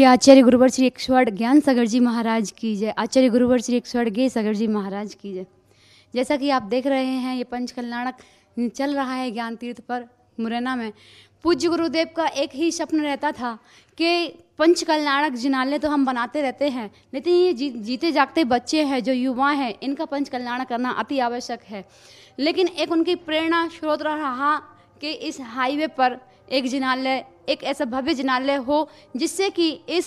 बोलिए आचार्य गुरुवर श्री 108 ज्ञान सागर जी महाराज की जय। आचार्य गुरुवर श्री 108 गे सागर जी महाराज की जय। जैसा कि आप देख रहे हैं ये पंच कल्याणक चल रहा है ज्ञान तीर्थ पर मुरैना में। पूज्य गुरुदेव का एक ही स्वप्न रहता था कि पंच कल्याणक जिनालय तो हम बनाते रहते हैं, लेकिन ये जीते जागते बच्चे हैं जो युवा हैं, इनका पंच कल्याण करना अति आवश्यक है। लेकिन एक उनकी प्रेरणा स्रोत रहा कि इस हाईवे पर एक जिनालय, एक ऐसा भव्य जिनालय हो जिससे कि इस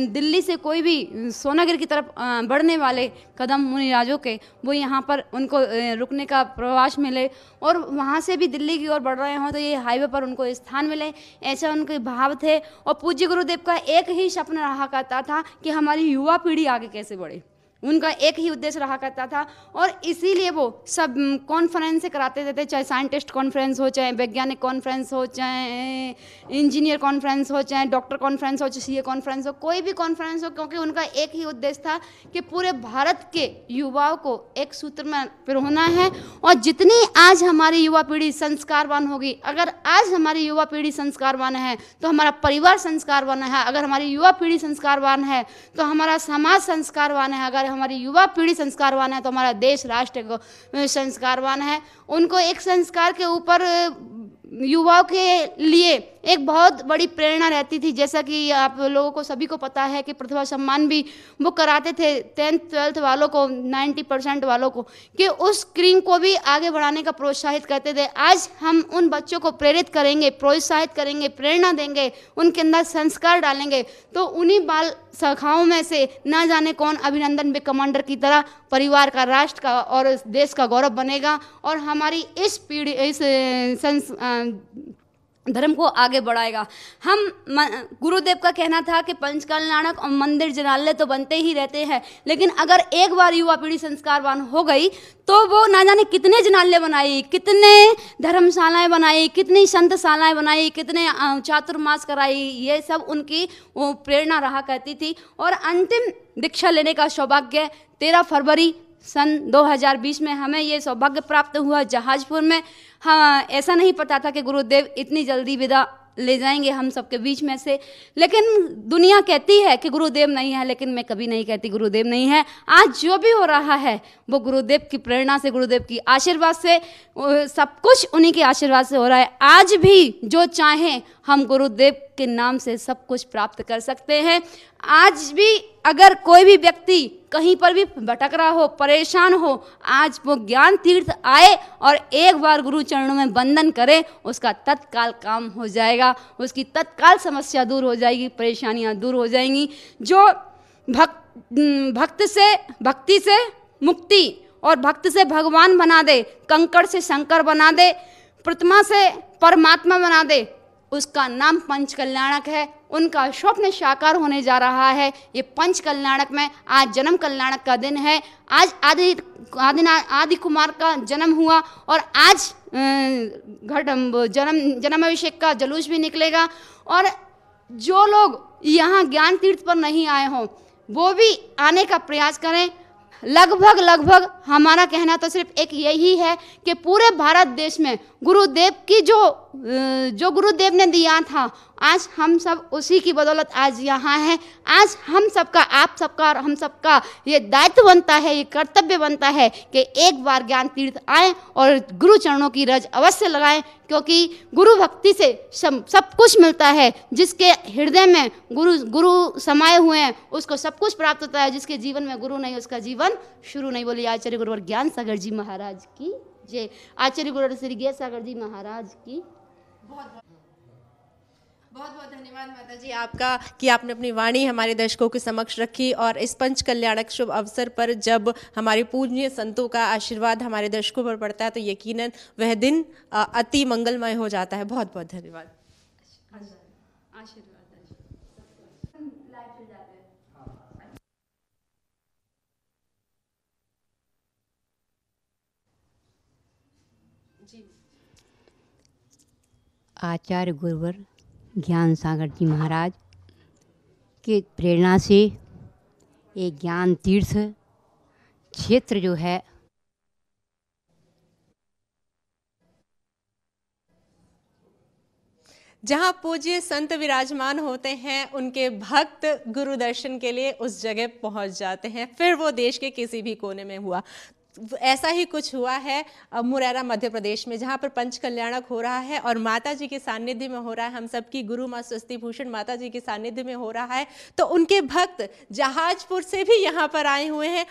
दिल्ली से कोई भी सोनागिर की तरफ बढ़ने वाले कदम मुनिराजों के वो यहाँ पर उनको रुकने का प्रवास मिले और वहाँ से भी दिल्ली की ओर बढ़ रहे हों तो ये हाईवे पर उनको स्थान मिले, ऐसा उनके भाव थे। और पूज्य गुरुदेव का एक ही स्वप्न रहा करता था कि हमारी युवा पीढ़ी आगे कैसे बढ़े, उनका एक ही उद्देश्य रहा करता था। और इसीलिए वो सब कॉन्फ्रेंस कराते रहते, चाहे साइंटिस्ट कॉन्फ्रेंस हो, चाहे वैज्ञानिक कॉन्फ्रेंस हो, चाहे इंजीनियर कॉन्फ्रेंस हो, चाहे डॉक्टर कॉन्फ्रेंस हो, चाहे सीए कॉन्फ्रेंस हो, कोई भी कॉन्फ्रेंस हो, क्योंकि उनका एक ही उद्देश्य था कि पूरे भारत के युवाओं को एक सूत्र में पिरोना है। और जितनी आज हमारी युवा पीढ़ी संस्कारवान होगी, अगर आज हमारी युवा पीढ़ी संस्कारवान है तो हमारा परिवार संस्कारवान है, अगर हमारी युवा पीढ़ी संस्कारवान है तो हमारा समाज संस्कारवान है, अगर हमारी युवा पीढ़ी संस्कारवान है तो हमारा देश राष्ट्र संस्कारवान है। उनको एक संस्कार के ऊपर युवाओं के लिए एक बहुत बड़ी प्रेरणा रहती थी। जैसा कि आप लोगों को सभी को पता है कि प्रतिभा सम्मान भी वो कराते थे 10th 12th वालों को, 90% वालों को, कि उस क्रीम को भी आगे बढ़ाने का प्रोत्साहित करते थे। आज हम उन बच्चों को प्रेरित करेंगे, प्रोत्साहित करेंगे, प्रेरणा देंगे, उनके अंदर संस्कार डालेंगे तो उन्हीं बाल शाखाओं में से ना जाने कौन अभिनंदन बे कमांडर की तरह परिवार का, राष्ट्र का और देश का गौरव बनेगा और हमारी इस पीढ़ी, इस धर्म को आगे बढ़ाएगा। हम गुरुदेव का कहना था कि पंच कल्याणक और मंदिर जिनालय तो बनते ही रहते हैं, लेकिन अगर एक बार युवा पीढ़ी संस्कारवान हो गई तो वो ना जाने कितने जिनालय बनाई, कितने धर्मशालाएं बनाई, कितनी संतशालाएं बनाई, कितने चातुर्मास कराई, ये सब उनकी वो प्रेरणा रहा करती थी। और अंतिम दीक्षा लेने का सौभाग्य 13 फरवरी सन 2020 में हमें ये सौभाग्य प्राप्त हुआ जहाजपुर में। हाँ, ऐसा नहीं पता था कि गुरुदेव इतनी जल्दी विदा ले जाएंगे हम सबके बीच में से, लेकिन दुनिया कहती है कि गुरुदेव नहीं है, लेकिन मैं कभी नहीं कहती गुरुदेव नहीं है। आज जो भी हो रहा है वो गुरुदेव की प्रेरणा से, गुरुदेव की आशीर्वाद से, सब कुछ उन्हीं के आशीर्वाद से हो रहा है। आज भी जो चाहें हम गुरुदेव के नाम से सब कुछ प्राप्त कर सकते हैं। आज भी अगर कोई भी व्यक्ति कहीं पर भी भटक रहा हो, परेशान हो, आज वो ज्ञान तीर्थ आए और एक बार गुरु चरणों में वंदन करे, उसका तत्काल काम हो जाएगा, उसकी तत्काल समस्या दूर हो जाएगी, परेशानियां दूर हो जाएंगी। जो भक्ति से मुक्ति और भक्त से भगवान बना दे, कंकड़ से शंकर बना दे, प्रतिमा से परमात्मा बना दे, उसका नाम पंच कल्याणक है। उनका स्वप्न साकार होने जा रहा है। ये पंच कल्याणक में आज जन्म कल्याणक का दिन है। आज आदि कुमार का जन्म हुआ और आज जन्माभिषेक का जुलूस भी निकलेगा। और जो लोग यहाँ ज्ञान तीर्थ पर नहीं आए हों वो भी आने का प्रयास करें। लगभग हमारा कहना तो सिर्फ एक यही है कि पूरे भारत देश में गुरुदेव की जो गुरुदेव ने दिया था, आज हम सब उसी की बदौलत आज यहाँ हैं। आज हम सबका, आप सबका और हम सबका ये दायित्व बनता है, ये कर्तव्य बनता है कि एक बार ज्ञान तीर्थ आएँ और गुरु चरणों की रज अवश्य लगाएं, क्योंकि गुरु भक्ति से सब कुछ मिलता है। जिसके हृदय में गुरु समाये हुए हैं उसको सब कुछ प्राप्त होता है। जिसके जीवन में गुरु नहीं उसका जीवन शुरू नहीं। बोलिए आचार्य गुरुवर ज्ञान सागर जी महाराज की जय। आचार्य गुरुवर श्री गे सागर जी महाराज की बहुत धन्यवाद माता जी आपका कि आपने अपनी वाणी हमारे दर्शकों के समक्ष रखी। और इस पंच कल्याणक शुभ अवसर पर जब हमारे पूज्य संतों का आशीर्वाद हमारे दर्शकों पर पड़ता है तो यकीनन वह दिन अति मंगलमय हो जाता है। बहुत बहुत धन्यवाद। आचार्य गुरुवर ज्ञान सागर जी महाराज के प्रेरणा से एक ज्ञान तीर्थ क्षेत्र जो है जहाँ पूज्य संत विराजमान होते हैं, उनके भक्त गुरु दर्शन के लिए उस जगह पहुंच जाते हैं, फिर वो देश के किसी भी कोने में हुआ। ऐसा ही कुछ हुआ है मुरैना मध्य प्रदेश में, जहाँ पर पंच कल्याणक हो रहा है और माता जी के सानिध्य में हो रहा है। हम सबकी गुरु माँ स्वस्ति भूषण माता जी के सानिध्य में हो रहा है। तो उनके भक्त जहाजपुर से भी यहाँ पर आए हुए हैं,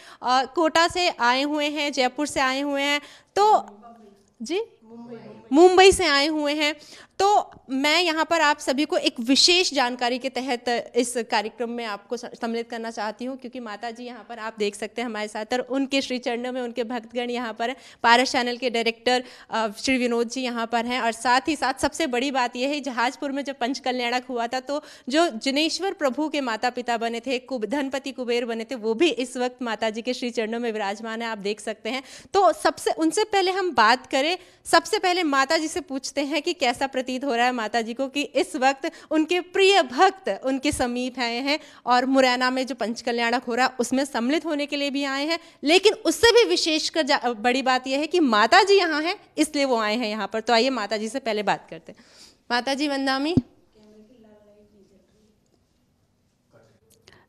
कोटा से आए हुए हैं, जयपुर से आए हुए हैं, तो जी मुंबई से आए हुए हैं। तो मैं यहाँ पर आप सभी को एक विशेष जानकारी के तहत इस कार्यक्रम में आपको सम्मिलित करना चाहती हूँ, क्योंकि माता जी यहाँ पर आप देख सकते हैं हमारे साथ, और उनके श्री चरणों में उनके भक्तगण यहाँ पर, पारस चैनल के डायरेक्टर श्री विनोद जी यहाँ पर हैं। और साथ ही साथ सबसे बड़ी बात यह है, जहाजपुर में जब पंच कल्याणक हुआ था तो जो जिनेश्वर प्रभु के माता पिता बने थे, धनपति कुबेर बने थे, वो भी इस वक्त माता जी के श्री चरणों में विराजमान है, आप देख सकते हैं। तो सबसे उनसे पहले हम बात करें, सबसे पहले माता जी से पूछते हैं कि कैसा प्रतीत हो रहा है माता जी को कि इस वक्त उनके प्रिय भक्त उनके समीप आए हैं और मुरैना में जो पंच कल्याणक हो रहा है उसमें सम्मिलित होने के लिए भी आए हैं। लेकिन उससे भी विशेषकर बड़ी बात यह है कि माता जी यहाँ हैं, इसलिए वो आए हैं यहाँ पर। तो आइए माता जी से पहले बात करते हैं। माता जी वंदामी।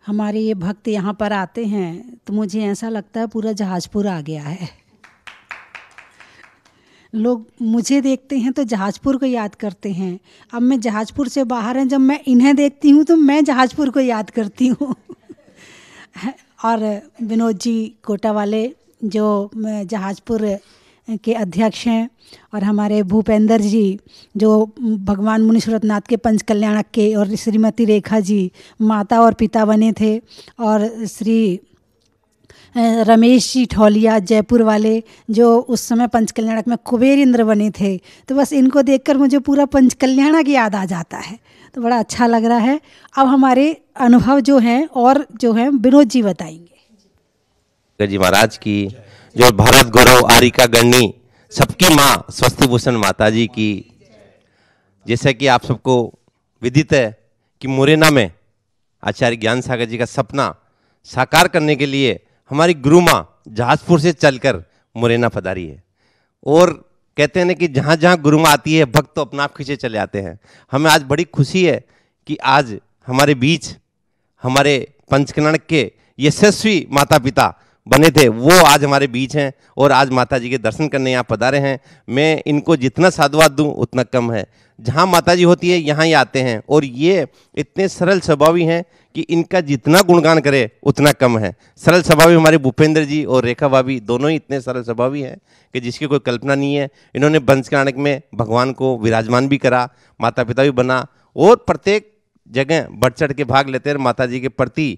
हमारे ये भक्त यहाँ पर आते हैं तो मुझे ऐसा लगता है पूरा जहाजपुर आ गया है। लोग मुझे देखते हैं तो जहाजपुर को याद करते हैं। अब मैं जहाजपुर से बाहर हैं, जब मैं इन्हें देखती हूँ तो मैं जहाजपुर को याद करती हूँ। और विनोद जी कोटा वाले जो जहाजपुर के अध्यक्ष हैं, और हमारे भूपेंद्र जी जो भगवान मुनीश्वरनाथ के पंच कल्याणक के, और श्रीमती रेखा जी माता और पिता बने थे, और श्री रमेश जी ठौलिया जयपुर वाले जो उस समय पंच कल्याणक में कुबेर इंद्र बने थे। तो बस इनको देखकर मुझे पूरा पंच कल्याणक याद आ जाता है, तो बड़ा अच्छा लग रहा है। अब हमारे अनुभव जो हैं और जो हैं विनोद जी बताएंगे। जी महाराज की, जो भारत गौरव आरिका गणनी सबकी माँ स्वस्ति भूषण माता जी की। जैसा कि आप सबको विदित है कि मुरैना में आचार्य ज्ञान सागर जी का सपना साकार करने के लिए हमारी गुरु माँ जहाजपुर से चलकर मुरैना पधारी है। और कहते हैं ना कि जहाँ जहाँ गुरु माँ आती है भक्त तो अपना आप खींचे चले आते हैं। हमें आज बड़ी खुशी है कि आज हमारे बीच हमारे पंचकल्याणक के यशस्वी माता पिता बने थे, वो आज हमारे बीच हैं और आज माता जी के दर्शन करने यहाँ पधारे हैं। मैं इनको जितना साधुवाद दूँ उतना कम है। जहाँ माता जी होती है यहाँ ही आते हैं, और ये इतने सरल स्वभावी हैं कि इनका जितना गुणगान करे उतना कम है। सरल स्वभावी हमारे भूपेंद्र जी और रेखा भाभी दोनों ही इतने सरल स्वभावी हैं कि जिसकी कोई कल्पना नहीं है। इन्होंने पंच कल्याणक में भगवान को विराजमान भी करा, माता पिता भी बना, और प्रत्येक जगह बढ़ चढ़ के भाग लेते हैं। माता जी के प्रति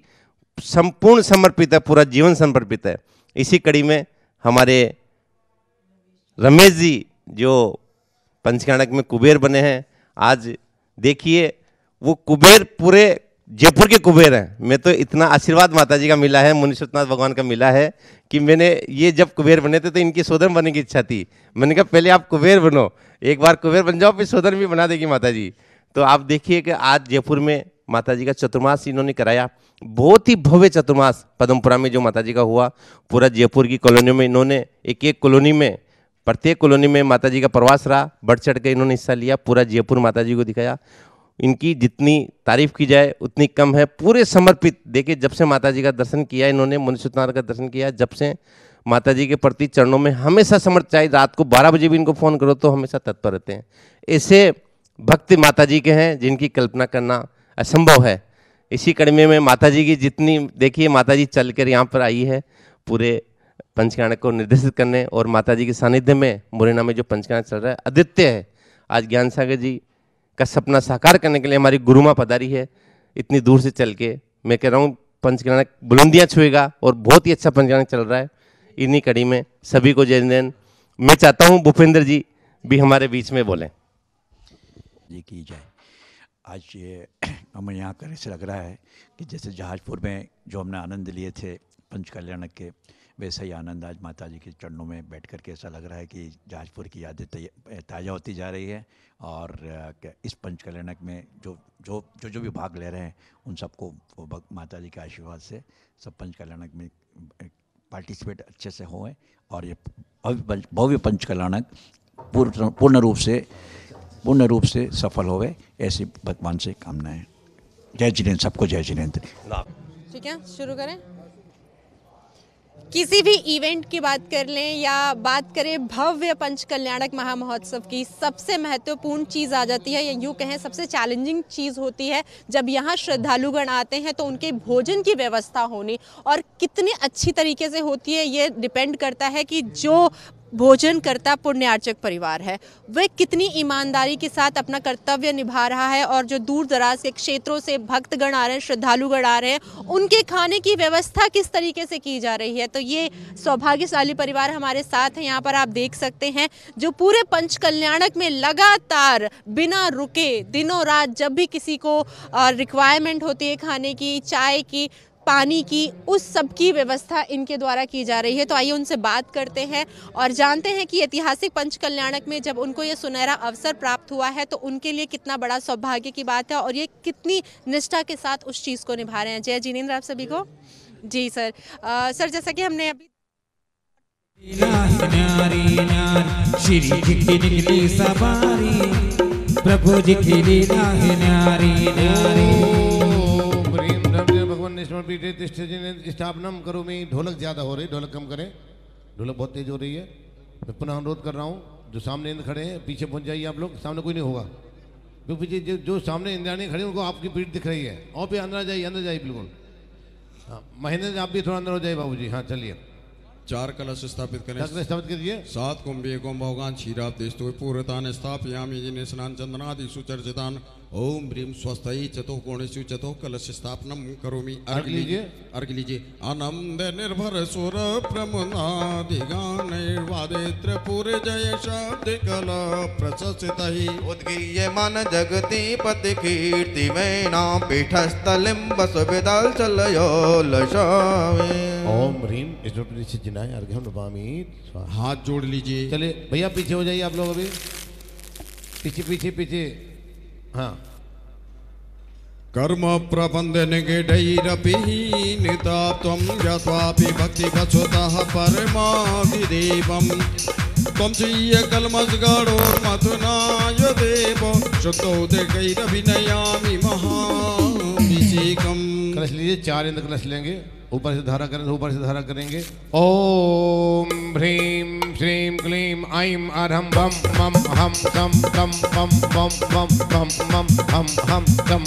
संपूर्ण समर्पित है, पूरा जीवन समर्पित है। इसी कड़ी में हमारे रमेश जी जो पंचकल्याणक में कुबेर बने हैं, आज देखिए वो कुबेर पूरे जयपुर के कुबेर हैं। मैं तो इतना आशीर्वाद माता जी का मिला है, मुनीश्वरनाथ भगवान का मिला है कि मैंने ये जब कुबेर बने थे तो इनकी सोदर बनने की इच्छा थी। मैंने कहा पहले आप कुबेर बनो, एक बार कुबेर बन जाओ फिर सोदर भी बना देगी माता जी। तो आप देखिए कि आज जयपुर में माता जी का चतुर्मास इन्होंने कराया, बहुत ही भव्य चतुर्मास पदमपुरा में जो माता जी का हुआ। पूरा जयपुर की कॉलोनियों में इन्होंने एक एक कॉलोनी में, प्रत्येक कॉलोनी में माता जी का प्रवास रहा, बढ़ चढ़ के इन्होंने हिस्सा लिया, पूरा जयपुर माता जी को दिखाया। इनकी जितनी तारीफ की जाए उतनी कम है। पूरे समर्पित, देखिए जब से माता जी का दर्शन किया इन्होंने, मुनीश्वरनाथ का दर्शन किया, जब से माता जी के प्रति चरणों में हमेशा समर्पित। चाहे रात को 12 बजे भी इनको फ़ोन करो तो हमेशा तत्पर रहते हैं। ऐसे भक्त माता जी के हैं जिनकी कल्पना करना असंभव है। इसी कड़ी में माता जी की जितनी, देखिए माता जी चल कर यहाँ पर आई है पूरे पंचकल्याणक को निर्देशित करने, और माता जी के सानिध्य में मुरैना में जो पंचकल्याणक चल रहा है अद्वितीय है। आज ज्ञान सागर जी का सपना साकार करने के लिए हमारी गुरु माँ पधारी है इतनी दूर से चल के। मैं कह रहा हूँ पंचकल्याणक बुलंदियाँ छुएगा और बहुत ही अच्छा पंचकल्याणक चल रहा है। इन्हीं कड़ी में सभी को जय जैन। मैं चाहता हूँ भूपेंद्र जी भी हमारे बीच में बोलें। जी की जाए। आज ये हमें यहाँ कर ऐसे लग रहा है कि जैसे जहाजपुर में जो हमने आनंद लिए थे पंच कल्याणक के, वैसा ही आनंद आज माता जी के चरणों में बैठ कर के ऐसा लग रहा है कि जहाजपुर की यादें ताज़ा होती जा रही है। और इस पंच कल्याणक में जो भी भाग ले रहे हैं उन सबको माता जी के आशीर्वाद से सब पंच कल्याणक में पार्टिसिपेट अच्छे से हों, और ये भव्य पंच कल्याणक पूर्ण रूप से पूर्ण रूप से सफल होवे, ऐसी भगवान से कामनाएं। जय जिनेन्द्र, सबको जय जिनेन्द्र। ठीक है, शुरू करें। किसी भी इवेंट की बात कर लें या बात करें भव्य पंचकल्याणक महामहोत्सव की, सबसे महत्वपूर्ण चीज़ आ जाती है, या यूँ कहें सबसे चैलेंजिंग चीज़ होती है जब यहाँ श्रद्धालुगण आते हैं तो उनके भोजन की व्यवस्था होनी, और कितनी अच्छी तरीके से होती है ये डिपेंड करता है कि जो भोजन करता पुण्यार्चक परिवार है वह कितनी ईमानदारी के साथ अपना कर्तव्य निभा रहा है, और जो दूर दराज के क्षेत्रों से भक्तगण आ रहे हैं, श्रद्धालुगण आ रहे हैं, उनके खाने की व्यवस्था किस तरीके से की जा रही है। तो ये सौभाग्यशाली परिवार हमारे साथ है। यहाँ पर आप देख सकते हैं जो पूरे पंचकल्याणक में लगातार बिना रुके दिनों रात जब भी किसी को रिक्वायरमेंट होती है खाने की, चाय की, पानी की, उस सब की व्यवस्था इनके द्वारा की जा रही है। तो आइए उनसे बात करते हैं और जानते हैं कि ऐतिहासिक पंचकल्याणक में जब उनको ये सुनहरा अवसर प्राप्त हुआ है तो उनके लिए कितना बड़ा सौभाग्य की बात है और ये कितनी निष्ठा के साथ उस चीज़ को निभा रहे हैं। जय जिनेन्द्र आप सभी को। जी सर, सर जैसा कि हमने अभी प्रभु जी की लीला है न्यारी न्यारी। स्थापनम करोमि। ढोलक ज़्यादा हो रही, ढोलक कम करें, ढोलक बहुत तेज हो रही है। मैं पुनः अनुरोध कर रहा हूँ जो सामने इंद्र खड़े हैं पीछे पहुँच जाइए आप लोग, सामने कोई नहीं होगा क्योंकि पीछे जो सामने इंद्राणी खड़े हैं उनको आपकी पीठ दिख रही है। और भी अंदर जाइए, अंदर जाइए बिल्कुल। हाँ महेंद्र आप भी थोड़ा अंदर हो जाइए बाबूजी। हाँ चलिए। 4 कलश स्थापित करें। स्थापित कीजिए। 7 कुंभे भोगान क्षीराब्देस्तु पूर्वतान स्थापयामि जिन्हें स्नान चंदनादि सुचर्चितान। ओम ह्रीं स्वस्ति चतुः कोणेषु चतुः कलश स्थापनम करोमि। अर्घ लीजिए, अर्घ लीजिए। आनंद निर्भर सुर प्रमुनादि गानैर्वादे त्रिपुर जय शब्द कला प्रशस्तिहि। उद्गीयमान जगति पति कीर्ति में नाम पीठस्थलिम्बस विदल चलयो लशावे। ओम ह्रीं ईश्वर से जिनाय अर्घ्यम नमामि। हाथ जोड़ लीजिए। चलिए भैया पीछे हो जाइए आप लोग, अभी पीछे पीछे पीछे। हाँ कर्म प्रबंध निगडैरपि निताप्तं ज्ञात्वापि भक्ति वसुतः परमाधिदेवं त्वं स्वीय कल्मषगणोन्मथुनाय देव शुद्धोदकैरभिनयामि महाभिषेकम्। कलश लीजिए, 4 इंद्र कलश लेंगे, ऊपर से धारा करें, ऊपर से धारा करेंगे। ओम ह्रीं श्रीं क्लीं ऐं अरहं बम मम हम तम तम पम पम पम पम मम हम तम तम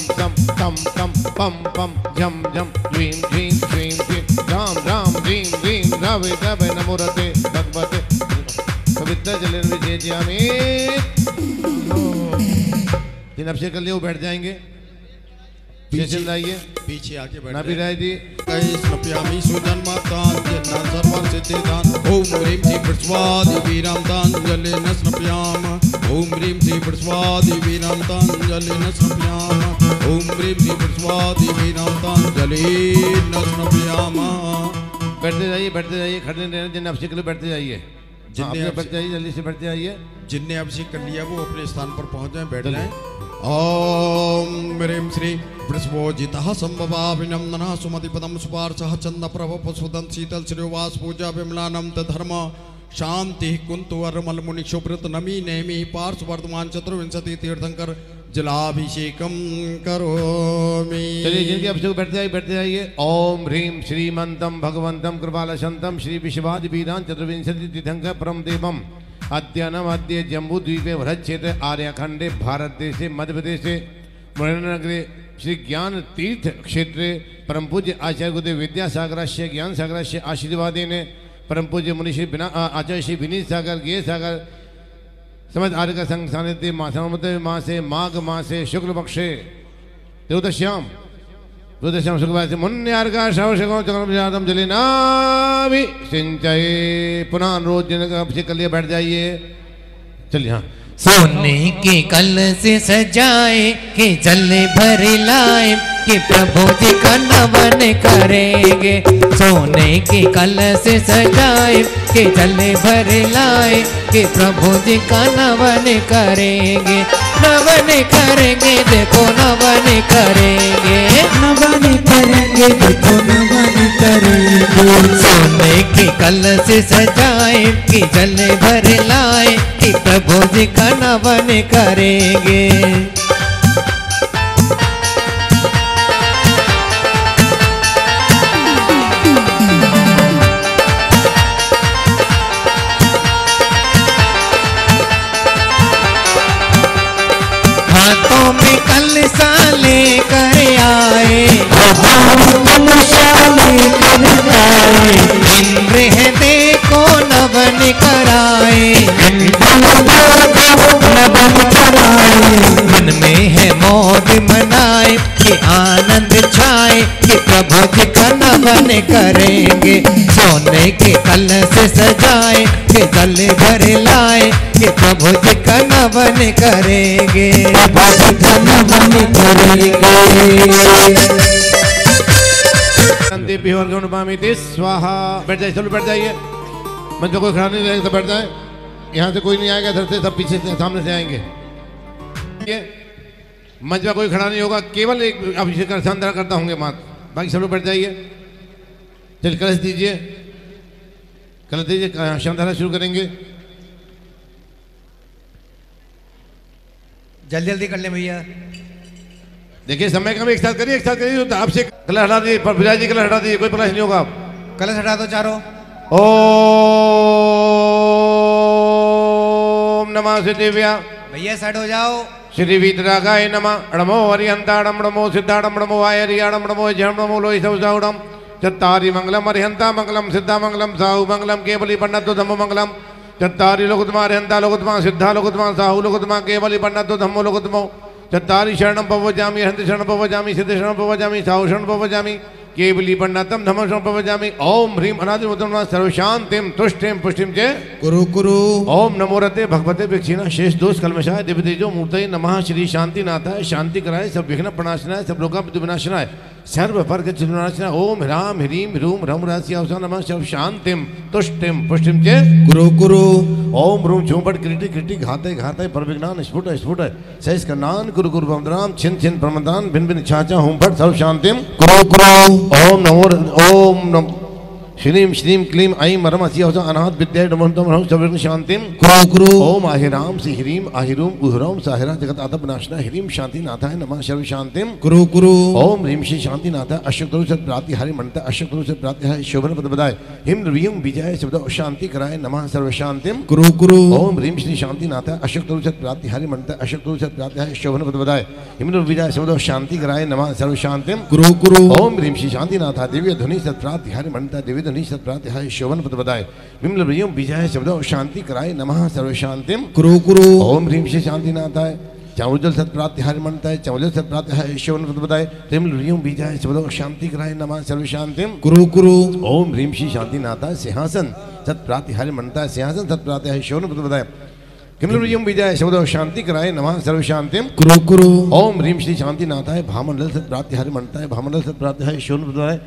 तम तम पम पम झम झम ह्रीं ह्रीं श्रीं श्रीं राम राम ह्रीं ह्रीं रवे रवे नमोरते भगवते पवित्र जलेन विजयामि। जिन अभिषेक कर लिए वो बैठ जाएंगे। पीछे लाइए, पीछे आके बैठ नबी राय जी। स्नप्यामि सुजन्मतान जन्ना सर्व सिद्धिदान। ओम ह्रीं श्री प्रस्वादि वीराम तान जलेन स्नप्याम। ओम ह्रीं श्री प्रस्वादि वीराम तान जलेन स्नप्याम। ओम ह्रीं श्री प्रस्वादि वीराम तान जलेन स्नप्याम। बैठते जाइए, बैठते जाइए, खड़े नहीं रहना। जिन्हें अभिषेक के लिए बैठते जाइए, जिन्हें बैठ जाइए, जल्दी से बैठते जाइए। जिनने अभिषेक कर लिया वो अपने स्थान पर पहुंच जाए, बैठ जाए। ओम ह्रीं श्री वृषभोजितः संभवाभिनंदनः सुमतिपदं सुपार्शः चन्द्रप्रभः सुदं शीतल श्रीवास पूजा विमलानं तधर्म शांति कुंतु अर्मल मुनि शुभ्रत नमी नेमि पार्श्ववर्धमान चतुर्विंशति तीर्थंकर जलाभिषेकम करोमि। चलिए जिनके अभिषेक बैठते जाइए। ओम ह्रीं श्रीमंतम भगवंतम कृपालशंतम श्री विश्वादि वीरान चतुर्विंशति तीर्थंकर परम देवम अद्यनम अद्य जम्बूद्वीपे वृक्षेत्र आर्यखंडे भारत देशे मध्य प्रदेशे मुरैना नगरे श्री ज्ञान तीर्थ क्षेत्रे परम पूज्य आचार्य गुरुदेव विद्यासागरस्य ज्ञान सागरस्य आशीर्वादेन परम पूज्य मुनि श्री आचार्य श्री विनीत सागर गे सागर समझ आर्य का संघ सानिध्य मासे माघ मासे शुक्ल पक्षे द्योदश्याम शुक्ल मुन्यार्गा श्रवशकों चक्रम जलिनाभि सिंचये। पुनः अनुरोध जिनका अभिषेक कर लिया बैठ जाइए। चलिए। हाँ सोने के कलश सजाए के जल भर लाए कि प्रभु जी का नमन करेंगे। सोने के कलश सजाए के जल भर लाए कि प्रभु जी का नमन करेंगे। नवन करेंगे देखो नवन करेंगे, नवन करेंगे देखो नवन करेंगे। सोने की कलश सजाए कि जल भर लाए कि प्रभु जी का नवन करेंगे। हाथों में कलशा लेकर आए, इंद्र हृदय को नवन कराए, मन में है मौज मनाए कि आनंद छाए कि प्रभु जी का नवन करेंगे। सोने के कलश सजाए कि जल भर लाए कि प्रभु जी का नवन करेंगे, प्रभु जी का नवन करेंगे। स्वाहा। बैठ जाइए, चलो बैठ जाइए। मंच पे कोई खड़ा नहीं रहेगा तो बैठ जाए। यहाँ से कोई नहीं आएगा, इधर से सब पीछे से सामने से आएंगे। मंच पे कोई खड़ा नहीं होगा, केवल एक अभिषेक शानदार करता होंगे मात, बाकी सब लोग बैठ जाइए। चलिए कलश दीजिए, कलश दीजिए, शानदार शुरू करेंगे। जल्दी जल्दी कर ले भैया। देखिए समय का भी एक साथ करिए, एक साथ करिए। तो आपसे कलश हटा दीजिए, पर विराज जी कलश हटा दीजिए, कोई कलश नहीं होगा। कलश हटा दो चारों। ओम नमः सिद्धिव्या। भैया साइड हो जाओ। श्री वीतरागाय नमः। अड़मो हरिहंताड़म नमो सिद्धाड़म नमो आयरियाड़म नमो जम नमो लोहि सौसाउडम चत्तारि मंगलम हरिहंता मंगलम सिद्धा मंगलम साहु मंगलम केवली पन्नतो धम्मो मंगलम चत्तारि लोकुतमा हरिहंता लोकुतमा सिद्धा लोकुतमा साहु लोकुतमा केवली पन्नतो धम्मो लोकुतमो चत्तारि शरणं पवजामि हरिहंत शरणं पवजामि सिद्ध शरणं पवजामि साहु शरणं पवजामि केवली पन्नतम धम्मो शरणं पवजामि। ओम ह्रीं अनादिमूर्तं सर्वशांतिं तुष्टिं पुष्टिं च कुरु कुरु। ओम नमो रते भगवते विक्षिणा शेष दोष कलमशाय दिव्य तेजो मूर्तये नमः। श्री शांति नाथाय शांति कराय सब विघ्न प्रणाशनाय सब लोका विनाशनाय सर्व वर्ग चिन्नाशनाय। ओम ह्राम ह्रीं ह्रूम रम राशि अवसा नमः सब शांतिम तुष्टिम पुष्टिम च कुरु कुरु। ओम रूम झूमपट क्रीटि क्रीटि घाते घाते परविघ्नान स्फुट स्फुट सहस कन्नान कुरु कुरु बमद्राम छिन छिन प्रमदान भिन भिन छाचा होम फट सर्व शांतिम कुरु कुरु। ओम नमो ओम नम श्रीम श्रीम क्लीम ऐं मरम असि अवसा अनाथ विद्याय नमो नमः सर्व शांतिम कुरु कुरु। ओम आहिराम से ह्रीम आहिरूम उहराम साहिरा जगत आतप नाशना ह्रीम शांति नाथाय नमः सर्व शांतिम कुरु कुरु। ओम ह्रीम श्री शांति नाथा अशक्तरु सत प्राति हरि मनता अशक्तरु सत प्राति हरि शोभन पद बदाय हिम ह्रीम विजय शब्द शांति कराय नमः सर्व शांतिम कुरु कुरु। ओम ह्रीम श्री शांति नाथा अशक्तरु सत प्राति हरि मनता अशक्तरु सत प्राति हरि शोभन पद बदाय हिम विजय शब्द शांति कराय नमः सर्व शांतिम कुरु कुरु। ओम ह्रीम श्री शांति नाथा दिव्य ध्वनि सत प्राति हरि मनता दिव्य ध्वनि सत प्राति हरि शोभन पद बदाय विमल ह्रीम विजय शब्द शांति कराय नमः सर्व शांतिम कुरु कुरु। ओम ह्रीम श्री शांति नाथाय चावल सत प्राति हरि मनता है चावल सत प्राति हरि शोभन पद बदाय विमल ह्रीम विजय शब्द शांति कराय नमः सर्व शांतिम कुरु कुरु। ओम ह्रीम श्री शांति नाथाय सिंहासन सत प्राति हरि मनता है सिंहासन सत प्राति हरि शोभन पद बदाय किमल ह्रीम विजय शब्द शांति कराय नमः सर्व शांतिम कुरु कुरु। ओम ह्रीम श्री शांति नाथाय भामंडल सत प्राति हरि मनता है भामंडल सत प्राति हरि शोभन पद बदाय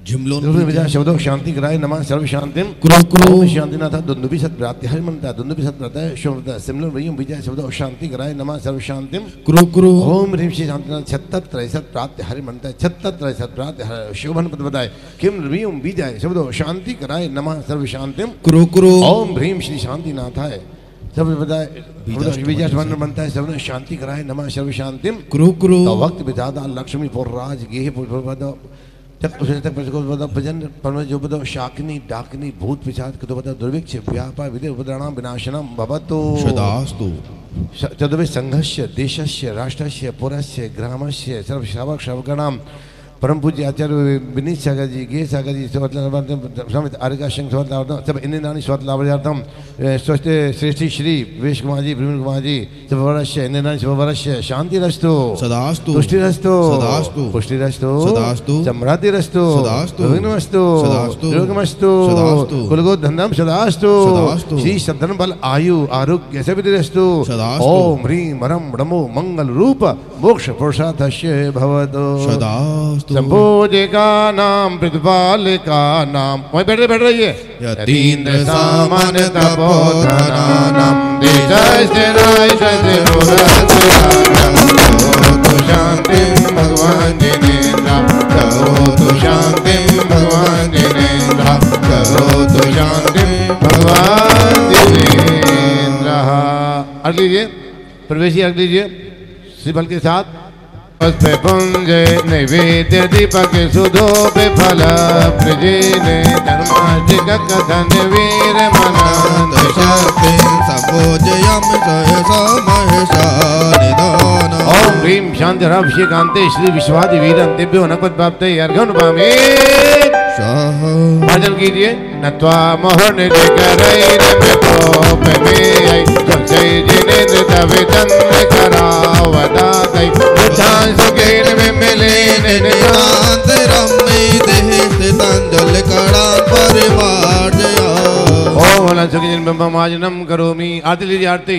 झिमलोन विजय शब्द शांति कराय नमः सर्व शांतिम कुरु कुरु। शांतिनाथ दुंदुभि सत प्राति हरि मनता है दुंदुभि सत प्राति हरि शोभन सिमलन ह्रीम विजय शब्द शांति कराय नमः सर्व शांतिम कुरु कुरु। ओम ह्रीम श्री शांतिनाथ छत्तर सत प्राति हरि मनता है छत्तर सत प्राति हरि शोभन पद बदाय किम ह्रीम विजय शब्द शांति कराय नमः सर्व शांतिम कुरु कुरु। ओम ह्रीम श्री शांतिनाथाय सब बताए विजय स्मरण बनता है सब शांति कराए नमः सर्व शांतिम कुरु कुरु। वक्त विधाता लक्ष्मी पुरराज गेह पुर तक उसे तक बता भजन परम जो बता शाकिनी डाकिनी भूत पिशाच को बता दुर्भिक्ष व्यापार विदे उपद्रणाम विनाशनम भवतु सदास्तु। चतुर्वे संघस्य देशस्य राष्ट्रस्य पुरस्य ग्रामस्य सर्व श्रावक श्रवगणाम परम पूज्य आचार्य विनीत सागर जी गे सागर जी समित आर्गा सिंह सब इन नानी स्वात लाभार्थम स्वस्थ श्रेष्ठी श्री विवेश कुमार जी प्रवीण कुमार जी सब वर्ष्य इन नानी सब वर्ष्य शांति रस्तु सदास्तु। पुष्टि रस्तु सदास्तु। पुष्टि रस्तु सदास्तु। समृद्धि रस्तु सदास्तु। विघ्नमस्तु सदास्तु। योगमस्तु सदास्तु। कुलगो धनम सदास्तु सदास्तु। श्री सद्धन बल आयु आरोग्य सभी रस्तु सदास्तु। ओम ह्रीं रम नमो मंगल रूप मोक्ष पुरुषार्थस्य भवतु सदास्तु। संपूजिका नाम प्रतिपालिका नाम वहीं बैठ रहिए यतीन्द्र सामान्य तपोधना नाम देशस्थिराय शतिपुरस्थिराय करोतु शान्तिं भगवान् जिनेन्द्र करोतु शान्तिं भगवान् जिनेन्द्र करोतु शान्तिं भगवान् जिनेन्द्र। अर्घ लीजिए, प्रवेशी अर्घ लीजिए श्रीफल के साथ। पुष्पे पुंजे नैवेद्य दीपक सुधोपे फल प्रजेने धर्माष्टिक कथन वीर मनांत शक्ति सबोजयम सहसा महेशा निदान। ओम ह्रीं शांति अभिषेकांते श्री विश्वादि वीरं दिव्यो नकद प्राप्ते अर्घं पामे। भजन कीजिए। नत्वा मोहन निकरैरमितोप में जय जिनेन्द्र तवे चंद्र करावदातै बुद्धां सुखेन में मिले निशांत रम्य देह स्थितांजल कड़ा परिवार जया। ओम हला सुखिन ब्रह्माजनम करोमि। आरती लीजिए आरती।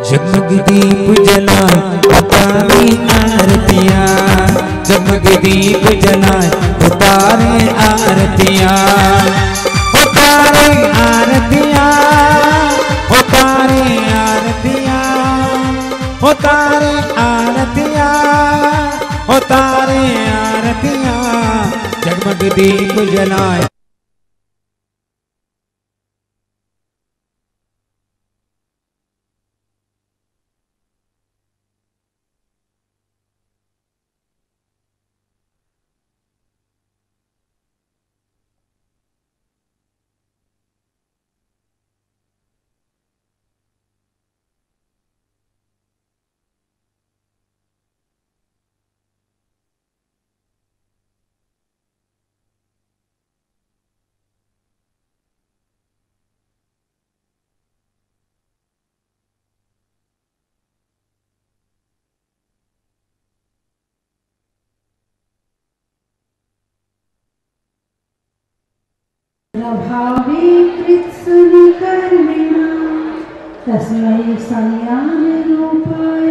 जगमग दीप जलाए उतारे आरतियाँ, जगमग दीप जलाए उतारे आरतियाँ, उतारे आरतियाँ, उतारे आरतियाँ, उतारे आरतियाँ, उतारे आरतियाँ, जगमग दीप जलाए। प्रभावे कृत्सुनिकर्मिणा तस्मै संयामे रूपाय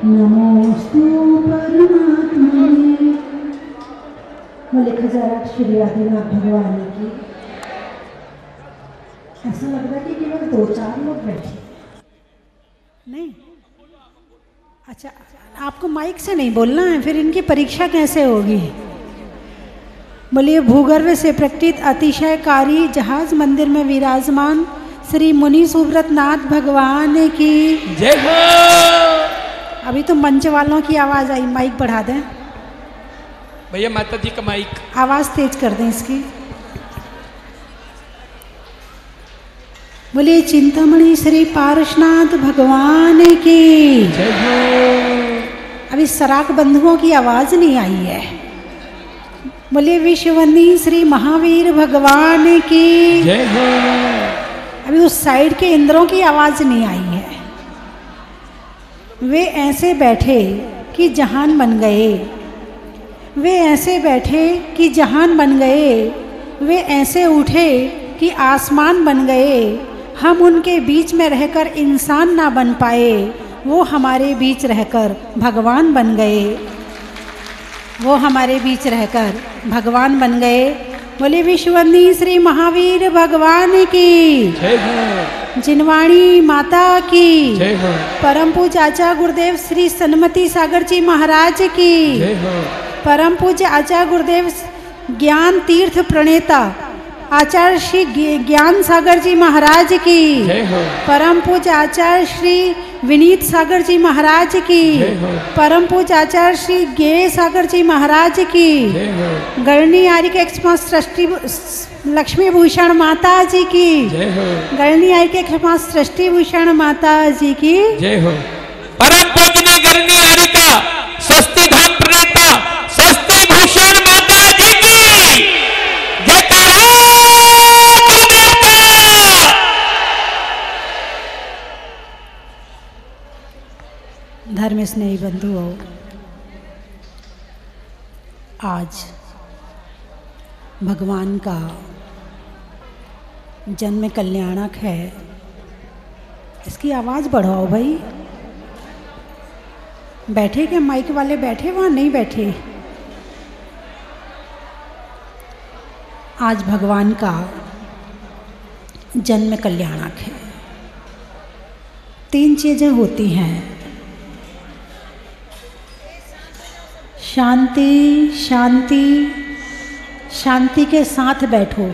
नमोस्तु परमात्मने। बोले खजारात श्री आदिनाथ भगवान की। ऐसा लग रहा है कि केवल 2-4 लोग बैठे नहीं। अच्छा, आपको माइक से नहीं बोलना है, फिर इनकी परीक्षा कैसे होगी। बोलिए भूगर्भ से प्रकटित अतिशयकारी जहाज मंदिर में विराजमान श्री मुनि सुब्रत नाथ भगवान की जय हो। अभी तो मंच वालों की आवाज आई, माइक बढ़ा दें भैया, माता जी का माइक आवाज तेज कर दें इसकी। बोलिए चिंतामणि श्री पारसनाथ भगवान की जय हो। अभी सराक बंधुओं की आवाज नहीं आई है। बोलिए विश्ववंदी श्री महावीर भगवान की जय हो। अभी उस साइड के इंद्रों की आवाज नहीं आई है। वे ऐसे बैठे कि जहान बन गए, वे ऐसे बैठे कि जहान बन गए, वे ऐसे उठे कि आसमान बन गए। हम उनके बीच में रहकर इंसान ना बन पाए, वो हमारे बीच रहकर भगवान बन गए, वो हमारे बीच रहकर भगवान बन गए। बोले विश्ववंदी श्री महावीर भगवान की जय हो। जिनवाणी माता की जय हो। परम पूज्य आचार्य गुरुदेव श्री सन्मति सागर जी महाराज की जय हो। परम पूज्य आचार्य गुरुदेव ज्ञान तीर्थ प्रणेता आचार्य श्री ज्ञान सागर जी महाराज की जय हो। परम पूज्य आचार्य श्री विनीत सागर जी महाराज की जय हो। परम पूज्य आचार्य श्री ज्ञेय सागर जी महाराज की जय हो। गणनी आर्य एक्समास सृष्टि लक्ष्मी भूषण माता जी की जय हो। गणनी आर्य एक्समास सृष्टि भूषण माता जी की जय हो। परम पूजनीय गणनी आर्य का स्वस्ति धाम प्रणेता स्वस्ति भूषण माता जी की धर्म स्नेही बंधुओं, आज भगवान का जन्म कल्याणक है। इसकी आवाज़ बढ़ाओ भाई। बैठे क्या माइक वाले बैठे, वहाँ नहीं बैठे। आज भगवान का जन्म कल्याणक है। तीन चीज़ें होती हैं, शांति, शांति, शांति के साथ बैठो।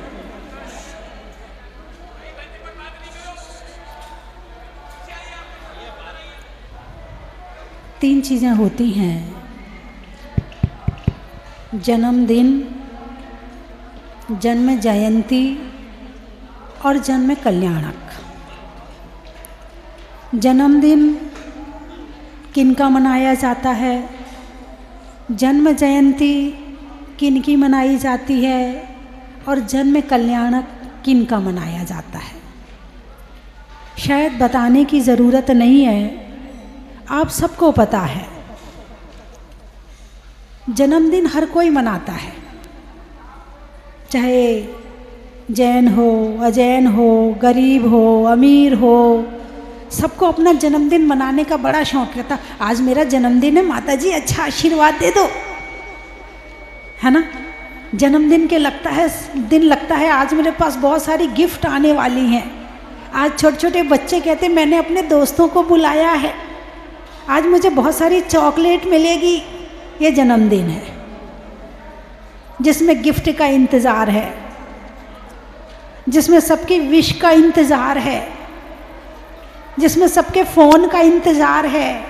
तीन चीज़ें होती हैं, जन्मदिन, जन्म जयंती और जन्म कल्याणक। जन्मदिन किनका मनाया जाता है, जन्म जयंती किनकी मनाई जाती है और जन्म कल्याणक किनका मनाया जाता है। शायद बताने की ज़रूरत नहीं है, आप सबको पता है। जन्मदिन हर कोई मनाता है, चाहे जैन हो, अजैन हो, गरीब हो, अमीर हो, सबको अपना जन्मदिन मनाने का बड़ा शौक रहता। आज मेरा जन्मदिन है, माता जी अच्छा आशीर्वाद दे दो, है ना। जन्मदिन के दिन लगता है आज मेरे पास बहुत सारी गिफ्ट आने वाली हैं। आज छोटे छोटे बच्चे कहते हैं मैंने अपने दोस्तों को बुलाया है, आज मुझे बहुत सारी चॉकलेट मिलेगी। ये जन्मदिन है जिसमें गिफ्ट का इंतज़ार है, जिसमें सबकी विश का इंतज़ार है, जिसमें सबके फ़ोन का इंतज़ार है।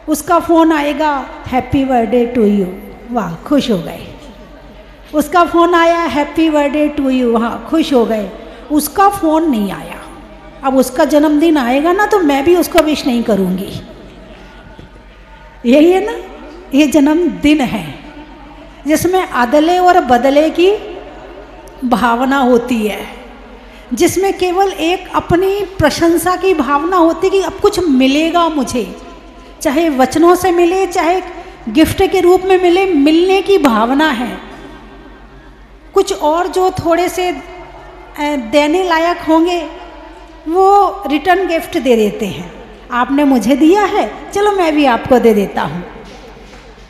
उसका फ़ोन आएगा, हैप्पी बर्थडे टू यू, वाह खुश हो गए। उसका फ़ोन आया, हैप्पी बर्थडे टू यू, वहाँ खुश हो गए। उसका फ़ोन नहीं आया, अब उसका जन्मदिन आएगा ना तो मैं भी उसको विश नहीं करूँगी। यही है ना, ये जन्मदिन है जिसमें अदले और बदले की भावना होती है, जिसमें केवल एक अपनी प्रशंसा की भावना होती कि अब कुछ मिलेगा मुझे, चाहे वचनों से मिले चाहे गिफ्ट के रूप में मिले, मिलने की भावना है। कुछ और जो थोड़े से देने लायक होंगे वो रिटर्न गिफ्ट दे देते हैं, आपने मुझे दिया है चलो मैं भी आपको दे देता हूँ।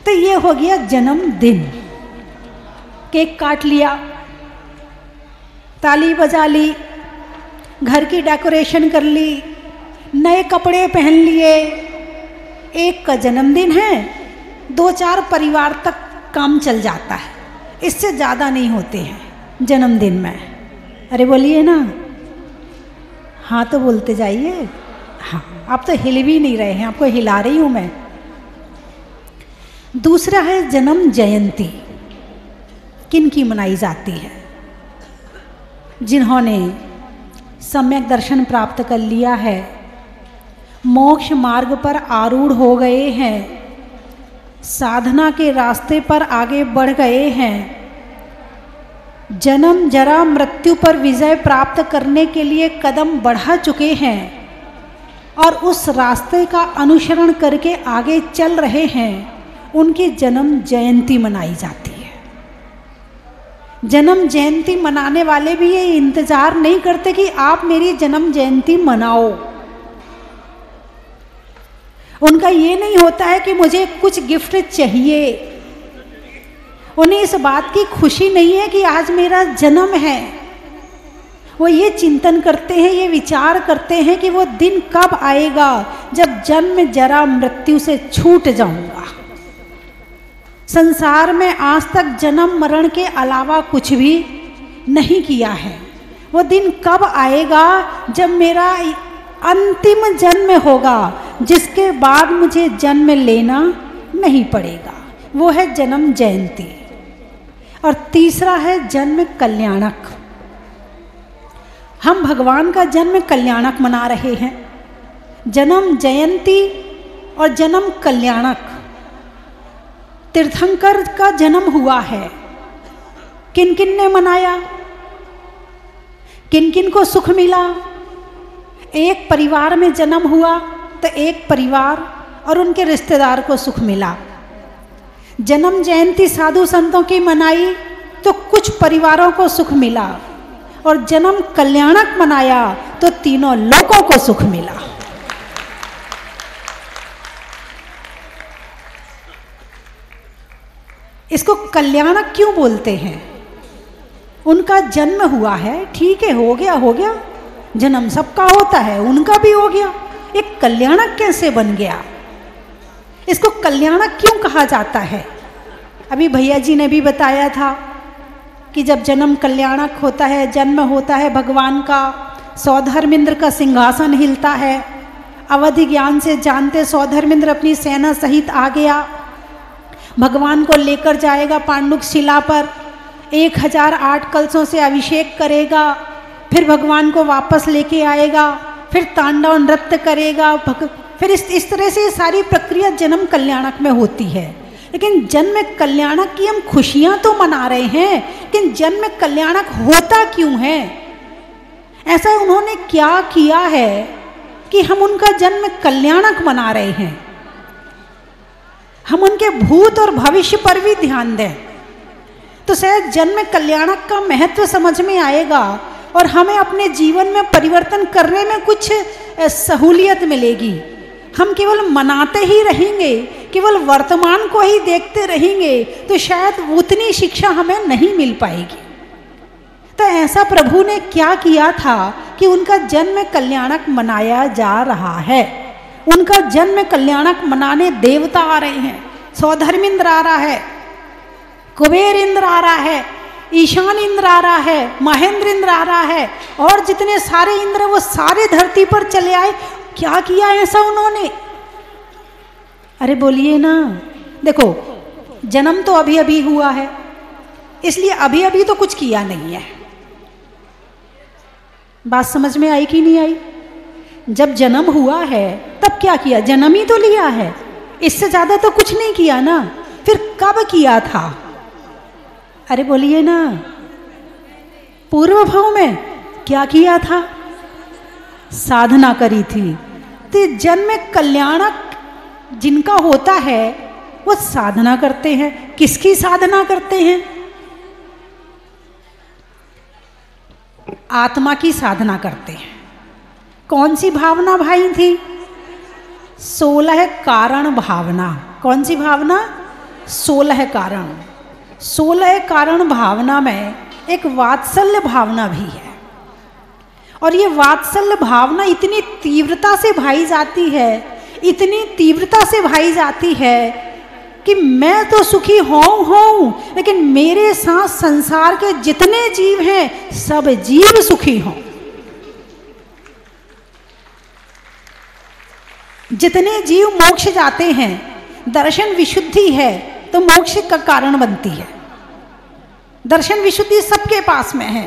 तो ये हो गया जन्मदिन। केक काट लिया, ताली बजा ली, घर की डेकोरेशन कर ली, नए कपड़े पहन लिए। एक का जन्मदिन है, 2-4 परिवार तक काम चल जाता है, इससे ज़्यादा नहीं होते हैं जन्मदिन में। अरे बोलिए ना, हाँ तो बोलते जाइए। हाँ, आप तो हिल भी नहीं रहे हैं, आपको हिला रही हूँ मैं। दूसरा है जन्म जयंती। किनकी मनाई जाती है? जिन्होंने सम्यक दर्शन प्राप्त कर लिया है, मोक्ष मार्ग पर आरूढ़ हो गए हैं, साधना के रास्ते पर आगे बढ़ गए हैं, जन्म जरा मृत्यु पर विजय प्राप्त करने के लिए कदम बढ़ा चुके हैं और उस रास्ते का अनुसरण करके आगे चल रहे हैं, उनकी जन्म जयंती मनाई जाती है। जन्म जयंती मनाने वाले भी ये इंतज़ार नहीं करते कि आप मेरी जन्म जयंती मनाओ। उनका ये नहीं होता है कि मुझे कुछ गिफ्ट चाहिए, उन्हें इस बात की खुशी नहीं है कि आज मेरा जन्म है। वो ये चिंतन करते हैं, ये विचार करते हैं कि वो दिन कब आएगा जब जन्म जरा मृत्यु से छूट जाऊंगा। संसार में आज तक जन्म मरण के अलावा कुछ भी नहीं किया है। वो दिन कब आएगा जब मेरा अंतिम जन्म होगा, जिसके बाद मुझे जन्म लेना नहीं पड़ेगा। वो है जन्म जयंती। और तीसरा है जन्म कल्याणक। हम भगवान का जन्म कल्याणक मना रहे हैं। जन्म जयंती और जन्म कल्याणक, तीर्थंकर का जन्म हुआ है, किन किन ने मनाया, किन किन को सुख मिला? एक परिवार में जन्म हुआ तो एक परिवार और उनके रिश्तेदार को सुख मिला। जन्म जयंती साधु संतों की मनाई तो कुछ परिवारों को सुख मिला, और जन्म कल्याणक मनाया तो तीनों लोगों को सुख मिला। इसको कल्याणक क्यों बोलते हैं? उनका जन्म हुआ है, ठीक है, हो गया, जन्म सबका होता है, उनका भी हो गया, एक कल्याणक कैसे बन गया? इसको कल्याणक क्यों कहा जाता है? अभी भैया जी ने भी बताया था कि जब जन्म कल्याणक होता है, जन्म होता है भगवान का, सौधर्मिंद्र का सिंहासन हिलता है। अवधि ज्ञान से जानते सौधर्मिंद्र अपनी सेना सहित आ गया, भगवान को लेकर जाएगा पांडुक शिला पर, 1008 कलशों से अभिषेक करेगा, फिर भगवान को वापस लेके आएगा, फिर तांडव नृत्य करेगा, फिर इस तरह से सारी प्रक्रिया जन्म कल्याणक में होती है। लेकिन जन्म कल्याणक की हम खुशियां तो मना रहे हैं, लेकिन जन्म कल्याणक होता क्यों है? ऐसा उन्होंने क्या किया है कि हम उनका जन्म कल्याणक मना रहे हैं? हम उनके भूत और भविष्य पर भी ध्यान दें तो शायद जन्म कल्याणक का महत्व समझ में आएगा और हमें अपने जीवन में परिवर्तन करने में कुछ सहूलियत मिलेगी। हम केवल मनाते ही रहेंगे, केवल वर्तमान को ही देखते रहेंगे तो शायद उतनी शिक्षा हमें नहीं मिल पाएगी। तो ऐसा प्रभु ने क्या किया था कि उनका जन्म कल्याणक मनाया जा रहा है। उनका जन्म कल्याणक मनाने देवता आ रहे हैं, सौधर्मिंद्र आ रहा है, कुबेर इंद्र आ रहा है, ईशान इंद्र आ रहा है, महेंद्र इंद्र आ रहा है, और जितने सारे इंद्र वो सारे धरती पर चले आए। क्या किया ऐसा उन्होंने? अरे बोलिए ना। देखो, जन्म तो अभी अभी हुआ है, इसलिए अभी अभी तो कुछ किया नहीं है। बात समझ में आई कि नहीं आई? जब जन्म हुआ है तब क्या किया? जन्म ही तो लिया है, इससे ज्यादा तो कुछ नहीं किया ना। फिर कब किया था? अरे बोलिए ना। पूर्व भाव में क्या किया था? साधना करी थी। तो जन्म कल्याणक जिनका होता है वो साधना करते हैं। किसकी साधना करते हैं? आत्मा की साधना करते हैं। कौन सी भावना भाई थी? 16 कारण भावना। कौन सी भावना? 16 कारण। 16 कारण भावना में एक वात्सल्य भावना भी है, और ये वात्सल्य भावना इतनी तीव्रता से भाई जाती है, इतनी तीव्रता से भाई जाती है कि मैं तो सुखी हूं, लेकिन मेरे साथ संसार के जितने जीव हैं सब जीव सुखी हों। जितने जीव मोक्ष जाते हैं, दर्शन विशुद्धि है तो मोक्ष का कारण बनती है। दर्शन विशुद्धि सबके पास में है,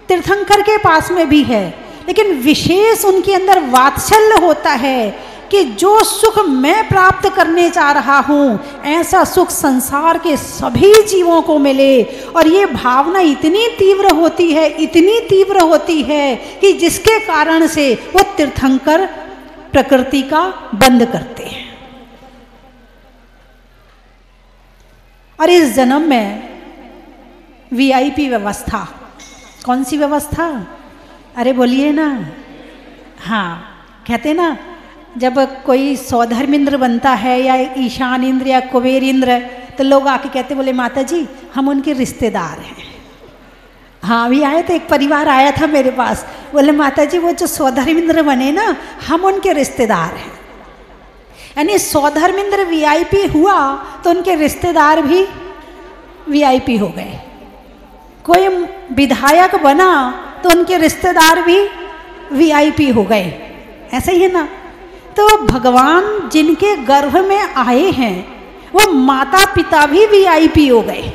तीर्थंकर के पास में भी है, लेकिन विशेष उनके अंदर वात्सल्य होता है कि जो सुख मैं प्राप्त करने जा रहा हूं ऐसा सुख संसार के सभी जीवों को मिले। और ये भावना इतनी तीव्र होती है, इतनी तीव्र होती है कि जिसके कारण से वो तीर्थंकर प्रकृति का बंद करते हैं। और इस जन्म में वीआईपी व्यवस्था। कौन सी व्यवस्था? अरे बोलिए ना। हाँ, कहते ना जब कोई सौधर्मिंद्र बनता है या ईशान इंद्र या कुबेर इंद्र तो लोग आके कहते, बोले माता जी हम उनके रिश्तेदार हैं। हाँ, अभी आए थे, एक परिवार आया था मेरे पास, बोले माता जी वो जो सौधर्मिंद्र बने ना हम उनके रिश्तेदार हैं। यानी सौधर्मिंद्र वीआईपी हुआ तो उनके रिश्तेदार भी वीआईपी हो गए। कोई विधायक बना तो उनके रिश्तेदार भी वीआईपी हो गए। ऐसा ही है ना। तो भगवान जिनके गर्भ में आए हैं वो माता पिता भी वीआईपी हो गए।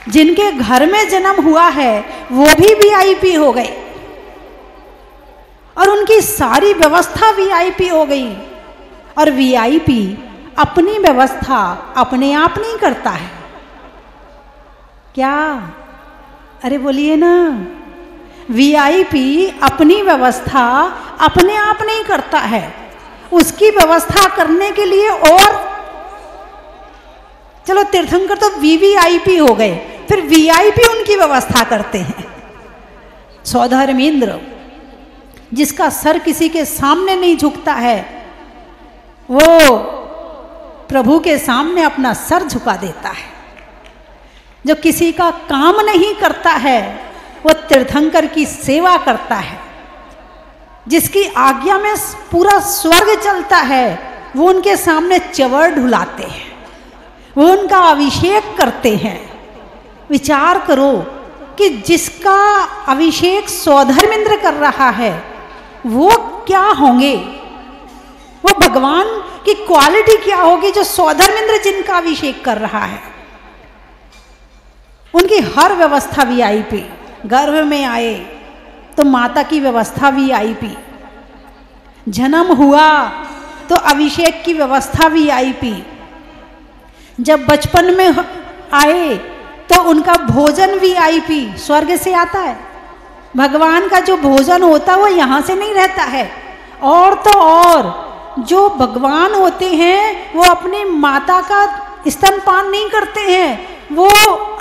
जिनके घर में जन्म हुआ है वो भी वीआईपी हो गए, और उनकी सारी व्यवस्था वीआईपी हो गई। और वीआईपी अपनी व्यवस्था अपने आप नहीं करता है क्या? अरे बोलिए ना। वीआईपी अपनी व्यवस्था अपने आप नहीं करता है, उसकी व्यवस्था करने के लिए और चलो तीर्थंकर तो वीवीआईपी हो गए, फिर वीआईपी उनकी व्यवस्था करते हैं। सौधर्मेंद्र जिसका सर किसी के सामने नहीं झुकता है वो प्रभु के सामने अपना सर झुका देता है। जो किसी का काम नहीं करता है वो तीर्थंकर की सेवा करता है, जिसकी आज्ञा में पूरा स्वर्ग चलता है, वो उनके सामने चवर ढुलाते हैं, वो उनका अभिषेक करते हैं। विचार करो कि जिसका अभिषेक सौधर्मेंद्र कर रहा है वो क्या होंगे, वो भगवान की क्वालिटी क्या होगी जो सौधर्मेंद्र जिनका अभिषेक कर रहा है। उनकी हर व्यवस्था वीआईपी, गर्भ में आए तो माता की व्यवस्था वीआईपी, जन्म हुआ तो अभिषेक की व्यवस्था वीआईपी, जब बचपन में आए तो उनका भोजन वीआईपी, स्वर्ग से आता है। भगवान का जो भोजन होता है वो यहाँ से नहीं रहता है। और तो और जो भगवान होते हैं वो अपनी माता का स्तनपान नहीं करते हैं, वो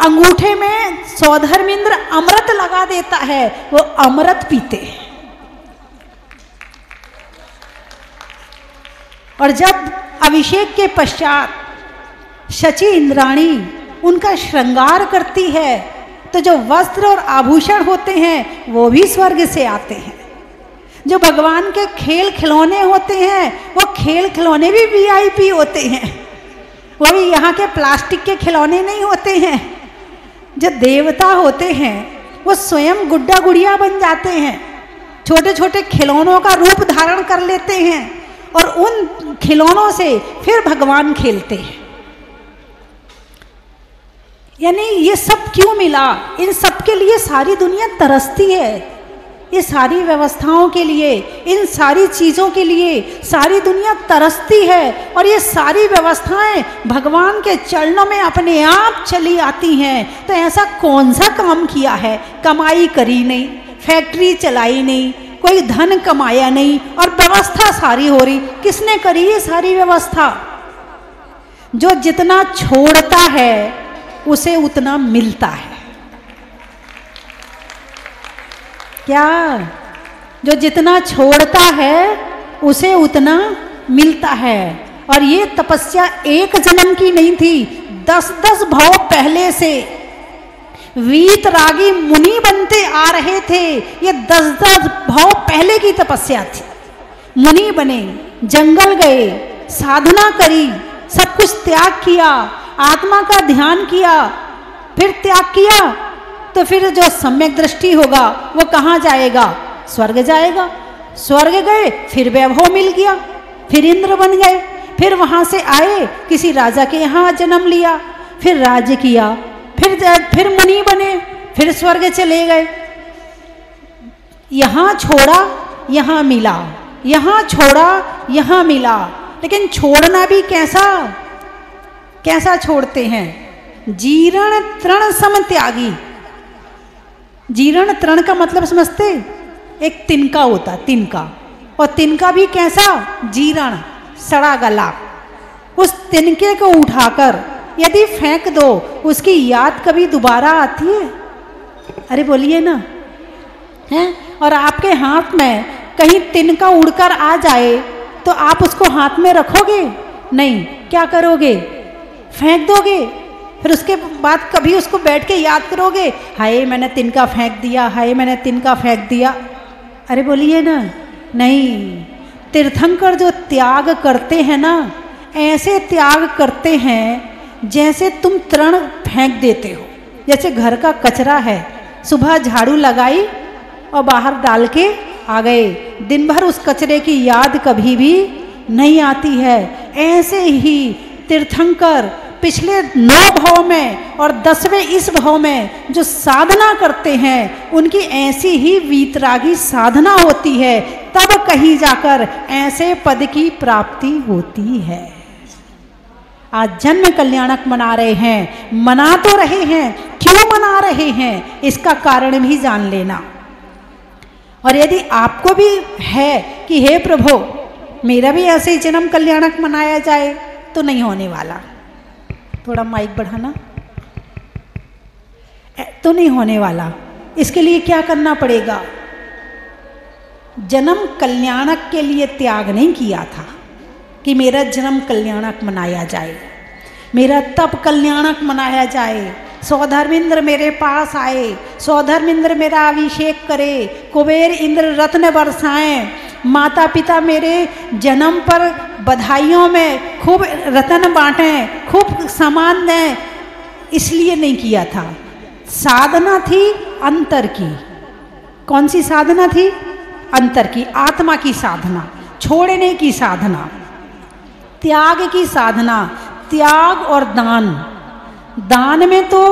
अंगूठे में सौधर्मेंद्र अमृत लगा देता है, वो अमृत पीते हैं। और जब अभिषेक के पश्चात शची इंद्राणी उनका श्रृंगार करती है तो जो वस्त्र और आभूषण होते हैं वो भी स्वर्ग से आते हैं। जो भगवान के खेल खिलौने होते हैं वो खेल खिलौने भी वीआईपी होते हैं, वो भी यहाँ के प्लास्टिक के खिलौने नहीं होते हैं। जो देवता होते हैं वो स्वयं गुड्डा गुड़िया बन जाते हैं, छोटे छोटे खिलौनों का रूप धारण कर लेते हैं और उन खिलौनों से फिर भगवान खेलते हैं। यानी ये सब क्यों मिला? इन सब के लिए सारी दुनिया तरसती है, ये सारी व्यवस्थाओं के लिए, इन सारी चीज़ों के लिए सारी दुनिया तरसती है। और ये सारी व्यवस्थाएं भगवान के चरणों में अपने आप चली आती हैं। तो ऐसा कौन सा काम किया है, कमाई करी नहीं, फैक्ट्री चलाई नहीं, कोई धन कमाया नहीं और व्यवस्था सारी हो रही, किसने करी ये सारी व्यवस्था? जो जितना छोड़ता है उसे उतना मिलता है। क्या? जो जितना छोड़ता है उसे उतना मिलता है। और ये तपस्या एक जन्म की नहीं थी, 10-10 भाव पहले से वीतरागी मुनि बनते आ रहे थे। ये 10-10 भाव पहले की तपस्या थी। मुनि बने, जंगल गए, साधना करी, सब कुछ त्याग किया, आत्मा का ध्यान किया, फिर त्याग किया, तो फिर जो सम्यक दृष्टि होगा वो कहाँ जाएगा? स्वर्ग जाएगा। स्वर्ग गए, फिर वैभव मिल गया, फिर इंद्र बन गए, फिर वहाँ से आए, किसी राजा के यहाँ जन्म लिया, फिर राज्य किया, फिर मुनि बने, फिर स्वर्ग चले गए। यहाँ छोड़ा यहाँ मिला, यहाँ छोड़ा यहाँ मिला। लेकिन छोड़ना भी कैसा? कैसा छोड़ते हैं? जीर्ण तृण सम त्यागी। जीर्ण तृण का मतलब समझते? एक तिनका होता, तिनका, और तिनका भी कैसा? जीर्ण, सड़ा गला। उस तिनके को उठाकर यदि फेंक दो, उसकी याद कभी दोबारा आती है? अरे बोलिए ना, हैं? और आपके हाथ में कहीं तिनका उड़कर आ जाए तो आप उसको हाथ में रखोगे? नहीं। क्या करोगे? फेंक दोगे। फिर उसके बाद कभी उसको बैठ के याद करोगे, हाय मैंने तिनका फेंक दिया, हाय मैंने तिनका फेंक दिया? अरे बोलिए ना, नहीं। तीर्थंकर जो त्याग करते हैं ना, ऐसे त्याग करते हैं जैसे तुम तृण फेंक देते हो। जैसे घर का कचरा है, सुबह झाड़ू लगाई और बाहर डाल के आ गए, दिन भर उस कचरे की याद कभी भी नहीं आती है। ऐसे ही तीर्थंकर पिछले 9 भाव में और 10वें इस भाव में जो साधना करते हैं, उनकी ऐसी ही वीतरागी साधना होती है, तब कहीं जाकर ऐसे पद की प्राप्ति होती है। आज जन्म कल्याणक मना रहे हैं, मना तो रहे हैं, क्यों मना रहे हैं इसका कारण भी जान लेना। और यदि आपको भी है कि हे प्रभु मेरा भी ऐसे ही जन्म कल्याणक मनाया जाए, तो नहीं होने वाला। थोड़ा माइक बढ़ाना। तो नहीं होने वाला। इसके लिए क्या करना पड़ेगा? जन्म कल्याणक के लिए त्याग नहीं किया था कि मेरा जन्म कल्याणक मनाया जाए, मेरा तप कल्याणक मनाया जाए, सौधर्मिंद्र मेरे पास आए, सौधर्मिंद्र मेरा अभिषेक करे, कुबेर इंद्र रत्न बरसाएं, माता पिता मेरे जन्म पर बधाइयों में खूब रत्न बांटें, खूब सामान दें, इसलिए नहीं किया था। साधना थी अंतर की। कौन सी साधना थी? अंतर की, आत्मा की साधना, छोड़ने की साधना, त्याग की साधना। त्याग और दान, दान में तो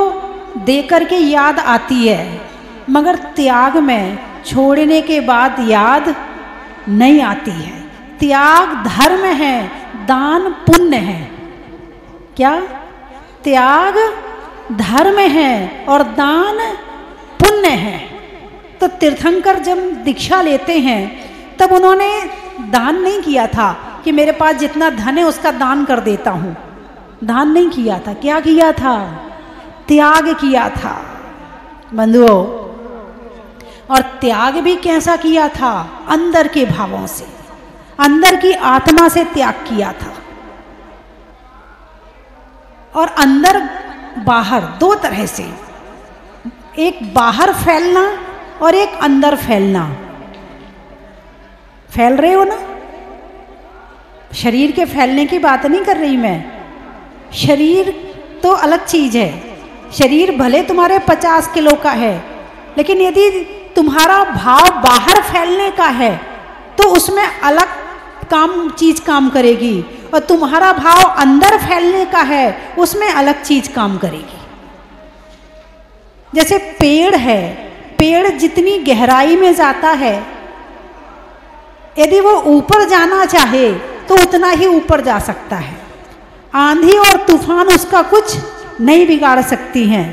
देकर के याद आती है, मगर त्याग में छोड़ने के बाद याद नहीं आती है। त्याग धर्म है, दान पुण्य है। क्या? त्याग धर्म है और दान पुण्य है। तो तीर्थंकर जब दीक्षा लेते हैं तब उन्होंने दान नहीं किया था कि मेरे पास जितना धन है उसका दान कर देता हूँ, दान नहीं किया था। क्या किया था? त्याग किया था बंधुओं। और त्याग भी कैसा किया था? अंदर के भावों से, अंदर की आत्मा से त्याग किया था। और अंदर बाहर दो तरह से, एक बाहर फैलना और एक अंदर फैलना। फैल रहे हो ना? शरीर के फैलने की बात नहीं कर रही मैं। शरीर तो अलग चीज है। शरीर भले तुम्हारे 50 किलो का है, लेकिन यदि तुम्हारा भाव बाहर फैलने का है तो उसमें अलग चीज काम करेगी, और तुम्हारा भाव अंदर फैलने का है उसमें अलग चीज काम करेगी। जैसे पेड़ है, पेड़ जितनी गहराई में जाता है, यदि वो ऊपर जाना चाहे तो उतना ही ऊपर जा सकता है। आंधी और तूफान उसका कुछ नहीं बिगाड़ सकती हैं।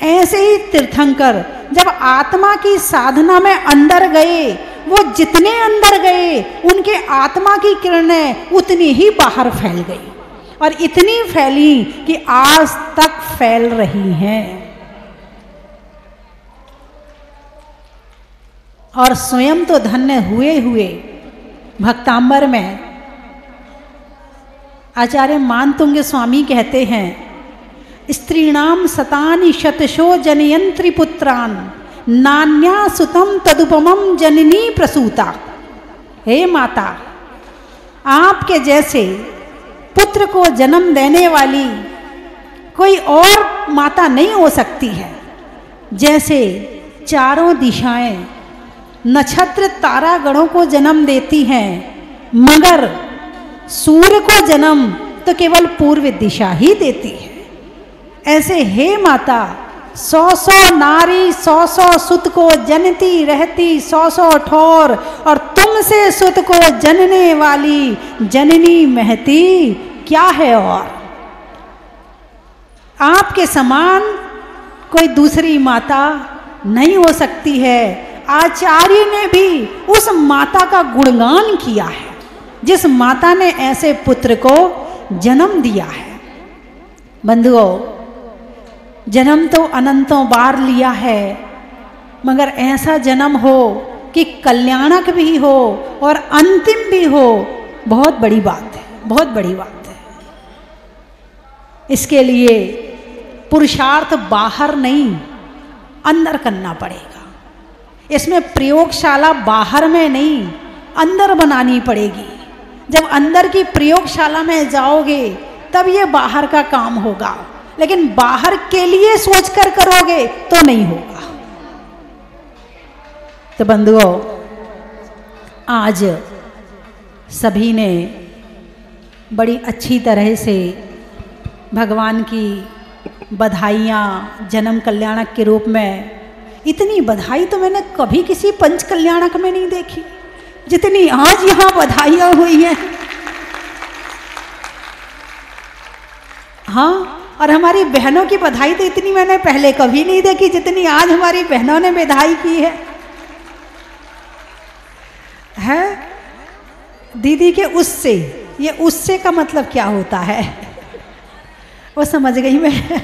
ऐसे ही तीर्थंकर जब आत्मा की साधना में अंदर गए, वो जितने अंदर गए उनके आत्मा की किरणें उतनी ही बाहर फैल गई, और इतनी फैली कि आज तक फैल रही हैं। और स्वयं तो धन्य हुए हुए भक्तांबर में आचार्य मानतुंग स्वामी कहते हैं, स्त्रीणाम सतानि शतशो जनयंत्री पुत्रान नान्या सुतम तदुपमम जननी प्रसूता। हे माता, आपके जैसे पुत्र को जन्म देने वाली कोई और माता नहीं हो सकती है। जैसे चारों दिशाएं नक्षत्र तारा गणों को जन्म देती हैं, मगर सूर्य को जन्म तो केवल पूर्व दिशा ही देती है। ऐसे हे माता, 100 नारी 100 सुत को जनती रहती 100 ठोर, और तुमसे सुत को जनने वाली जननी महती क्या है। और आपके समान कोई दूसरी माता नहीं हो सकती है। आचार्य ने भी उस माता का गुणगान किया है जिस माता ने ऐसे पुत्र को जन्म दिया है। बंधुओं, जन्म तो अनंतों बार लिया है, मगर ऐसा जन्म हो कि कल्याणक भी हो और अंतिम भी हो, बहुत बड़ी बात है, बहुत बड़ी बात है। इसके लिए पुरुषार्थ बाहर नहीं, अंदर करना पड़ेगा। इसमें प्रयोगशाला बाहर में नहीं, अंदर बनानी पड़ेगी। जब अंदर की प्रयोगशाला में जाओगे तब ये बाहर का काम होगा, लेकिन बाहर के लिए सोचकर करोगे तो नहीं होगा। तो बंधुओं, आज सभी ने बड़ी अच्छी तरह से भगवान की बधाइयाँ जन्म कल्याणक के रूप में, इतनी बधाई तो मैंने कभी किसी पंच कल्याणक में नहीं देखी जितनी आज यहाँ बधाइयाँ हुई हैं। हाँ, और हमारी बहनों की बधाई तो इतनी मैंने पहले कभी नहीं देखी जितनी आज हमारी बहनों ने बधाई की है? दीदी के उससे, ये उससे का मतलब क्या होता है वो समझ गई मैं।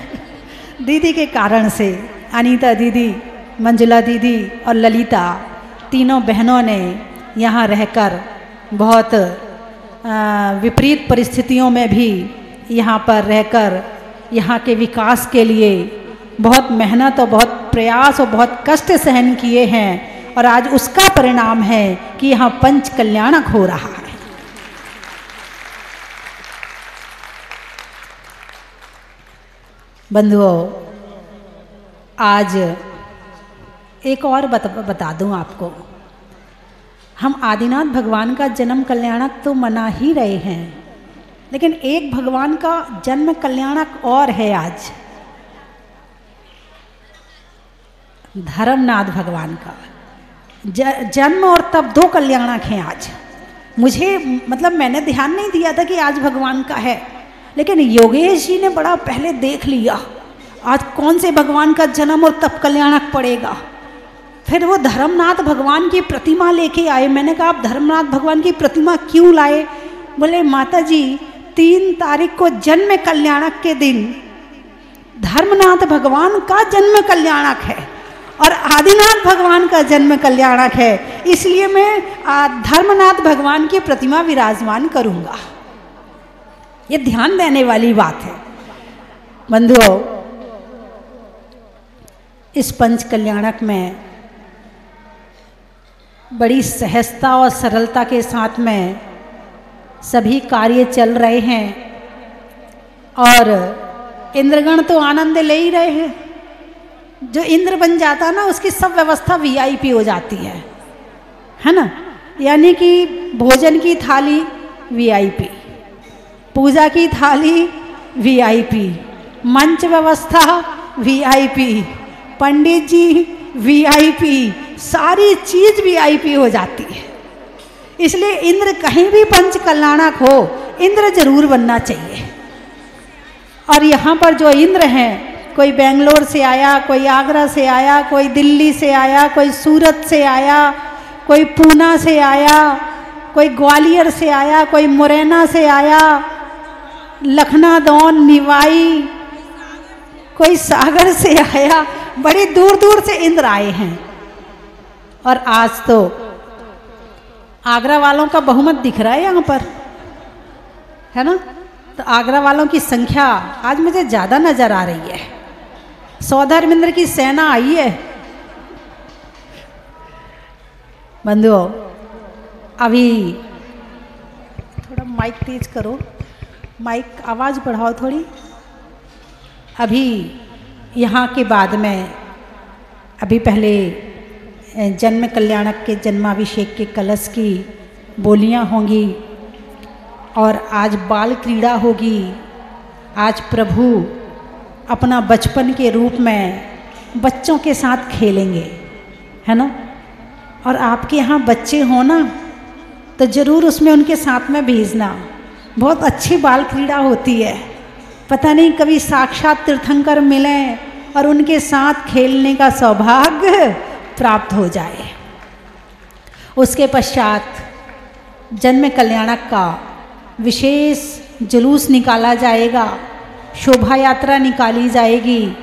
दीदी के कारण से, अनीता दीदी, मंजुला दीदी और ललिता, तीनों बहनों ने यहाँ रहकर बहुत विपरीत परिस्थितियों में भी यहाँ पर रहकर यहाँ के विकास के लिए बहुत मेहनत और बहुत प्रयास और बहुत कष्ट सहन किए हैं और आज उसका परिणाम है कि यहाँ पंच कल्याणक हो रहा है। बंधुओं, आज एक और बता दूं आपको, हम आदिनाथ भगवान का जन्म कल्याणक तो मना ही रहे हैं, लेकिन एक भगवान का जन्म कल्याणक और है आज, धर्मनाथ भगवान का जन्म, और तब दो कल्याणक हैं आज। मुझे मतलब मैंने ध्यान नहीं दिया था कि आज भगवान का है, लेकिन योगेश जी ने बड़ा पहले देख लिया आज कौन से भगवान का जन्म और तब कल्याणक पड़ेगा। फिर वो धर्मनाथ भगवान की प्रतिमा लेके आए। मैंने कहा आप धर्मनाथ भगवान की प्रतिमा क्यों लाए? बोले माता जी 3 तारीख को जन्म कल्याणक के दिन धर्मनाथ भगवान का जन्म कल्याणक है और आदिनाथ भगवान का जन्म कल्याणक है, इसलिए मैं धर्मनाथ भगवान की प्रतिमा विराजमान करूंगा। ये ध्यान देने वाली बात है। बंधुओं, इस पंच कल्याणक में बड़ी सहजता और सरलता के साथ में सभी कार्य चल रहे हैं और इंद्रगण तो आनंद ले ही रहे हैं। जो इंद्र बन जाता ना उसकी सब व्यवस्था वीआईपी हो जाती है ना। यानी कि भोजन की थाली वीआईपी, पूजा की थाली वीआईपी, मंच व्यवस्था वीआईपी, पंडित जी वीआईपी, सारी चीज वीआईपी हो जाती है। इसलिए इंद्र कहीं भी पंच कल्याणक हो, इंद्र जरूर बनना चाहिए। और यहाँ पर जो इंद्र हैं, कोई बेंगलोर से आया, कोई आगरा से आया, कोई दिल्ली से आया, कोई सूरत से आया, कोई पूना से आया, कोई ग्वालियर से आया, कोई मुरैना से आया, लखनादौन, निवाई, कोई सागर से आया, बड़ी दूर दूर से इंद्र आए हैं। और आज तो आगरा वालों का बहुमत दिख रहा है यहाँ पर, है ना। तो आगरा वालों की संख्या आज मुझे ज़्यादा नज़र आ रही है। सौधर्मेंद्र की सेना आई है। बंधुओं, अभी थोड़ा माइक तेज करो, माइक आवाज़ बढ़ाओ थोड़ी। अभी यहाँ के बाद में अभी पहले जन्म कल्याणक के जन्माभिषेक के कलश की बोलियाँ होंगी और आज बाल क्रीड़ा होगी। आज प्रभु अपना बचपन के रूप में बच्चों के साथ खेलेंगे, है ना। और आपके यहाँ बच्चे हो ना तो ज़रूर उसमें उनके साथ में भेजना। बहुत अच्छी बाल क्रीड़ा होती है। पता नहीं कभी साक्षात तीर्थंकर मिलें और उनके साथ खेलने का सौभाग्य प्राप्त हो जाए। उसके पश्चात जन्म कल्याणक का विशेष जुलूस निकाला जाएगा, शोभा यात्रा निकाली जाएगी।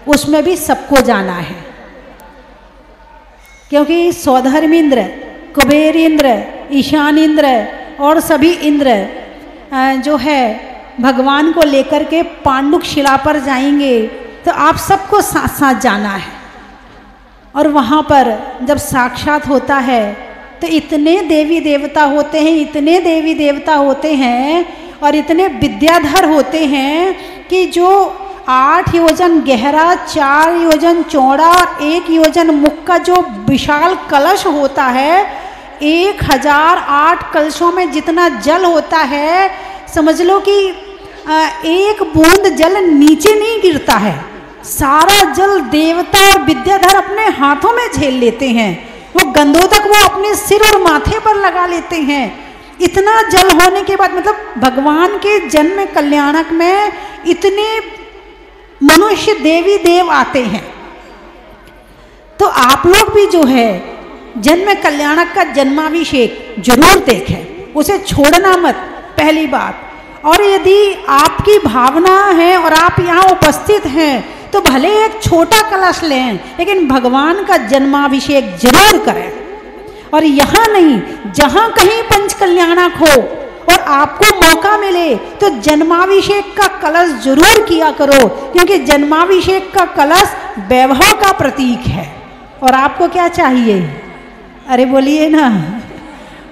उसमें भी सबको जाना है, क्योंकि सौधर्मेंद्र, कुबेर इंद्र, ईशान इंद्र और सभी इंद्र जो है भगवान को लेकर के पांडुक शिला पर जाएंगे। तो आप सबको साथ साथ जाना है। और वहाँ पर जब साक्षात होता है तो इतने देवी देवता होते हैं, इतने देवी देवता होते हैं और इतने विद्याधर होते हैं कि जो 8 योजन गहरा, 4 योजन चौड़ा और 1 योजन मुख का जो विशाल कलश होता है, 1008 कलशों में जितना जल होता है, समझ लो कि एक बूंद जल नीचे नहीं गिरता है। सारा जल देवता और विद्याधर अपने हाथों में झेल लेते हैं। वो गंधोदक वो अपने सिर और माथे पर लगा लेते हैं। इतना जल होने के बाद मतलब भगवान के जन्म कल्याणक में इतने मनुष्य देवी देव आते हैं। तो आप लोग भी जो है जन्म कल्याणक का जन्माभिषेक जरूर देखें, उसे छोड़ना मत, पहली बात। और यदि आपकी भावना है और आप यहाँ उपस्थित हैं तो भले एक छोटा कलश लें, लेकिन भगवान का जन्माभिषेक जरूर करें। और यहाँ नहीं, जहाँ कहीं पंच कल्याणक हो और आपको मौका मिले तो जन्माभिषेक का कलश जरूर किया करो, क्योंकि जन्माभिषेक का कलश वैभव का प्रतीक है। और आपको क्या चाहिए? अरे बोलिए ना,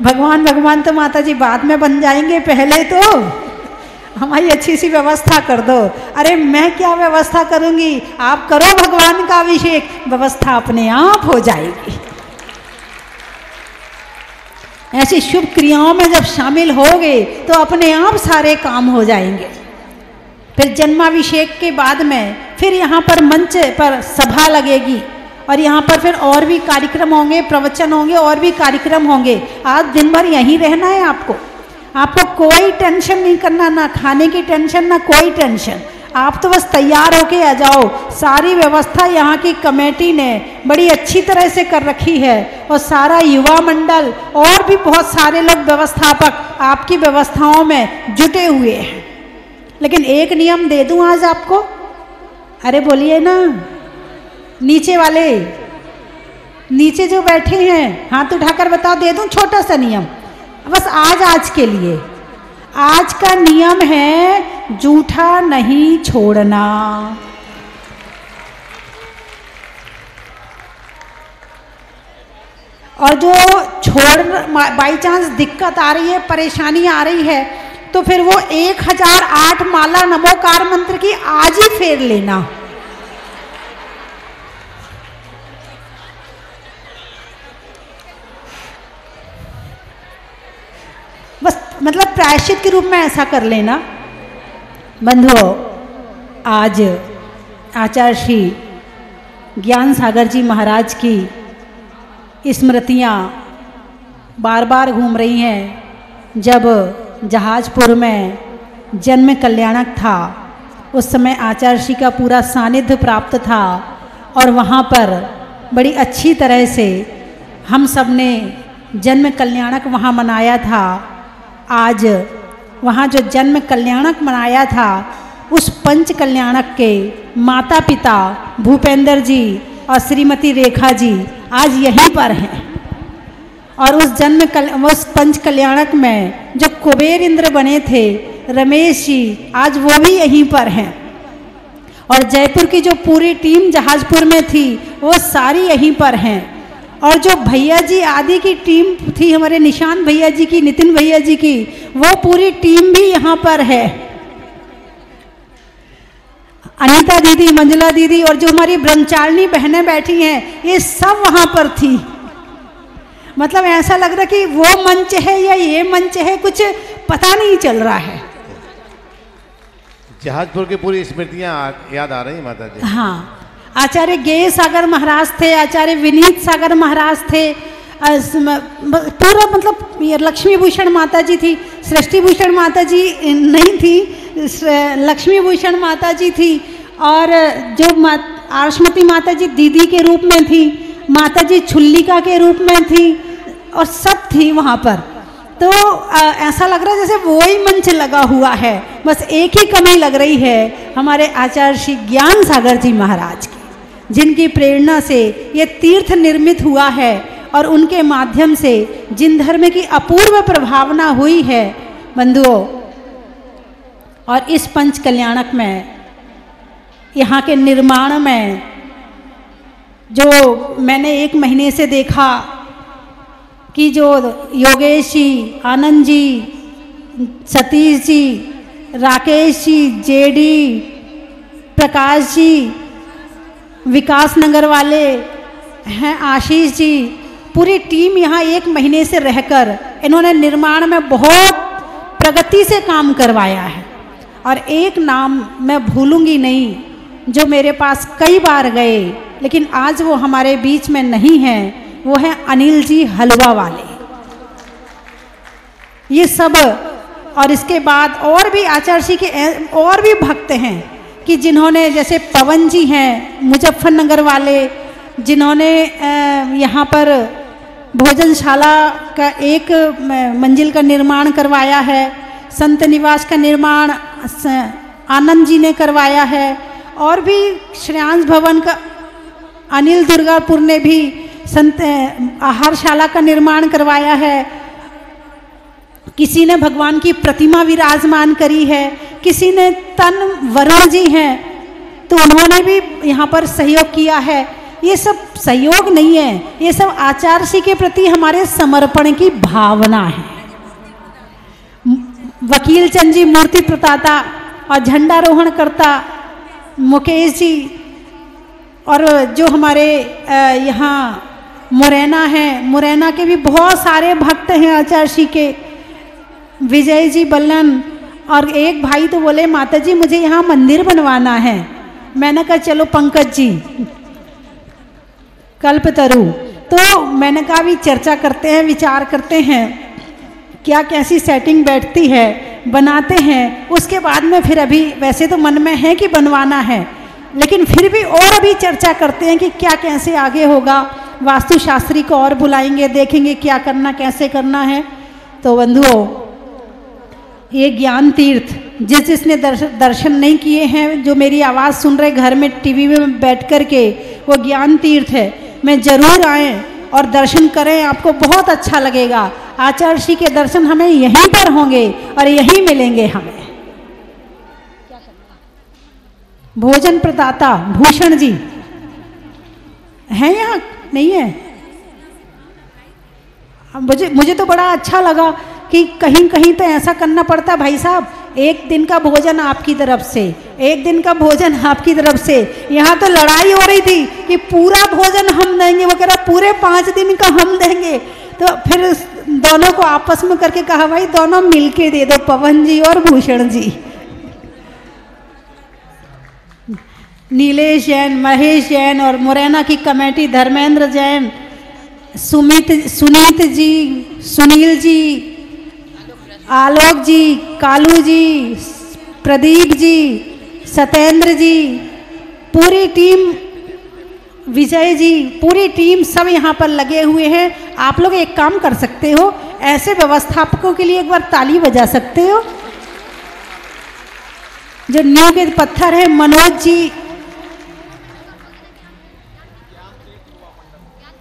भगवान भगवान तो माता जी बाद में बन जाएंगे, पहले तो हमारी अच्छी सी व्यवस्था कर दो। अरे मैं क्या व्यवस्था करूंगी, आप करो भगवान का अभिषेक, व्यवस्था अपने आप हो जाएगी। ऐसी शुभ क्रियाओं में जब शामिल होगे तो अपने आप सारे काम हो जाएंगे। फिर जन्माभिषेक के बाद में फिर यहाँ पर मंच पर सभा लगेगी और यहाँ पर फिर और भी कार्यक्रम होंगे, प्रवचन होंगे, और भी कार्यक्रम होंगे। आज दिन भर यहीं रहना है आपको। आपको कोई टेंशन नहीं करना, ना खाने की टेंशन, ना कोई टेंशन। आप तो बस तैयार होके आ जाओ। सारी व्यवस्था यहाँ की कमेटी ने बड़ी अच्छी तरह से कर रखी है, और सारा युवा मंडल और भी बहुत सारे लोग व्यवस्थापक आपकी व्यवस्थाओं में जुटे हुए हैं। लेकिन एक नियम दे दूं आज आपको। अरे बोलिए ना, नीचे वाले, नीचे जो बैठे हैं हाथ उठाकर बताओ, दे दूं छोटा सा नियम बस आज के लिए। आज का नियम है जूठा नहीं छोड़ना। और जो छोड़ बाई चांस दिक्कत आ रही है, परेशानी आ रही है, तो फिर वो 1008 माला नमोकार मंत्र की आज ही फेर लेना। बस मतलब प्रायश्चित के रूप में ऐसा कर लेना। बंधुओं, आज आचार्य श्री ज्ञान सागर जी महाराज की स्मृतियाँ बार बार घूम रही हैं। जब जहाजपुर में जन्म कल्याणक था, उस समय आचार्य श्री का पूरा सानिध्य प्राप्त था, और वहाँ पर बड़ी अच्छी तरह से हम सब ने जन्म कल्याणक वहाँ मनाया था। आज वहाँ जो जन्म कल्याणक मनाया था, उस पंच कल्याणक के माता पिता भूपेंद्र जी और श्रीमती रेखा जी आज यहीं पर हैं। और उस पंच कल्याणक में जो कुबेर इंद्र बने थे रमेश जी, आज वो भी यहीं पर हैं। और जयपुर की जो पूरी टीम जहाजपुर में थी, वो सारी यहीं पर हैं। और जो भैया जी आदि की टीम थी, हमारे निशान भैया जी की, नितिन भैया जी की, वो पूरी टीम भी यहाँ पर है। अनीता दीदी, मंजुला दीदी, और जो हमारी ब्रह्मचारिणी बहनें बैठी हैं, ये सब वहाँ पर थी। मतलब ऐसा लग रहा कि वो मंच है या ये मंच है, कुछ पता नहीं चल रहा है। जहाजपुर की पूरी स्मृतियाँ याद आ रही माता जी। हाँ, आचार्य गेय सागर महाराज थे, आचार्य विनीत सागर महाराज थे, पूरा मतलब लक्ष्मी भूषण माता जी थी, सृष्टि भूषण माता जी नहीं थी, लक्ष्मी भूषण माता जी थी, और जो आरष्मती माता जी दीदी के रूप में थी, माता जी छुल्लिका के रूप में थी, और सब थी वहाँ पर। तो ऐसा लग रहा है जैसे वो ही मंच लगा हुआ है। बस एक ही कमी लग रही है हमारे आचार्य श्री ज्ञान सागर जी महाराज की, जिनकी प्रेरणा से ये तीर्थ निर्मित हुआ है, और उनके माध्यम से जिन धर्म की अपूर्व प्रभावना हुई है बंधुओं। और इस पंच कल्याणक में, यहाँ के निर्माण में, जो मैंने 1 महीने से देखा कि जो योगेश जी, आनंद जी, सतीश जी, राकेश जी, जेडी, प्रकाश जी, विकास नगर वाले हैं, आशीष जी, पूरी टीम यहाँ 1 महीने से रहकर इन्होंने निर्माण में बहुत प्रगति से काम करवाया है। और एक नाम मैं भूलूंगी नहीं, जो मेरे पास कई बार गए लेकिन आज वो हमारे बीच में नहीं हैं, वो है अनिल जी हलवा वाले। ये सब, और इसके बाद और भी आचार्य जी के और भी भक्त हैं कि जिन्होंने, जैसे पवन जी हैं मुजफ्फरनगर वाले, जिन्होंने यहाँ पर भोजनशाला का 1 मंजिल का निर्माण करवाया है, संत निवास का निर्माण आनंद जी ने करवाया है, और भी श्रेयांश भवन का अनिल दुर्गापुर ने भी संत आहारशाला का निर्माण करवाया है, किसी ने भगवान की प्रतिमा विराजमान करी है, किसी ने तन वरुण जी हैं तो उन्होंने भी यहाँ पर सहयोग किया है। ये सब सहयोग नहीं है, ये सब आचार्य श्री के प्रति हमारे समर्पण की भावना है। वकील चंद जी मूर्ति प्रताता और झंडारोहण करता मुकेश जी, और जो हमारे यहाँ मुरैना है, मुरैना के भी बहुत सारे भक्त हैं आचार्य श्री के, विजय जी बल्लन, और एक भाई तो बोले माता जी मुझे यहाँ मंदिर बनवाना है। मैंने कहा चलो पंकज जी कल्पतरु, तो मैंने कहा भी चर्चा करते हैं, विचार करते हैं क्या कैसी सेटिंग बैठती है, बनाते हैं, उसके बाद में फिर अभी वैसे तो मन में है कि बनवाना है, लेकिन फिर भी और अभी चर्चा करते हैं कि क्या कैसे आगे होगा। वास्तुशास्त्री को और बुलाएंगे, देखेंगे क्या करना कैसे करना है। तो बंधुओं, ये ज्ञान तीर्थ जिसने दर्शन नहीं किए हैं, जो मेरी आवाज़ सुन रहे घर में टीवी में बैठ कर के, वो ज्ञान तीर्थ है। मैं ज़रूर आएँ और दर्शन करें, आपको बहुत अच्छा लगेगा। आचार्य श्री के दर्शन हमें यहीं पर होंगे और यहीं मिलेंगे हमें। भोजन प्रदाता भूषण जी हैं यहाँ? नहीं है? मुझे तो बड़ा अच्छा लगा कि कहीं कहीं तो ऐसा करना पड़ता, भाई साहब एक दिन का भोजन आपकी तरफ से, एक दिन का भोजन आपकी तरफ से। यहाँ तो लड़ाई हो रही थी कि पूरा भोजन हम देंगे, वो कह रहा पूरे 5 दिन का हम देंगे। तो फिर दोनों को आपस में करके कहा भाई दोनों मिलके दे दो, पवन जी और भूषण जी। नीलेश जैन, महेश जैन और मुरैना की कमेटी धर्मेंद्र जैन, सुनीत जी, सुनील जी, आलोक जी, कालू जी, प्रदीप जी, सतेंद्र जी, पूरी टीम, विजय जी, पूरी टीम सब यहाँ पर लगे हुए हैं। आप लोग एक काम कर सकते हो, ऐसे व्यवस्थापकों के लिए एक बार ताली बजा सकते हो। जो नींव के पत्थर है, मनोज जी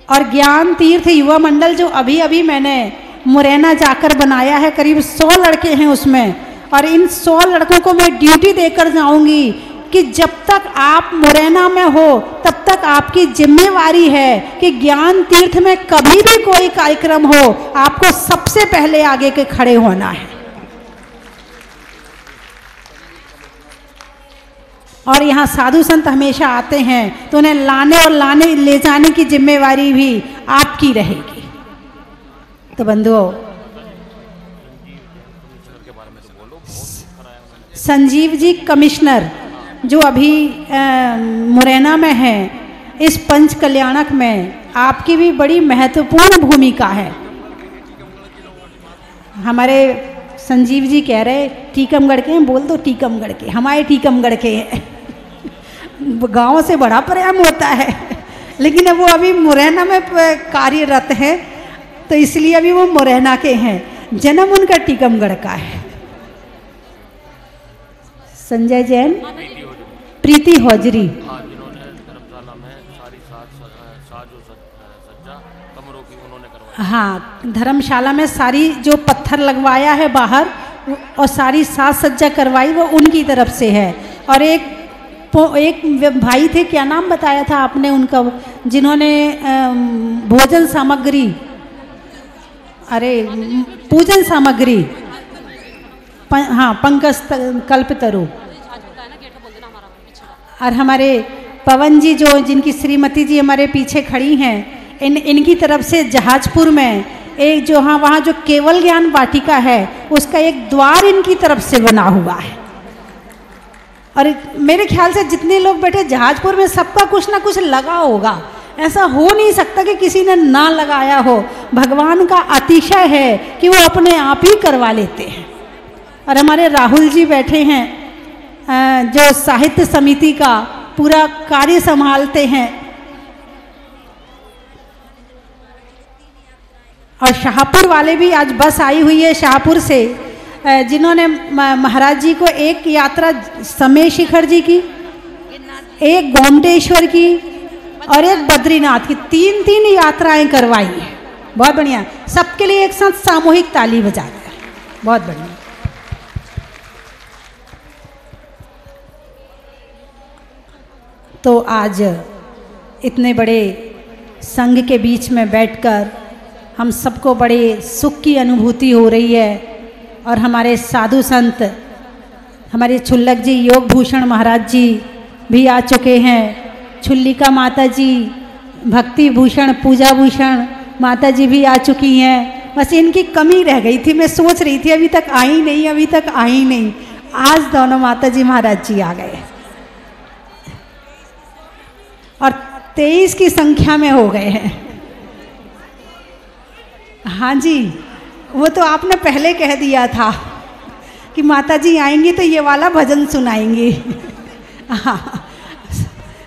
और ज्ञान तीर्थ युवा मंडल जो अभी अभी मैंने मुरैना जाकर बनाया है, करीब 100 लड़के हैं उसमें, और इन 100 लड़कों को मैं ड्यूटी देकर जाऊंगी कि जब तक आप मुरैना में हो तब तक आपकी जिम्मेवारी है कि ज्ञान तीर्थ में कभी भी कोई कार्यक्रम हो, आपको सबसे पहले आगे के खड़े होना है। और यहाँ साधु संत हमेशा आते हैं तो उन्हें लाने और ले जाने की जिम्मेवारी भी आपकी रहेगी। तो बंधुओं, संजीव जी कमिश्नर जो अभी मुरैना में है, इस पंच कल्याणक में आपकी भी बड़ी महत्वपूर्ण भूमिका है। हमारे संजीव जी कह रहे टीकमगढ़ के हैं, बोल दो टीकमगढ़ के, हमारे टीकमगढ़ के हैं। गांव से बड़ा प्रेम होता है, लेकिन अब वो अभी मुरैना में कार्यरत हैं, तो इसलिए अभी वो मुरैना के हैं, जन्म उनका टीकमगढ़ का है। संजय जैन, प्रीति हौजरी, हाँ, धर्मशाला में सारी जो पत्थर लगवाया है बाहर और सारी साज सज्जा करवाई वो उनकी तरफ से है। और एक भाई थे, क्या नाम बताया था आपने उनका, जिन्होंने भोजन सामग्री, अरे पूजन सामग्री, हाँ, पंकज कल्पतरु, और हमारे पवन जी जो जिनकी श्रीमती जी हमारे पीछे खड़ी हैं, इनकी तरफ से जहाजपुर में एक जो हाँ वहाँ जो केवल ज्ञान वाटिका है उसका एक द्वार इनकी तरफ से बना हुआ है। और मेरे ख्याल से जितने लोग बैठे जहाजपुर में सबका कुछ ना कुछ लगा होगा, ऐसा हो नहीं सकता कि किसी ने ना लगाया हो। भगवान का अतिशय है कि वो अपने आप ही करवा लेते हैं। और हमारे राहुल जी बैठे हैं जो साहित्य समिति का पूरा कार्य संभालते हैं। और शाहपुर वाले भी आज बस आई हुई है शाहपुर से, जिन्होंने महाराज जी को एक यात्रा समय शिखर जी की, एक गोमटेश्वर की और एक बद्रीनाथ की, 3 यात्राएं करवाई है। बहुत बढ़िया, सबके लिए एक साथ सामूहिक ताली बजाते हैं। बहुत बढ़िया। तो आज इतने बड़े संघ के बीच में बैठकर हम सबको बड़े सुख की अनुभूति हो रही है और हमारे साधु संत हमारे छुल्लक जी योग भूषण महाराज जी भी आ चुके हैं। छुल्लिका माता जी, भक्ति भूषण, पूजा भूषण माता जी भी आ चुकी हैं। बस इनकी कमी रह गई थी, मैं सोच रही थी अभी तक आई नहीं, अभी तक आई नहीं। आज दोनों माता जी महाराज जी आ गए और 23 की संख्या में हो गए हैं। हाँ जी, वो तो आपने पहले कह दिया था कि माता जी आएंगी तो ये वाला भजन सुनाएंगी। हाँ,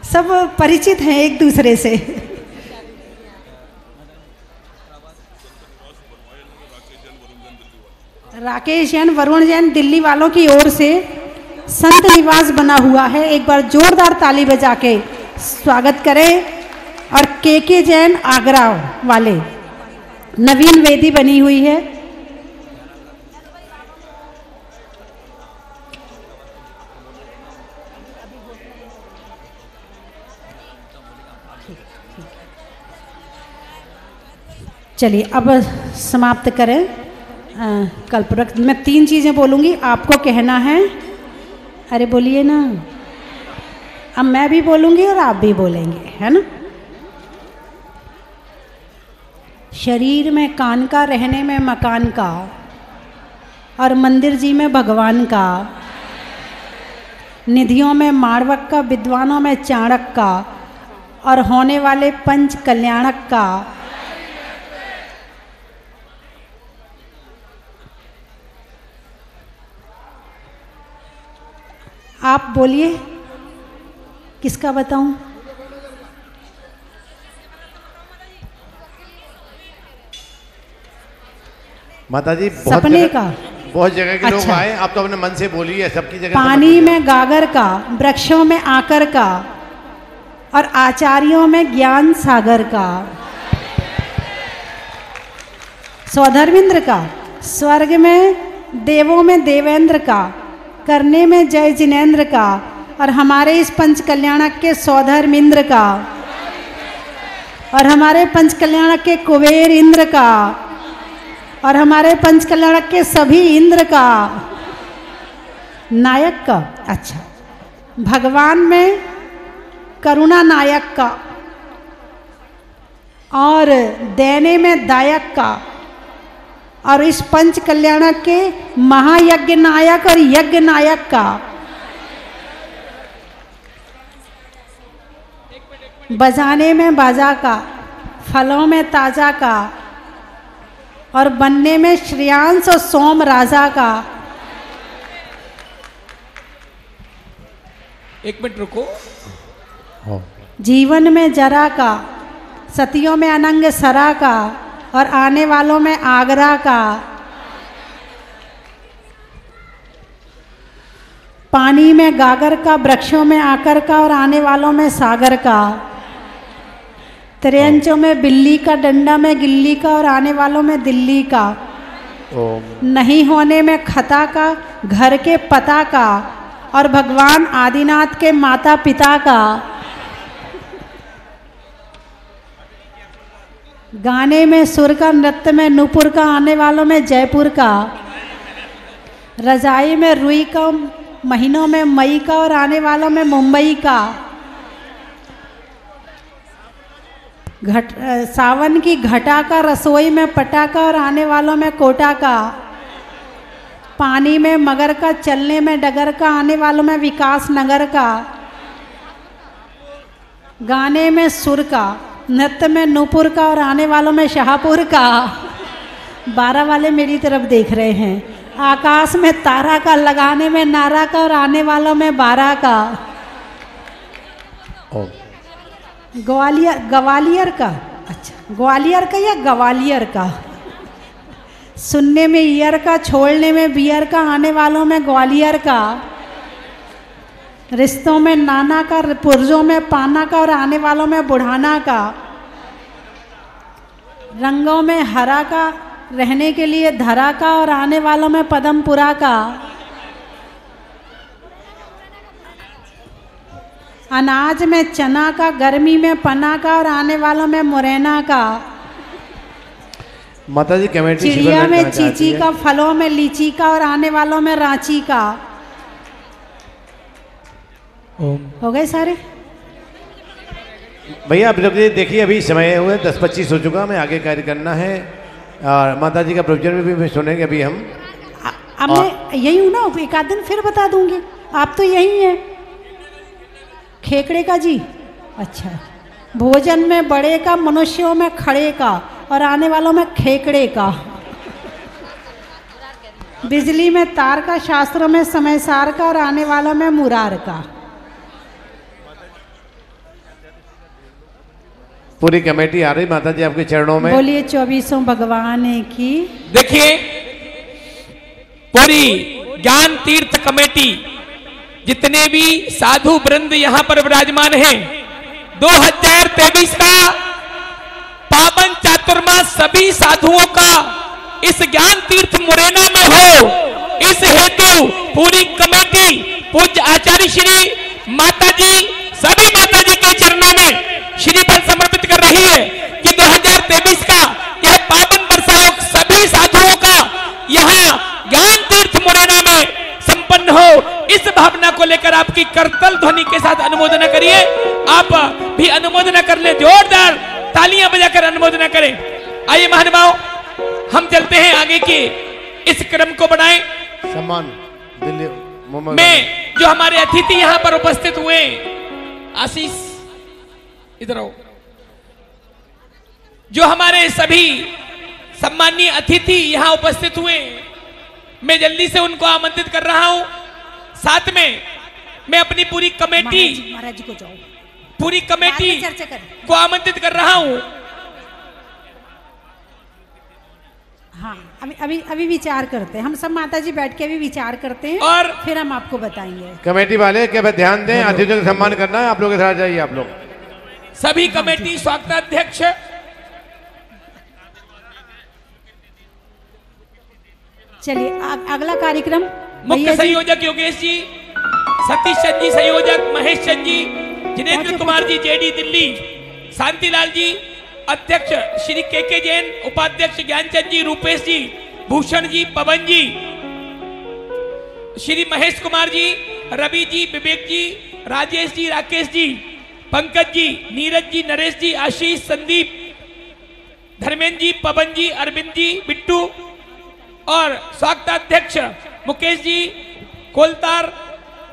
सब परिचित हैं एक दूसरे से। राकेश जैन, वरुण जैन दिल्ली वालों की ओर से संत निवास बना हुआ है, एक बार जोरदार ताली बजा के स्वागत करें। और के जैन आगरा वाले, नवीन वेदी बनी हुई है। चलिए अब समाप्त करें। कल्पवृक्ष मैं 3 चीज़ें बोलूँगी, आपको कहना है। अरे बोलिए ना, अब मैं भी बोलूँगी और आप भी बोलेंगे, है ना। शरीर में कान का, रहने में मकान का, और मंदिर जी में भगवान का, निधियों में माणवक का, विद्वानों में चाणक का, और होने वाले पंच कल्याणक का। आप बोलिए, किसका बताऊं? माता जी सपने का, बहुत जगह के लोग अच्छा। आए, आप तो अपने मन से बोलिए, सबकी जगह पानी में गागर का, वृक्षों में आकर का, और आचार्यों में ज्ञान सागर का। स्वधर्मेंद्र का, स्वर्ग में देवों में देवेंद्र का, करने में जय जिनेन्द्र का, और हमारे इस पंच कल्याणक के सौधर्मेंद्र का, और हमारे पंच कल्याणक के कुबेर इंद्र का, और हमारे पंच कल्याणक के सभी इंद्र का। नायक का, अच्छा, भगवान में करुणा नायक का, और देने में दायक का, और इस पंच कल्याणक के महायज्ञ नायक और यज्ञ नायक का। बजाने में बाजा का, फलों में ताजा का, और बनने में श्रेयांश और सोम राजा का। 1 मिनट रुको। जीवन में जरा का, सतियों में अनंग सरा का, और आने वालों में आगरा का। पानी में गागर का, वृक्षों में आकर का, और आने वालों में सागर का। त्रियंचों में बिल्ली का, डंडा में गिल्ली का, और आने वालों में दिल्ली का। नहीं होने में खता का, घर के पता का, और भगवान आदिनाथ के माता पिता का। गाने में सुर का, नृत्य में नूपुर का, आने वालों में जयपुर का। रजाई में रुई का, महीनों में मई का, और आने वालों में मुंबई का। सावन की घटा का, रसोई में पटा का, और आने वालों में कोटा का। पानी में मगर का, चलने में डगर का, आने वालों में विकास नगर का। गाने में सुर का, नृत्य में नूपुर का, और आने वालों में शाहपुर का। 12 वाले मेरी तरफ देख रहे हैं। आकाश में तारा का, लगाने में नारा का, और आने वालों में 12 का। ग्वालियर का, अच्छा, ग्वालियर का या ग्वालियर का। सुनने में ईयर का, छोड़ने में बियर का, आने वालों में ग्वालियर का। रिश्तों में नाना का, पुर्जों में पाना का, और आने वालों में बुढ़ाना का। रंगों में हरा का, रहने के लिए धरा का और आने वालों में पदमपुरा का। अनाज में चना का, गर्मी में पना का और आने वालों में मुरैना का। माता जी कमेटी चिड़िया में चीची का, फलों में लीची का और आने वालों में रांची का। हो गए सारे भैया। अब देखिए अभी समय हुए 10:25 हो चुका, हमें आगे कार्य करना है और माता जी का प्रवचन भी सुनेंगे अभी हम। अब मैं यही हूँ ना, एक आध दिन फिर बता दूंगी। आप तो यही हैं। खेकड़े का जी, अच्छा। भोजन में बड़े का, मनुष्यों में खड़े का और आने वालों में खेकड़े का। बिजली में तार का, शास्त्रों में समयसार का और आने वालों में मुरार का। पूरी कमेटी आ रही माता जी आपके चरणों में। बोलिए 24 भगवान की। देखिए पूरी ज्ञान तीर्थ कमेटी जितने भी साधु वृंद यहाँ पर विराजमान हैं, 2023 का पावन चातुर्मास सभी साधुओं का इस ज्ञान तीर्थ मुरैना में हो, इस हेतु पूरी कमेटी पूज्य आचार्य श्री माता जी, सभी माता जी के चरणों में श्रीफल समर्पित कर रही है कि 2023 का यह पावन वर्षायोग सभी साधुओं का यहाँ ज्ञान तीर्थ मुरैना में संपन्न हो। इस भावना को लेकर आपकी करतल ध्वनि के साथ अनुमोदन करिए। आप भी अनुमोदन कर ले, जोरदार तालियां बजाकर अनुमोदन करें। आइए महानुभाव, हम चलते हैं आगे के इस क्रम को बढ़ाएं। सम्मान दिल्ली में जो हमारे अतिथि यहाँ पर उपस्थित हुए, आशीष इधर आओ, जो हमारे सभी सम्मानीय अतिथि यहाँ उपस्थित हुए, मैं जल्दी से उनको आमंत्रित कर रहा हूं। साथ में मैं अपनी पूरी कमेटी, महाराज जी को जाओ, पूरी कमेटी को आमंत्रित कर रहा हूं। हाँ, अभी विचार करते हैं हम सब। माता जी बैठ के भी विचार करते हैं और फिर हम आपको बताएंगे। कमेटी वाले क्या ध्यान दें, अतिथियों का सम्मान करना है। आप लोग इधर आ जाइए। आप लोग सभी कमेटी स्वागताध्यक्ष, चलिए अगला कार्यक्रम। मुख्य संयोजक योगेश जी, सतीश चंद जी संयोजक, महेश चंद जी, जिनेंद्र कुमार जी जेडी दिल्ली, शांतिलाल जी अध्यक्ष, श्री के जैन उपाध्यक्ष, ज्ञानचंद जी, रूपेश जी, भूषण जी, पवन जी, श्री महेश कुमार जी, रवि जी, विवेक जी, राजेश जी, राकेश जी, पंकज जी, नीरज जी, नरेश जी, आशीष, संदीप, धर्मेंद्र जी, पवन जी, अरविंद जी, बिट्टू और स्वागताध्यक्ष मुकेश जी, कोलतार,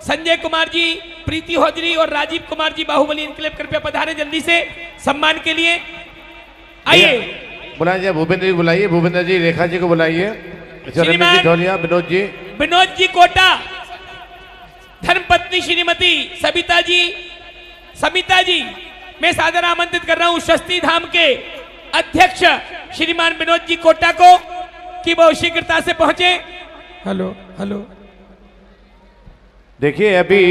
संजय कुमार जी, प्रीति हौजरी और राजीव कुमार जी, बाहुबली इनक्लेव, कृपया पधारे जल्दी से सम्मान के लिए। आइए बुलाइए, भूपेंद्र जी बुलाइए, भूपेंद्र जी, रेखा जी को बुलाइए, ढोलिया, विनोद जी कोटा, धर्मपत्नी श्रीमती सविता जी, समिता जी, मैं सादर आमंत्रित कर रहा हूं स्वस्ति धाम के अध्यक्ष श्रीमान विनोद जी कोटा को कि वो शीघ्रता से पहुंचे। हेलो हेलो, देखिए अभी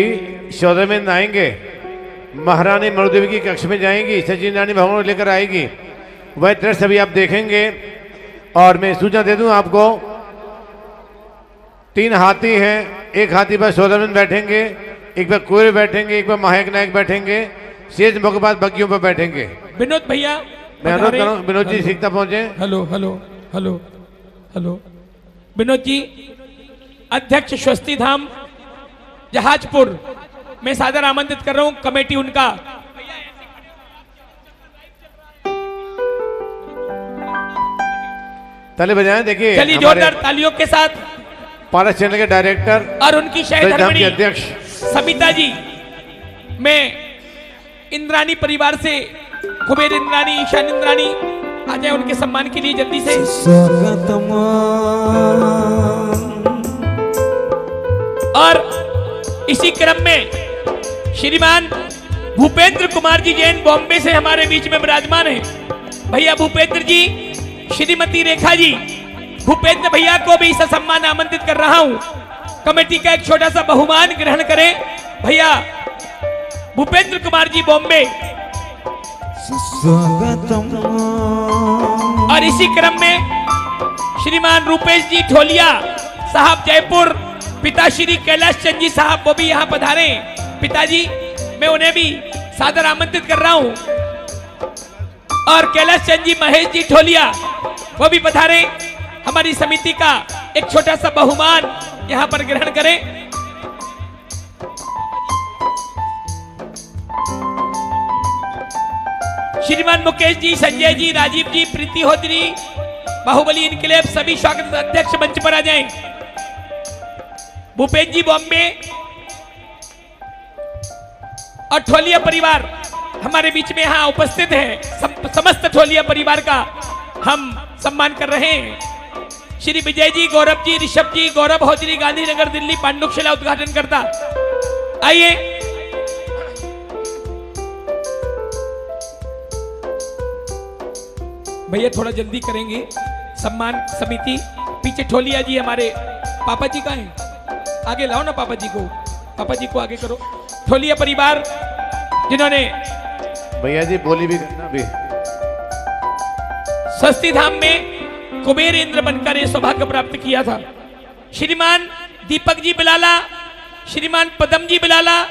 शौर्यमेंद आएंगे, महारानी मरुदेवी की कक्ष में जाएंगी, सचिन रानी भवन लेकर आएगी, वह दृश्य अभी आप देखेंगे। और मैं सूचना दे दूं आपको, 3 हाथी हैं, एक हाथी पर शौर्यमेंद बैठेंगे, एक पर कुंवर बैठेंगे, एक पर महायक नायक बैठेंगे, शेष मौके बाद बग्गियों पर बैठेंगे। विनोद भैया मैं अनुरोध कर रहा हूं विनोद जी सीखता पहुंचे। Hello hello hello hello, Vinod ji अध्यक्ष स्वस्ति धाम जहाजपुर, मैं सादर आमंत्रित कर रहा हूं कमेटी उनका। ताली बजाएं। देखिए चलिए जोरदार तालियों के साथ पारस चैनल के डायरेक्टर और उनकी सहधर्मिणी अध्यक्ष सविता जी, मैं इंद्रानी परिवार से कुबेर इंद्रानी, ईशान इंद्रानी आ जाए उनके सम्मान के लिए जल्दी से। और इसी क्रम में श्रीमान भूपेंद्र कुमार जी जैन बॉम्बे से हमारे बीच में विराजमान हैं। भैया भूपेंद्र जी, श्रीमती रेखा जी, भूपेंद्र भैया को भी ससम्मान आमंत्रित कर रहा हूं। कमेटी का एक छोटा सा बहुमान ग्रहण करें। भैया भूपेंद्र कुमार जी बॉम्बे। और इसी क्रम में श्रीमान रूपेश जी ठोलिया साहब जयपुर, पिता श्री कैलाश चंद जी साहब वो भी यहाँ पधारे। पिताजी मैं उन्हें भी सादर आमंत्रित कर रहा हूँ। और कैलाश चंद जी महेश जी ठोलिया वो भी पधारे। हमारी समिति का एक छोटा सा बहुमान यहाँ पर ग्रहण करें। श्रीमान मुकेश जी, संजय जी, राजीव जी, प्रीति होत्री, बाहुबली इनकलेब सभी स्वागत अध्यक्ष मंच पर आ जाएं। भूपेश जी बॉम्बे और ठोलिया परिवार हमारे बीच में यहाँ उपस्थित है। समस्त ठोलिया परिवार का हम सम्मान कर रहे हैं। श्री विजय जी, गौरव जी, ऋषभ जी, गौरव होजरी, गांधीनगर दिल्ली पांडुशिला उद्घाटन करता। आइए भैया थोड़ा जल्दी करेंगे। सम्मान समिति पीछे ठोलिया जी हमारे पापा जी का है, आगे लाओ ना पापा जी को, पापा जी को आगे करो। ठोलिया परिवार जिन्होंने भैया जी बोली भी करना भी स्वस्ति धाम में कुबेर इंद्र बनकर ये सौभाग्य प्राप्त किया था। श्रीमान दीपक जी बिलाला, श्रीमान पदम जी बिलाला,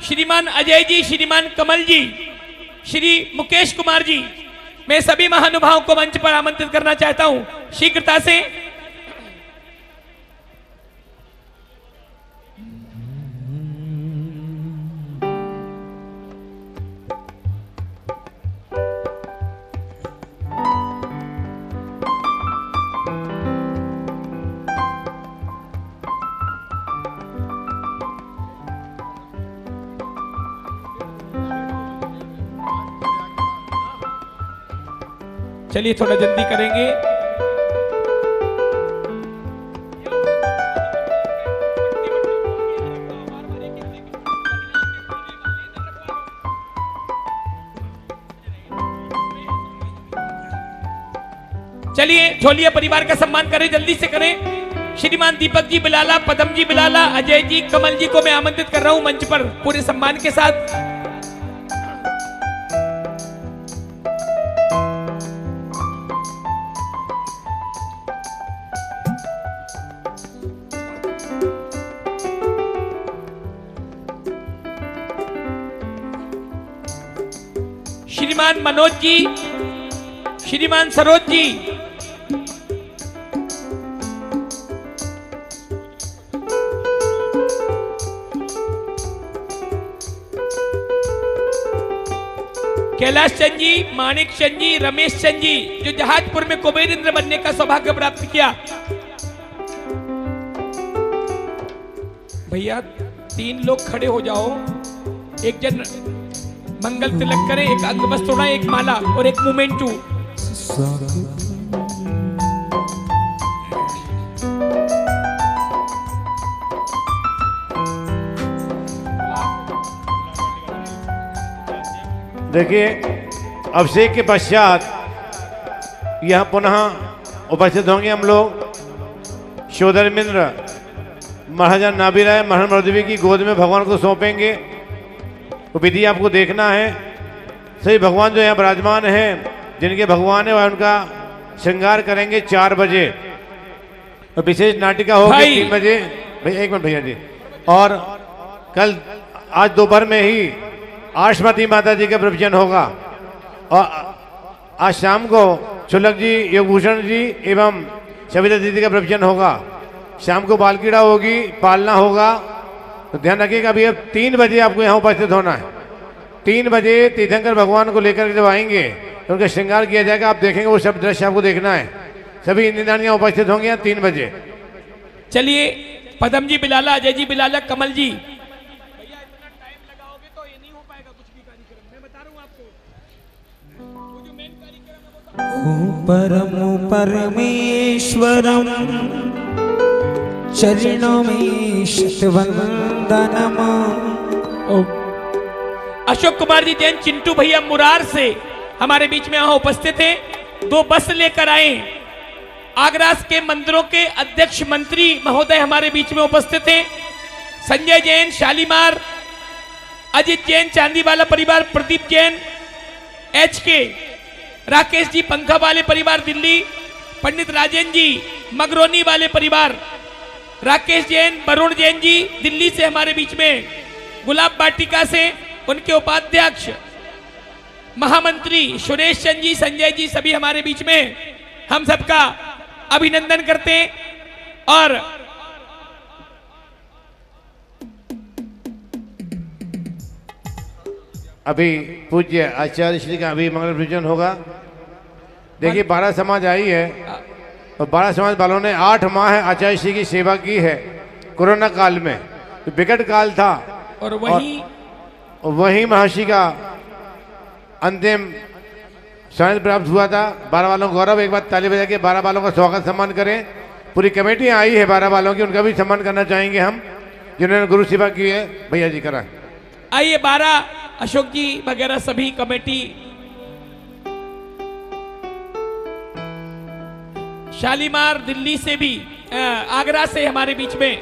श्रीमान अजय जी, श्रीमान कमल जी, श्री मुकेश कुमार जी, मैं सभी महानुभावों को मंच पर आमंत्रित करना चाहता हूं शीघ्रता से। चलिए थोड़ा जल्दी करेंगे। चलिए ठोलिया परिवार का सम्मान करें, जल्दी से करें। श्रीमान दीपक जी बिलाला, पदम जी बिलाला, अजय जी, कमल जी को मैं आमंत्रित कर रहा हूं मंच पर पूरे सम्मान के साथ। श्रीमान मनोज जी, श्रीमान सरोज जी, कैलाश चंद जी, माणिक चंद जी, रमेश चंद जी जो जहाजपुर में कुबेर इंद्र बनने का सौभाग्य प्राप्त किया। भैया 3 लोग खड़े हो जाओ, एक जन मंगल तिलक करें, एक अंगवस्त्र उड़ाएं, एक माला और एक मोमेंटू। देखिए अभिषेक के पश्चात यहाँ पुनः उपस्थित होंगे हम लोग शोधर्मिंद्र महाराजा नाभिराय महर्षि मरुदेवी की गोद में भगवान को सौंपेंगे। तो विधि आपको देखना है। सही भगवान जो यहाँ विराजमान हैं, जिनके भगवान है वह उनका श्रृंगार करेंगे 4 बजे। तो विशेष नाटिका होगी 3 बजे। भैया 1 मिनट भैया जी। और कल आज दोपहर में ही आशमती माता जी का प्रवचन होगा और आज शाम को छुलक जी, योगभूषण जी एवं सविता दीदी का प्रवचन होगा। शाम को बालकीड़ा होगी, पालना होगा। तो ध्यान रखिएगा अभी अब 3 बजे आपको यहाँ उपस्थित होना है। 3 बजे तीर्थंकर भगवान को लेकर जब आएंगे तो उनका श्रृंगार किया जाएगा। आप देखेंगे वो सब दृश्य आपको देखना है। सभी इंद्राणियाँ उपस्थित होंगे यहाँ 3 बजे। चलिए पदम जी बिलाला, अजय जी बिलाला, कमल जी। परमो परमेश्वरम चरणों में शतवंदनम। अशोक कुमार जी जैन, चिंटू भैया मुरार से हमारे बीच में यहाँ उपस्थित हैं। 2 बस लेकर आए। आगरा के मंदिरों के अध्यक्ष मंत्री महोदय हमारे बीच में उपस्थित हैं। संजय जैन शालीमार, अजित जैन चांदीवाला परिवार, प्रदीप जैन HK, राकेश जी पंखा वाले परिवार दिल्ली, पंडित राजेंद्र जी मगरोनी वाले परिवार, राकेश जैन, वरुण जैन जी दिल्ली से हमारे बीच में, गुलाब वाटिका से उनके उपाध्यक्ष महामंत्री सुरेश चंद जी, संजय जी, सभी हमारे बीच में, हम सबका अभिनंदन करते हैं। और अभी पूज्य आचार्य श्री का अभी मंगल पूजन होगा। देखिए 12 समाज आई है और 12 समाज वालों ने 8 माह आचार्य श्री की सेवा की है कोरोना काल में, तो विकट काल था और वही महर्षि का अंतिम समय प्राप्त हुआ था। 12 वालों को गौरव, एक बार ताली बजा के 12 वालों का स्वागत सम्मान करें। पूरी कमेटी आई है 12 वालों की, उनका भी सम्मान करना चाहेंगे हम, जिन्होंने गुरु सेवा की है। भैया जी कराएं। आइए 12 अशोक जी वगैरह सभी कमेटी, शालीमार दिल्ली से भी, आगरा से हमारे बीच में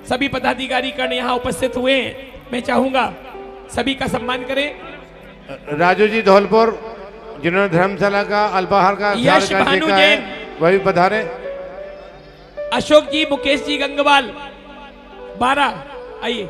सभी पदाधिकारी गण यहाँ उपस्थित हुए हैं। मैं चाहूंगा सभी का सम्मान करें। राजू जी धौलपुर, जिन्होंने धर्मशाला का अल्पाहार का यश भानु जैन, वही पधारे। अशोक जी, मुकेश जी गंगवाल, 12 आइए।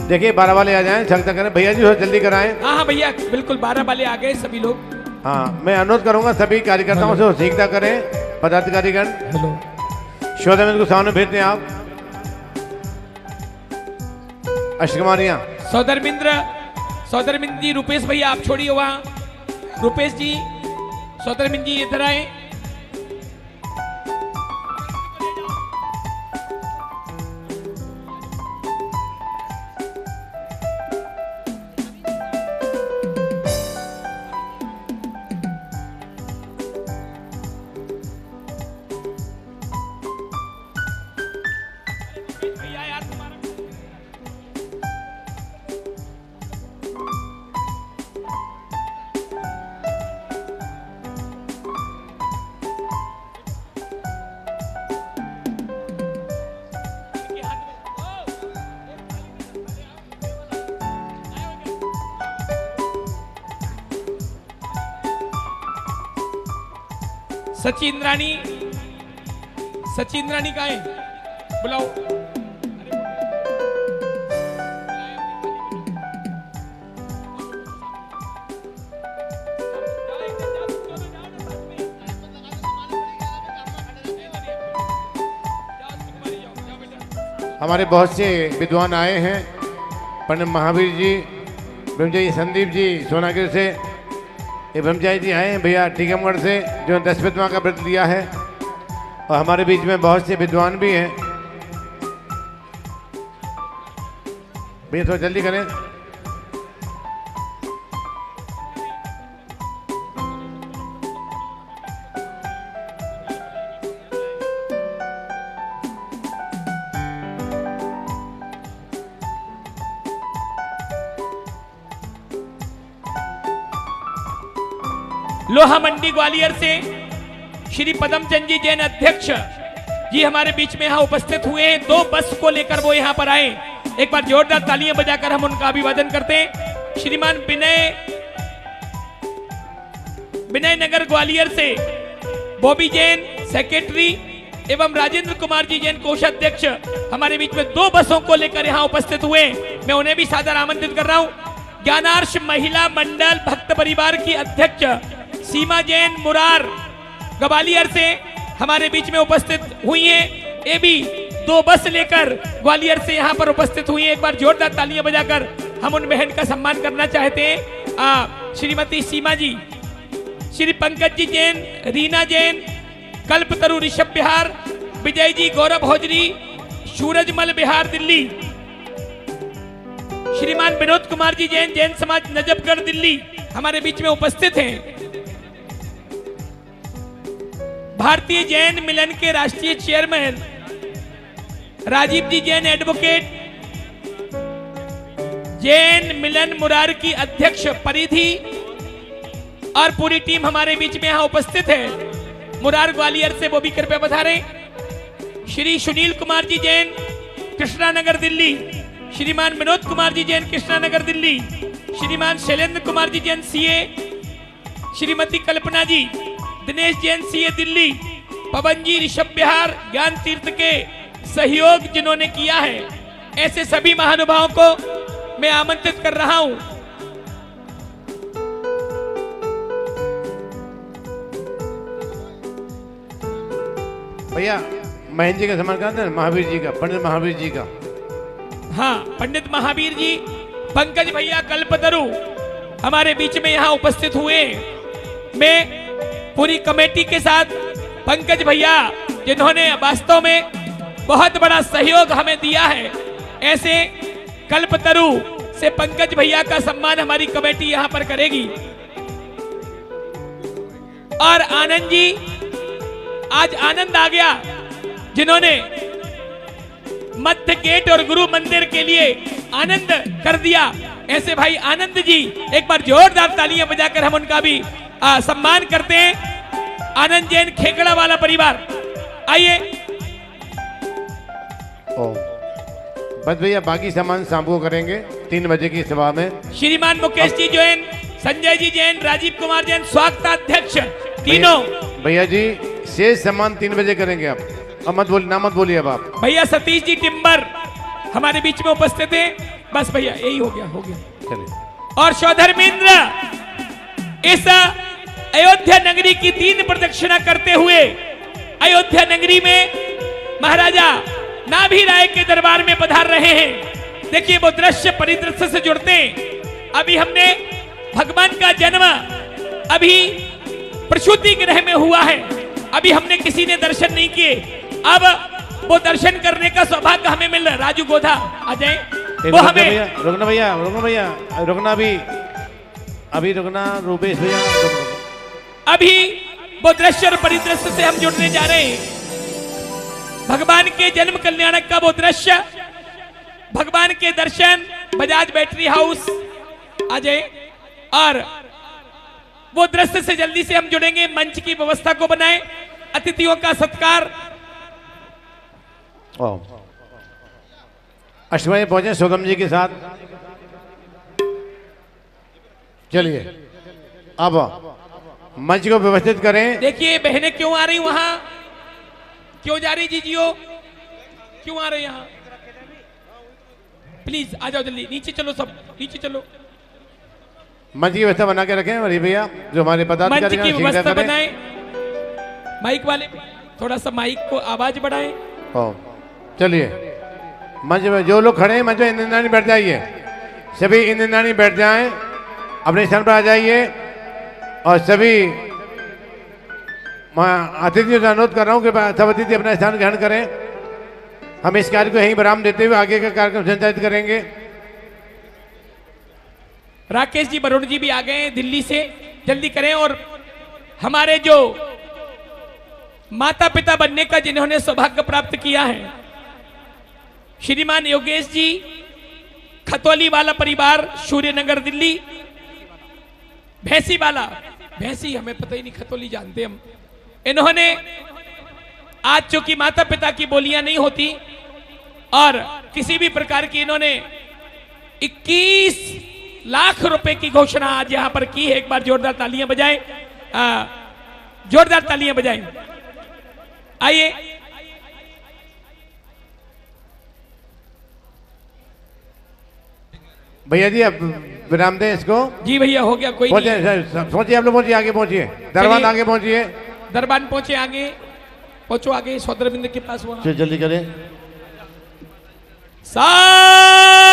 देखिए 12 वाले आ जाएं, झगड़ा करें। भैया जी थोड़ा जल्दी कराएं। हाँ भैया बिल्कुल, 12 वाले आ गए सभी लोग। हाँ, मैं अनुरोध करूंगा सभी कार्यकर्ताओं से सीखता करें। पदाधिकारीगण शोधामिंद को सामने भेजते हैं आप। अष्टकुमारियां, सौदरमिंद जी, रुपेश भैया आप छोड़िए वहाँ, रुपेश जी, सौदरमिंद जी इधर आए। सचिंद्राणी का है, बुलाओ। हमारे बहुत से विद्वान आए हैं। पंडित महावीर जी, ब्रह्मचारी संदीप जी सोनागिर से, ये ब्रह्मचारी जी आए हैं भैया टीकमगढ़ से, जो 10वें माह का व्रत लिया है। और हमारे बीच में बहुत से विद्वान भी हैं। भैया थोड़ा जल्दी करें। लोहा मंडी ग्वालियर से श्री पदमचंद जी जैन अध्यक्ष जी हमारे बीच में यहाँ उपस्थित हुए हैं। 2 बस को लेकर वो यहाँ पर आए। एक बार जोरदार तालियां बजाकर हम उनका अभिवादन करते हैं। श्रीमान विनय नगर ग्वालियर से बॉबी जैन सेक्रेटरी एवं राजेंद्र कुमार जी जैन कोषाध्यक्ष हमारे बीच में 2 बसों को लेकर यहाँ उपस्थित हुए। मैं उन्हें भी सादर आमंत्रित कर रहा हूँ। ज्ञानार्ष महिला मंडल भक्त परिवार की अध्यक्ष सीमा जैन मुरार ग्वालियर से हमारे बीच में उपस्थित हुई हैं। ये भी 2 बस लेकर ग्वालियर से यहाँ पर उपस्थित हुई हैं। एक बार जोरदार तालियां बजाकर हम उन बहन का सम्मान करना चाहते हैं। श्रीमती सीमा जी, श्री पंकज जी जैन, रीना जैन, कल्पतरु ऋषभ बिहार, विजय जी गौरव भोजरी, सूरजमल बिहार दिल्ली, श्रीमान विनोद कुमार जी जैन, जैन समाज नजफगढ़ दिल्ली हमारे बीच में उपस्थित हैं। भारतीय जैन मिलन के राष्ट्रीय चेयरमैन राजीव जी जैन एडवोकेट, जैन मिलन मुरार की अध्यक्ष परिधि और पूरी टीम हमारे बीच में यहाँ उपस्थित है। मुरार ग्वालियर से वो भी कृपया पधारें। श्री सुनील कुमार जी जैन, कृष्णा नगर दिल्ली। श्रीमान विनोद कुमार जी जैन, कृष्णा नगर दिल्ली। श्रीमान शैलेंद्र कुमार जी जैन, सीए। श्रीमती कल्पना जी, दिनेश जैन, सीए दिल्ली। पवन जी, ऋषभ बिहार, ज्ञान तीर्थ के सहयोग जिन्होंने किया है, ऐसे सभी महानुभावों को मैं आमंत्रित कर रहा हूं। भैया महेंद्र जी का सम्मान करते हैं, महावीर जी का, पंडित महावीर जी का। हाँ, पंडित महावीर जी, पंकज भैया कल्पतरु हमारे बीच में यहाँ उपस्थित हुए। मैं पूरी कमेटी के साथ पंकज भैया जिन्होंने वास्तव में बहुत बड़ा सहयोग हमें दिया है, ऐसे कल्पतरु से पंकज भैया का सम्मान हमारी कमेटी यहाँ पर करेगी। और आनंद जी, आज आनंद आ गया जिन्होंने मध्य गेट और गुरु मंदिर के लिए आनंद कर दिया। ऐसे भाई आनंद जी, एक बार जोरदार तालियां बजाकर हम उनका भी सम्मान करते हैं। आनंद जैन, खेकड़ा वाला परिवार, आइए। बस भैया बाकी सामान शाम को करेंगे 3 बजे की सभा में। श्रीमान मुकेश जी जैन, संजय जी जैन, राजीव कुमार जैन, स्वागताध्यक्ष तीनों। भैया जी शेष सामान 3 बजे करेंगे आप। अब मत बोलिए, ना मत बोलिए अब आप। भैया सतीश जी टिम्बर हमारे बीच में उपस्थित हैं। बस भैया यही हो गया, हो गया। चलिए। और सौधर्मेंद्र इस अयोध्या नगरी की 3 प्रदक्षिणा करते हुए अयोध्या नगरी में महाराजा नाभि राय के दरबार में पधार रहे हैं। देखिए वो दृश्य परिदृश्य से जुड़ते हैं। अभी हमने भगवान का जन्म अभी प्रसूति गृह में हुआ है, अभी हमने किसी ने दर्शन नहीं किए। अब वो दर्शन करने का सौभाग्य हमें मिल रहा है। राजू गोधा आ जाए, वो हमें रुकना भैया, रुकना भैया, रुकना अभी रुकना रूपेश भैया। अभी वो दृश्य और परिदृश्य से हम जुड़ने जा रहे हैं। भगवान के जन्म कल्याणक का वो दृश्य, भगवान के दर्शन, बजाज बैटरी हाउस आ जाए। और वो दृश्य से जल्दी से हम जुड़ेंगे। मंच की व्यवस्था को बनाएं, अतिथियों का सत्कार। अष्टमी पहुंचे सोगम जी के साथ। चलिए अब मंच को व्यवस्थित करें। देखिए बहनें क्यों आ रही वहां, क्यों जा रही जीजियो, क्यों आ रहे यहाँ? प्लीज आ जाओ जल्दी, नीचे चलो, सब नीचे चलो। मंच की व्यवस्था बना के रखें हमारे भैया, जो हमारे पदाधिकारी मंच की व्यवस्था बनाएं। माइक वाले थोड़ा सा माइक को आवाज बढ़ाएं। चलिए मंच में जो लोग खड़े हैं मंच में इंद्राणी बैठ जाइए, सभी इंद्राणी बैठ जाएं, अपने स्थान पर आ जाइए। और सभी मैं अतिथियों से अनुरोध कर रहा हूँ कि सब अतिथि अपना स्थान ग्रहण करें। हम इस कार्य को यहीं विराम देते हुए आगे का कार्यक्रम संचालित करेंगे। राकेश जी, वरुण जी भी आ गए हैं दिल्ली से, जल्दी करें। और हमारे जो माता पिता बनने का जिन्होंने सौभाग्य प्राप्त किया है, श्रीमान योगेश जी, खतौली वाला परिवार, सूर्यनगर दिल्ली। भैंसी वाला, भैंसी हमें पता ही नहीं, खतौली जानते हम। इन्होंने आज चूंकि माता पिता की बोलियां नहीं होती और किसी भी प्रकार की, इन्होंने 21 लाख रुपए की घोषणा आज यहां पर की है। एक बार जोरदार तालियां बजाएं, जोरदार तालियां बजाएं। आइए भैया जी, अब विराम दें इसको। जी भैया हो गया, कोई पहुंचिए, आप लोग पहुंचिए, आगे पहुंचिए, दरबान आगे पहुंचिए, दरबान पहुंचे, आगे पहुंचो, आगे सौदरबिंद के पास वहां। जल्दी करें। सावधान,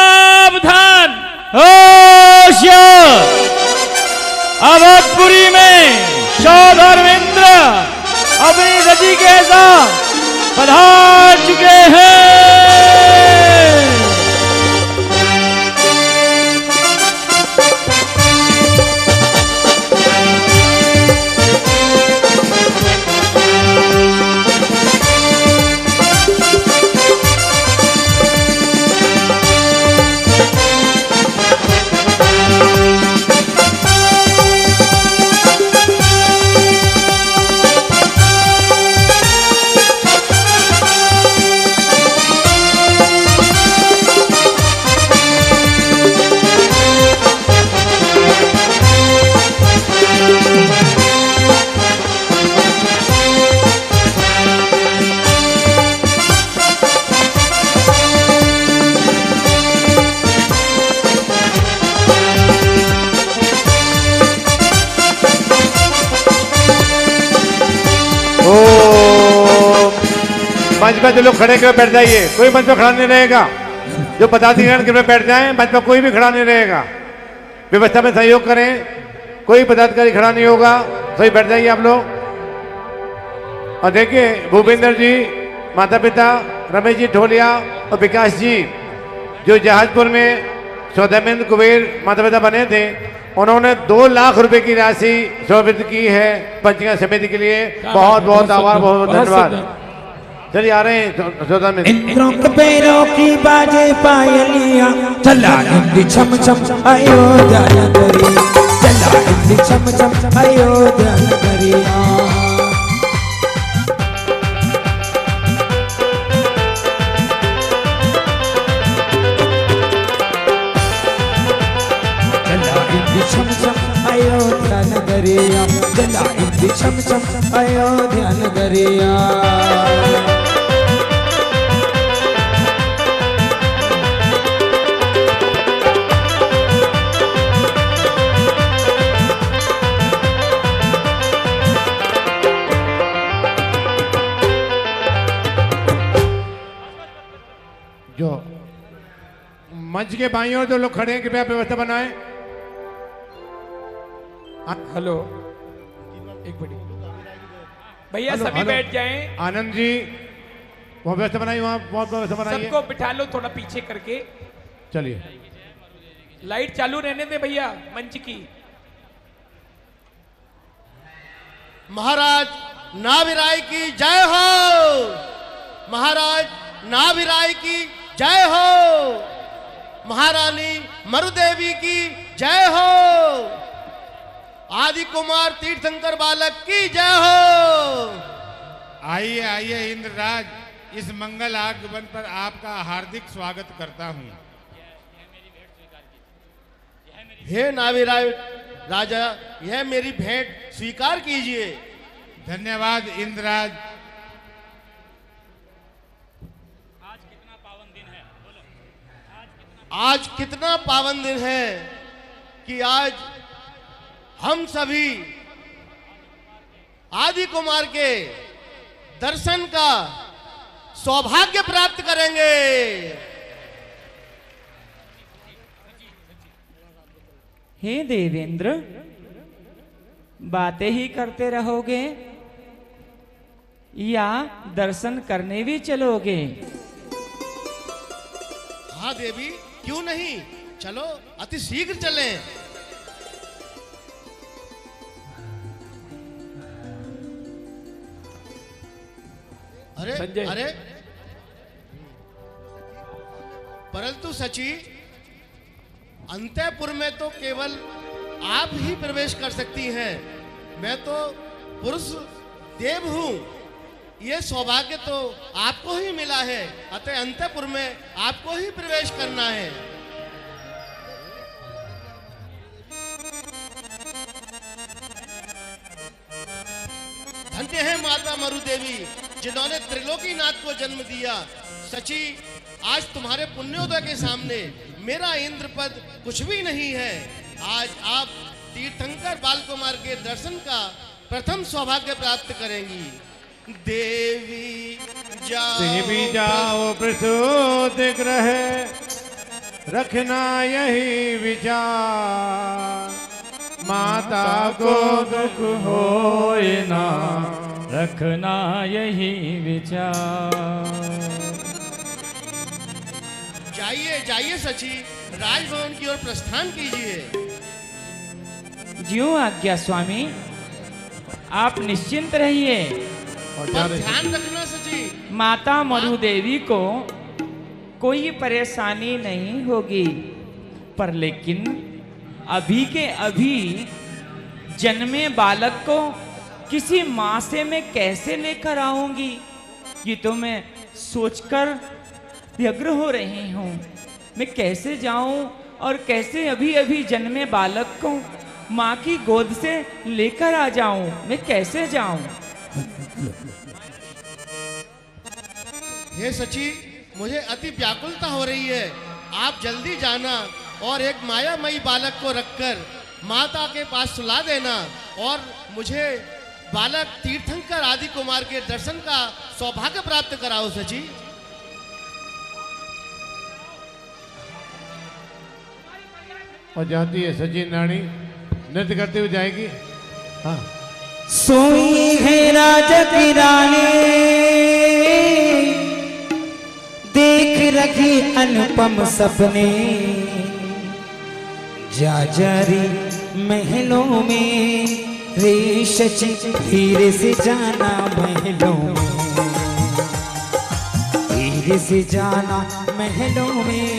अवधपुरी में सौधर्मेंद्र अपनी रति के साथ पधार चुके हैं। मंच पर जो लोग खड़े कर बैठ जाइए, कोई मंच पर खड़ा नहीं रहेगा। जो पदाधिकारी कृपया बैठ जाएं, मंच पर कोई भी खड़ा नहीं रहेगा। व्यवस्था में सहयोग करें, कोई पदाधिकारी खड़ा नहीं होगा, सही बैठ जाइए आप लोग। और देखिए भूपेंद्र जी, माता पिता रमेश जी ढोलिया और विकास जी जो जहाजपुर में सौदामिंद कुबेर माता पिता बने थे, उन्होंने 2 लाख रुपए की राशि समर्पित की है पंचगंगा समिति के लिए। बहुत बहुत आभार, बहुत बहुत धन्यवाद। चलिए आ रहे हैं सौदामिंद। इंद्रों के पैरों की बाजे पायलियां, चला इंद्र छम छम अयोध्या नगरी, चला इंद्र छम छम अयोध्या नगरिया। छम छम अयोध्या नगरिया, चला इंद्र छम छम अयोध्या नगरिया। जो मंच के बाईं ओर जो लोग खड़े हैं कृपया व्यवस्था बनाएं। हेलो, एक मिनट भैया, हेलो, सभी हेलो। बैठ जाएं। आनंद जी वहाँ व्यवस्था बनाइए, वहाँ बहुत व्यवस्था बनाइए। सबको बिठा लो थोड़ा पीछे करके। चलिए लाइट चालू रहने दे भैया मंच की। महाराज नाभिराय की जय हो, महाराज नाभिराय की जय हो, महारानी मरुदेवी की जय हो, आदि कुमार तीर्थंकर बालक की जय हो। आइए आइए इंद्रराज, इस मंगल आगमन पर आपका हार्दिक स्वागत करता हूं। हे नाभिराय राजा, यह मेरी भेंट स्वीकार कीजिए। धन्यवाद इंद्रराज। आज कितना पावन दिन है कि आज हम सभी आदि कुमार के दर्शन का सौभाग्य प्राप्त करेंगे। हे देवेंद्र, बातें ही करते रहोगे या दर्शन करने भी चलोगे? हाँ देवी, क्यों नहीं, चलो अति शीघ्र चलें। अरे अरे, परंतु सची, अंतःपुर में तो केवल आप ही प्रवेश कर सकती हैं। मैं तो पुरुष देव हूं, ये सौभाग्य तो आपको ही मिला है, अतः अंतःपुर में आपको ही प्रवेश करना है। धन्य है माता मरुदेवी जिन्होंने त्रिलोकीनाथ को जन्म दिया। सची, आज तुम्हारे पुण्योदय के सामने मेरा इंद्र पद कुछ भी नहीं है। आज आप तीर्थंकर बालकुमार के दर्शन का प्रथम सौभाग्य प्राप्त करेंगी। देवी जाओ प्रसूत ग्रह, रखना यही विचार, माता को दुख होए ना, रखना यही विचार। जाइए जाइए सची, राजभवन की ओर प्रस्थान कीजिए। ज्यों आज्ञा स्वामी, आप निश्चिंत रहिए। पर ध्यान रखना सची, माता मरु देवी को कोई परेशानी नहीं होगी, पर लेकिन अभी के अभी जन्मे बालक को किसी माँ से मैं कैसे लेकर आऊंगी, ये तो मैं सोचकर व्यग्र हो रही हूँ। मैं कैसे जाऊं और कैसे अभी अभी जन्मे बालक को माँ की गोद से लेकर आ जाऊं, मैं कैसे जाऊं? हे सची, मुझे अति व्याकुलता हो रही है। आप जल्दी जाना और एक मायामयी बालक को रखकर माता के पास सुला देना और मुझे बालक तीर्थंकर आदि कुमार के दर्शन का सौभाग्य प्राप्त कराओ सची। और जाती है सचिन रानी नृत्य करते हुए जाएगी। हाँ, सोई है राजा की रानी, देख रखी अनुपम सपने, जा जारी महलों में रे शची, धीरे से जाना महलों में, धीरे से जाना महलों में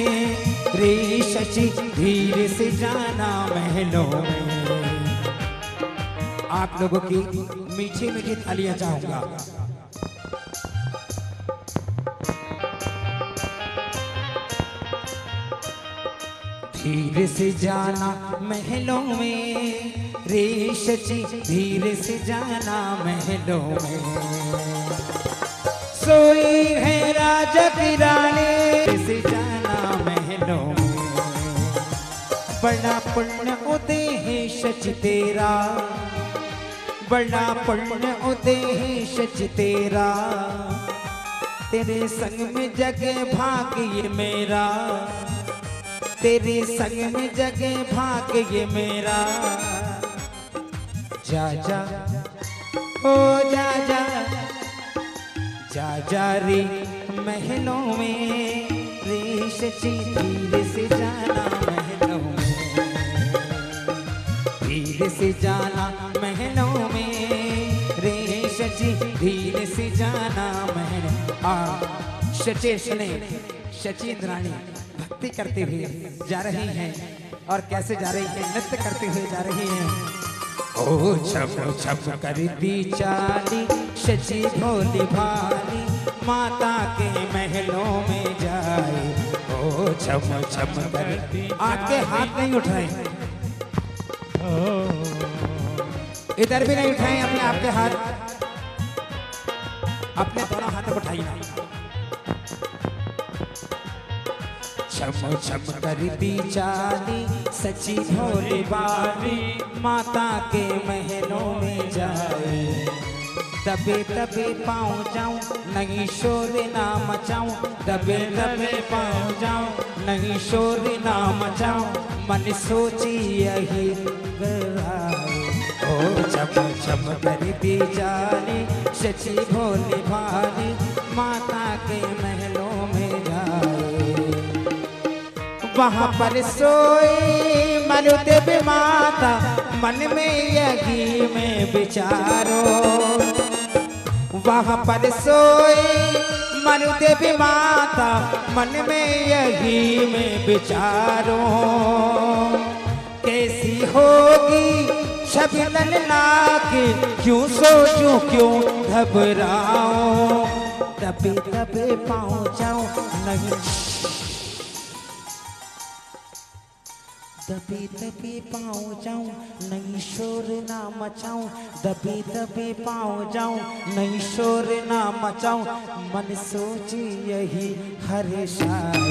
रे शची, धीरे से जाना महलों में। आप लोगों की मीठी मीठी तालियां चाहूंगा। धीरे से जाना महलों में रे शची, धीरे से जाना महलों में। सोई है राजा की रानी, से जाना महलों में। बड़ा पुण्य उदय है शची तेरा, बड़ा पुण्य उदय है शची तेरा, तेरे संग में जगे भाग्य मेरा, तेरे संग में जगे भाग्य मेरा। जा जा ओ जा जा, जा जा रे महलों में रे शची, धीरे से जाना महलों में, धीरे से जाना महलों में रे शची, धीरे से जाना महल। शचेश ने शची इंद्राणी भक्ति करते हुए जा रही हैं, और कैसे जा रही हैं, नृत्य करते हुए जा रही हैं। ओ छप छप करती चाली शची भोली भाली, माता के महलों में जाए। ओ छप छप करती, आपके हाथ नहीं उठाए, इधर भी नहीं उठाए अपने आपके हाथ, अपने दोनों हाथों को उठाइए। छम छम करती चाली सची भोली बाली, माता के महलों में जाए। दबे दबे पाँव जाऊं, नहीं शोर ना मचाऊं, दबे दबे पाँव जाऊं, नहीं शोर ना मचाऊं, मन सोची यही गराए। ओ छम छम करती चाली सची भोली भाली, माता के महलों में जाए। वहाँ पर सोई मरुदेवी माता, मन में यही में विचारो। वहाँ पर सोई मरुदेवी माता, मन में यही में विचारो। कैसी होगी छवि ललना की, क्यों सोचूं क्यों घबराऊं, दबे दबे पाँव जाऊं, नहीं दबे दबे पाँव जाऊं, नहीं शोर ना मचाऊं, दबे दबे पाँव जाऊं, नहीं शोर ना मचाऊं, मन सोची यही हर्षाए।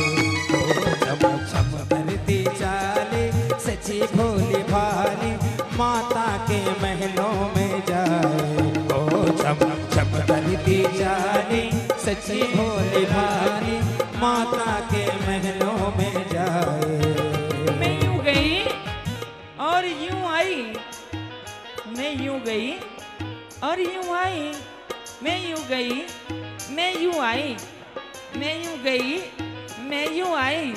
ओ छम छम करती चाले सची भोली भाली, माता के महलों में जाए। ओ छम छम करती चाले सची भोली भाली, माता के महलों में जाए। और यूं आई, मैं यूं गई और यूं आई, मैं यूं गई, मैं यूं आई, मैं यूं गई, मैं यूं आई।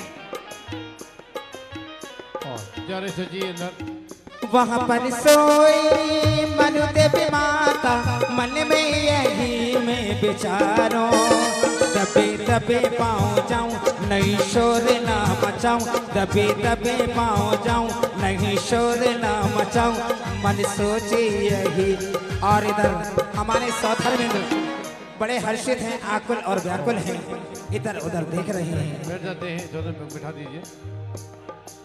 जा रहे सजी अंदर। वहाँ पर सोई मरुदेवी माता, मन में यही में विचारो। दबे दबे पाँव जाऊं, नहीं शोर ना मचाऊं, दबे दबे पाँव जाऊं, नहीं शोर ना मचाऊं, मन सोचे यही। और इधर हमारे सौधर्मिंद्र बड़े हर्षित हैं, आकुल और व्याकुल हैं, इधर उधर देख रहे हैं। बैठ जाते हैं, चौधरी बिठा दीजिए।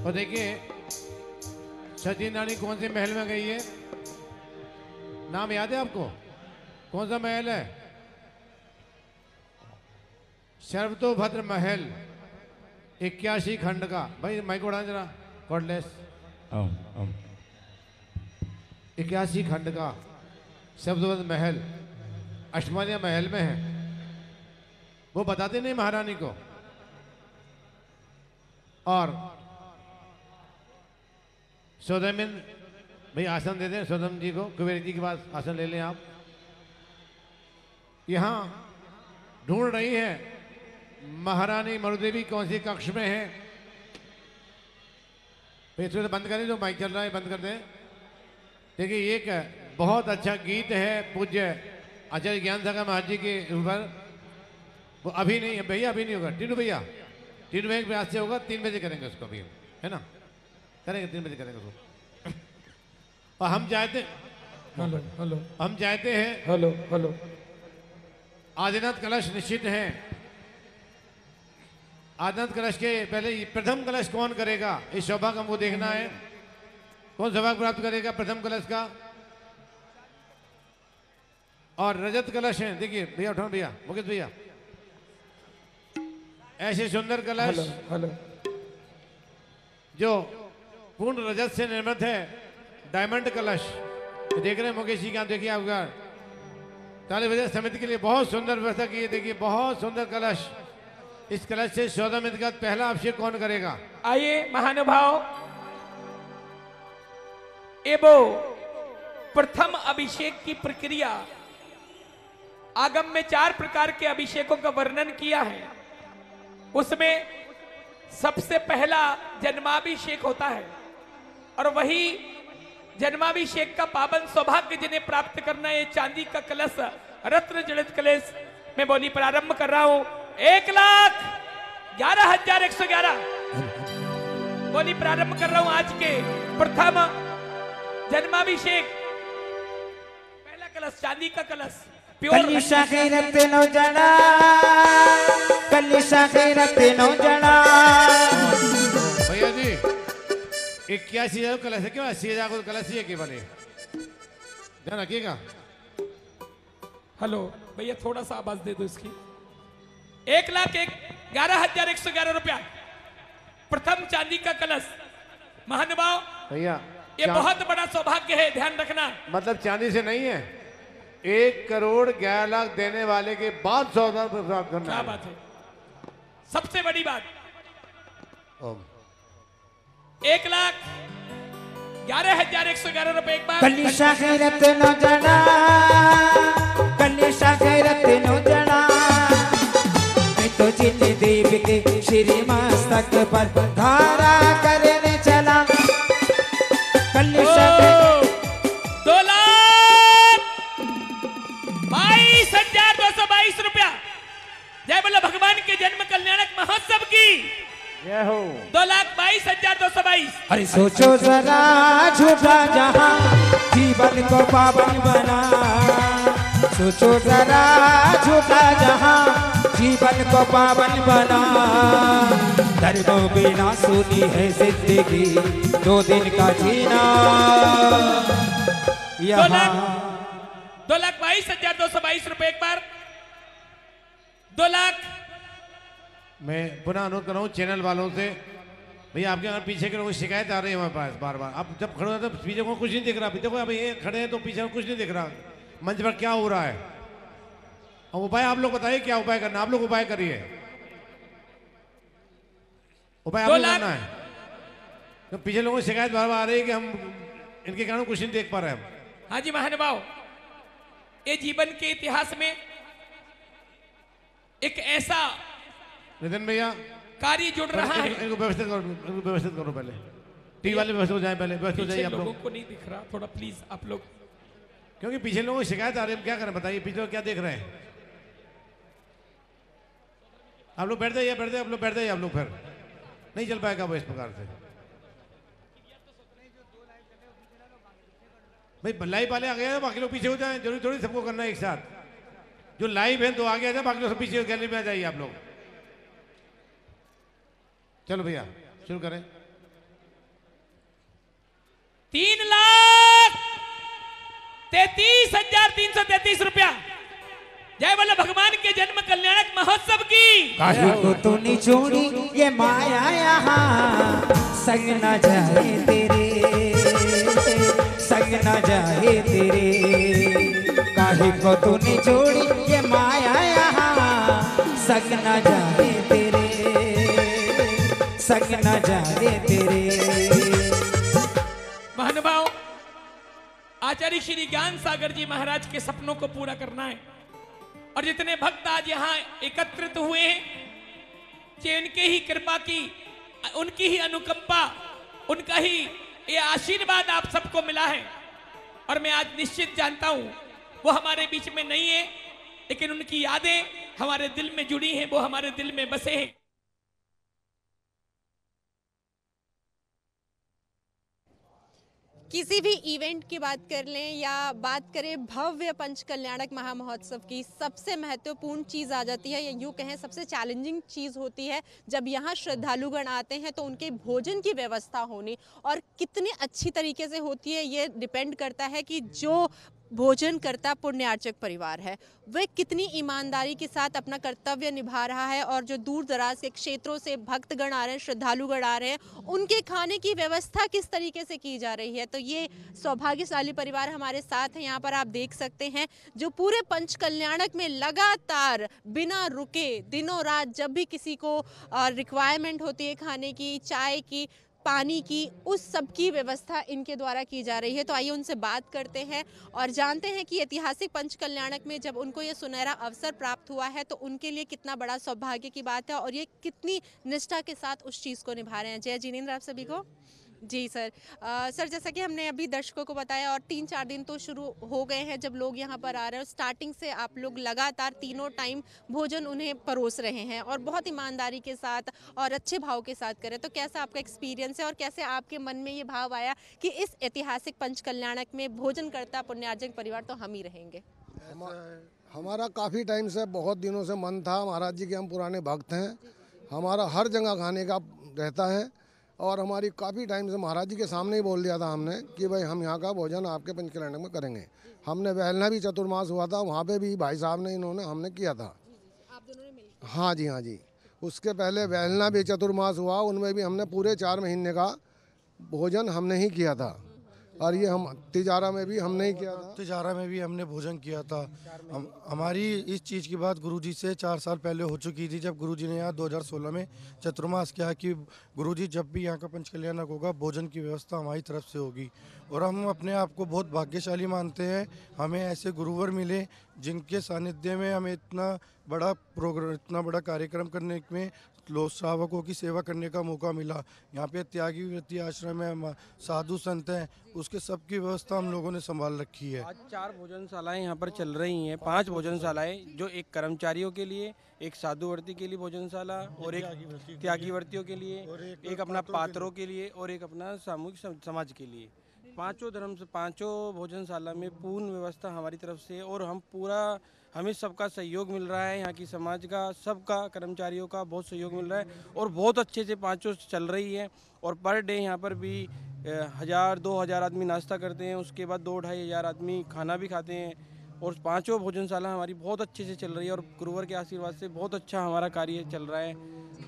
और देखिए सचिन रानी कौन से महल में गई है, नाम याद है आपको? कौन सा महल है? सर्वतोभद्र महल, 81 खंड का। भाई माइक उड़ा जरा, कॉर्डलेस। 81 खंड का शब्दवंत महल अष्टमानिया महल में है, वो बताते नहीं महारानी को। और सौदामिन भाई आसन दे दें सौदम जी को, कुबेर जी के पास आसन ले लें आप। यहाँ ढूंढ रही है महारानी मरुदेवी कौन सी कक्ष में है। तो बंद करें, जो माइक चल रहा है बंद कर दें। देखिए एक बहुत अच्छा गीत है पूज्य आचार्य ज्ञान सागर महाराज जी के ऊपर। वो अभी नहीं है भैया, अभी नहीं होगा। टीनू भैया, टीनू भैया के प्रयास से होगा, 3 बजे करेंगे उसको अभी, है ना, करेंगे 3 बजे करेंगे उसको। और हम चाहते हम चाहते हैं आदिनाथ कलश निश्चित है। आदिनाथ कलश के पहले प्रथम कलश कौन करेगा, इस सौभाग्य हमको देखना है। कौन सौभाग्य प्राप्त करेगा प्रथम कलश का। और रजत कलश है, देखिए भैया उठाओ, भैया मुकेश भैया, ऐसे सुंदर कलश जो पूर्ण रजत से निर्मित है, डायमंड कलश देख रहे हैं मुकेश जी का, देखिए आपका ताली बजाए समिति के लिए बहुत सुंदर व्यवस्था की है। देखिए बहुत सुंदर कलश। इस कलश से 14 मिनट का पहला अभिषेक कौन करेगा। आइए महानुभाव, एवो प्रथम अभिषेक की प्रक्रिया आगम में 4 प्रकार के अभिषेकों का वर्णन किया है। उसमें सबसे पहला जन्माभिषेक होता है और वही जन्माभिषेक का पावन सौभाग्य जिन्हें प्राप्त करना है, चांदी का कलश रत्न जड़ित कलश में बोली प्रारंभ कर रहा हूं। 1,11,111 बोली प्रारंभ कर रहा हूं। आज के प्रथम जन्माभिषेक पहला कलश चांदी का कलश प्योर भैया जी 81,000 कलश है क्यों, 80,000 को कलश ही है केवल, ध्यान रखिएगा। हेलो भैया थोड़ा सा आवाज दे दो इसकी। 1,11,111 रुपया प्रथम चांदी का कलश। महानुभाव भैया ये बहुत बड़ा सौभाग्य है, ध्यान रखना। मतलब चांदी से नहीं है, 1,11,00,000 देने वाले के बाद 100,000 प्राप्त करना। क्या बात है, सबसे बड़ी बात। 1,11,111 रुपए एक बार। कलिशा खैरत नो जना, कलिशा खैरत नो जना, मैं तो जिन देव के श्री मस्तक पर धारा करने चला। कलिशा 2,22,222 रुपया। जय बोलो भगवान के जन्म कल्याणक महोत्सव की जय हो। 2,22,222। अरे सोचो जरा झूठा जहां जीवन को पावन बना, सोचो जरा झूठा जहां जीवन को पावन बना। धर्मों बिना सुनी है जिंदगी 2 दिन का जीना। 2,22,222 रुपए एक बार। 2 लाख। मैं पुनः अनुरोध कर रहा हूँ चैनल वालों से, भैया आपके अगर पीछे के लोगों की शिकायत आ रही है हमारे पास बार बार। आप जब खड़े होते हैं पीछे को कुछ नहीं दिख रहा। देखो अभी ये खड़े हैं तो पीछे कुछ नहीं दिख रहा, मंच पर क्या हो रहा है। अब उपाय आप लोग बताइए, क्या उपाय करना, आप लोग उपाय करिए। उपाय आप लोग करना है। तो पीछे लोगों की शिकायत बार बार आ रही है कि हम इनके कारण कुछ नहीं देख पा रहे हैं। हाँ जी महानुभाव, ये जीवन के इतिहास में एक ऐसा नितिन भैया कार्य जुड़ रहा है। इनको व्यवस्थित करो, इनको व्यवस्थित करो पहले। टीवी वाले व्यवस्थित हो जाए, पहले व्यवस्थित हो जाइए आप लोगों लोग। को नहीं दिख रहा, थोड़ा प्लीज आप लोग, क्योंकि पीछे लोगों की शिकायत आ रही है, क्या करें बताइए। पीछे लोग क्या देख रहे हैं। आप लोग बैठ जाइए, बैठ जाइए आप लोग, बैठ जाइए आप लोग। फिर नहीं चल पाएगा वो इस प्रकार से। भाई लाइव वाले आ गए, बाकी लोग पीछे हो जाए। जरूरी थोड़ी सबको करना है एक साथ। जो लाइव है तो आगे आ जाए, बाकी लोग सब पीछे गैलरी में आ जाइए आप लोग। चलो भैया शुरू करें। 3,33,333 रुपया। जय बोलो भगवान के जन्म कल्याणक महोत्सव की। काहे को तो निचोड़ी ये माया यहाँ संग न जाए तेरे, संग न जाए तेरे। काहे को तूने छोड़ी ये माया यहाँ, संग न जाने तेरे, संग न जाने तेरे। महानुभाव, आचार्य श्री ज्ञान सागर जी महाराज के सपनों को पूरा करना है और जितने भक्त आज यहाँ एकत्रित हुए हैं, कि उनके ही कृपा की, उनकी ही अनुकंपा, उनका ही ये आशीर्वाद आप सबको मिला है। और मैं आज निश्चित जानता हूं वो हमारे बीच में नहीं है, लेकिन उनकी यादें हमारे दिल में जुड़ी हैं, वो हमारे दिल में बसे हैं। किसी भी इवेंट की बात कर लें या बात करें भव्य पंच कल्याणक महामहोत्सव की, सबसे महत्वपूर्ण चीज़ आ जाती है, या यूँ कहें सबसे चैलेंजिंग चीज़ होती है जब यहाँ श्रद्धालुगण आते हैं तो उनके भोजन की व्यवस्था होनी, और कितनी अच्छी तरीके से होती है ये डिपेंड करता है कि जो भोजन करता पुण्यार्चक परिवार है वह कितनी ईमानदारी के साथ अपना कर्तव्य निभा रहा है, और जो दूर दराज के क्षेत्रों से भक्तगण आ रहे हैं, श्रद्धालुगण आ रहे हैं, उनके खाने की व्यवस्था किस तरीके से की जा रही है। तो ये सौभाग्यशाली परिवार हमारे साथ है, यहाँ पर आप देख सकते हैं, जो पूरे पंच कल्याणक में लगातार बिना रुके दिनों रात जब भी किसी को रिक्वायरमेंट होती है खाने की, चाय की, पानी की, उस सब की व्यवस्था इनके द्वारा की जा रही है। तो आइए उनसे बात करते हैं और जानते हैं कि ऐतिहासिक पंच कल्याणक में जब उनको ये सुनहरा अवसर प्राप्त हुआ है तो उनके लिए कितना बड़ा सौभाग्य की बात है और ये कितनी निष्ठा के साथ उस चीज़ को निभा रहे हैं। जय जिनेंद्र आप सभी को। जी सर। सर जैसा कि हमने अभी दर्शकों को बताया, और 3-4 दिन तो शुरू हो गए हैं जब लोग यहाँ पर आ रहे हैं, स्टार्टिंग से आप लोग लगातार तीनों टाइम भोजन उन्हें परोस रहे हैं और बहुत ईमानदारी के साथ और अच्छे भाव के साथ करें। तो कैसा आपका एक्सपीरियंस है और कैसे आपके मन में ये भाव आया कि इस ऐतिहासिक पंच कल्याणक में भोजन करता पुण्यार्जक परिवार तो हम ही रहेंगे? हमारा काफ़ी टाइम से, बहुत दिनों से मन था, महाराज जी के हम पुराने भक्त हैं, हमारा हर जगह खाने का रहता है, और हमारी काफ़ी टाइम से महाराज जी के सामने ही बोल दिया था हमने कि भाई हम यहाँ का भोजन आपके पंच कल्याणक में करेंगे। हमने वहलना भी चतुर्मास हुआ था, वहाँ पे भी भाई साहब ने हमने किया था। आप दोनों ने मिलकर? हाँ जी, हाँ जी। उसके पहले वहलना भी चतुर्मास हुआ, उनमें भी हमने पूरे 4 महीने का भोजन हमने ही किया था, और ये हम तिजारा में भी हमने ही किया था। तिजारा में भी हमने भोजन किया था। हमारी इस चीज़ की बात गुरुजी से 4 साल पहले हो चुकी थी, जब गुरुजी ने यहाँ 2016 में चतुर्मास किया कि गुरुजी जब भी यहाँ का पंच कल्याणक होगा भोजन की व्यवस्था हमारी तरफ से होगी। और हम अपने आप को बहुत भाग्यशाली मानते हैं, हमें ऐसे गुरुवर मिले जिनके सानिध्य में हमें इतना बड़ा कार्यक्रम करने में, लोक श्रावकों की सेवा करने का मौका मिला। यहाँ पे त्यागी वृत्ति आश्रम है, साधु संत हैं, उसके सब की व्यवस्था हम लोगों ने संभाल रखी है। आज 4 भोजनशालाएं यहाँ पर चल रही हैं, 5 भोजनशालाएं, जो एक कर्मचारियों के लिए, एक साधुवर्ती के लिए भोजनशाला, और एक त्यागीवर्तियों के लिए, एक अपना पात्रों के लिए, और एक अपना सामूहिक समाज के लिए। 5 धर्म से 5 भोजनशाला में पूर्ण व्यवस्था हमारी तरफ से, और हमें सबका सहयोग मिल रहा है, यहाँ की समाज का, सबका, कर्मचारियों का बहुत सहयोग मिल रहा है, और बहुत अच्छे से 5 चल रही है। और पर डे यहाँ पर भी 1000-2000 आदमी नाश्ता करते हैं, उसके बाद 2-2.5 हज़ार आदमी खाना भी खाते हैं, और 5 भोजनशाला हमारी बहुत अच्छे से चल रही है, और गुरुवर के आशीर्वाद से बहुत अच्छा हमारा कार्य चल रहा है।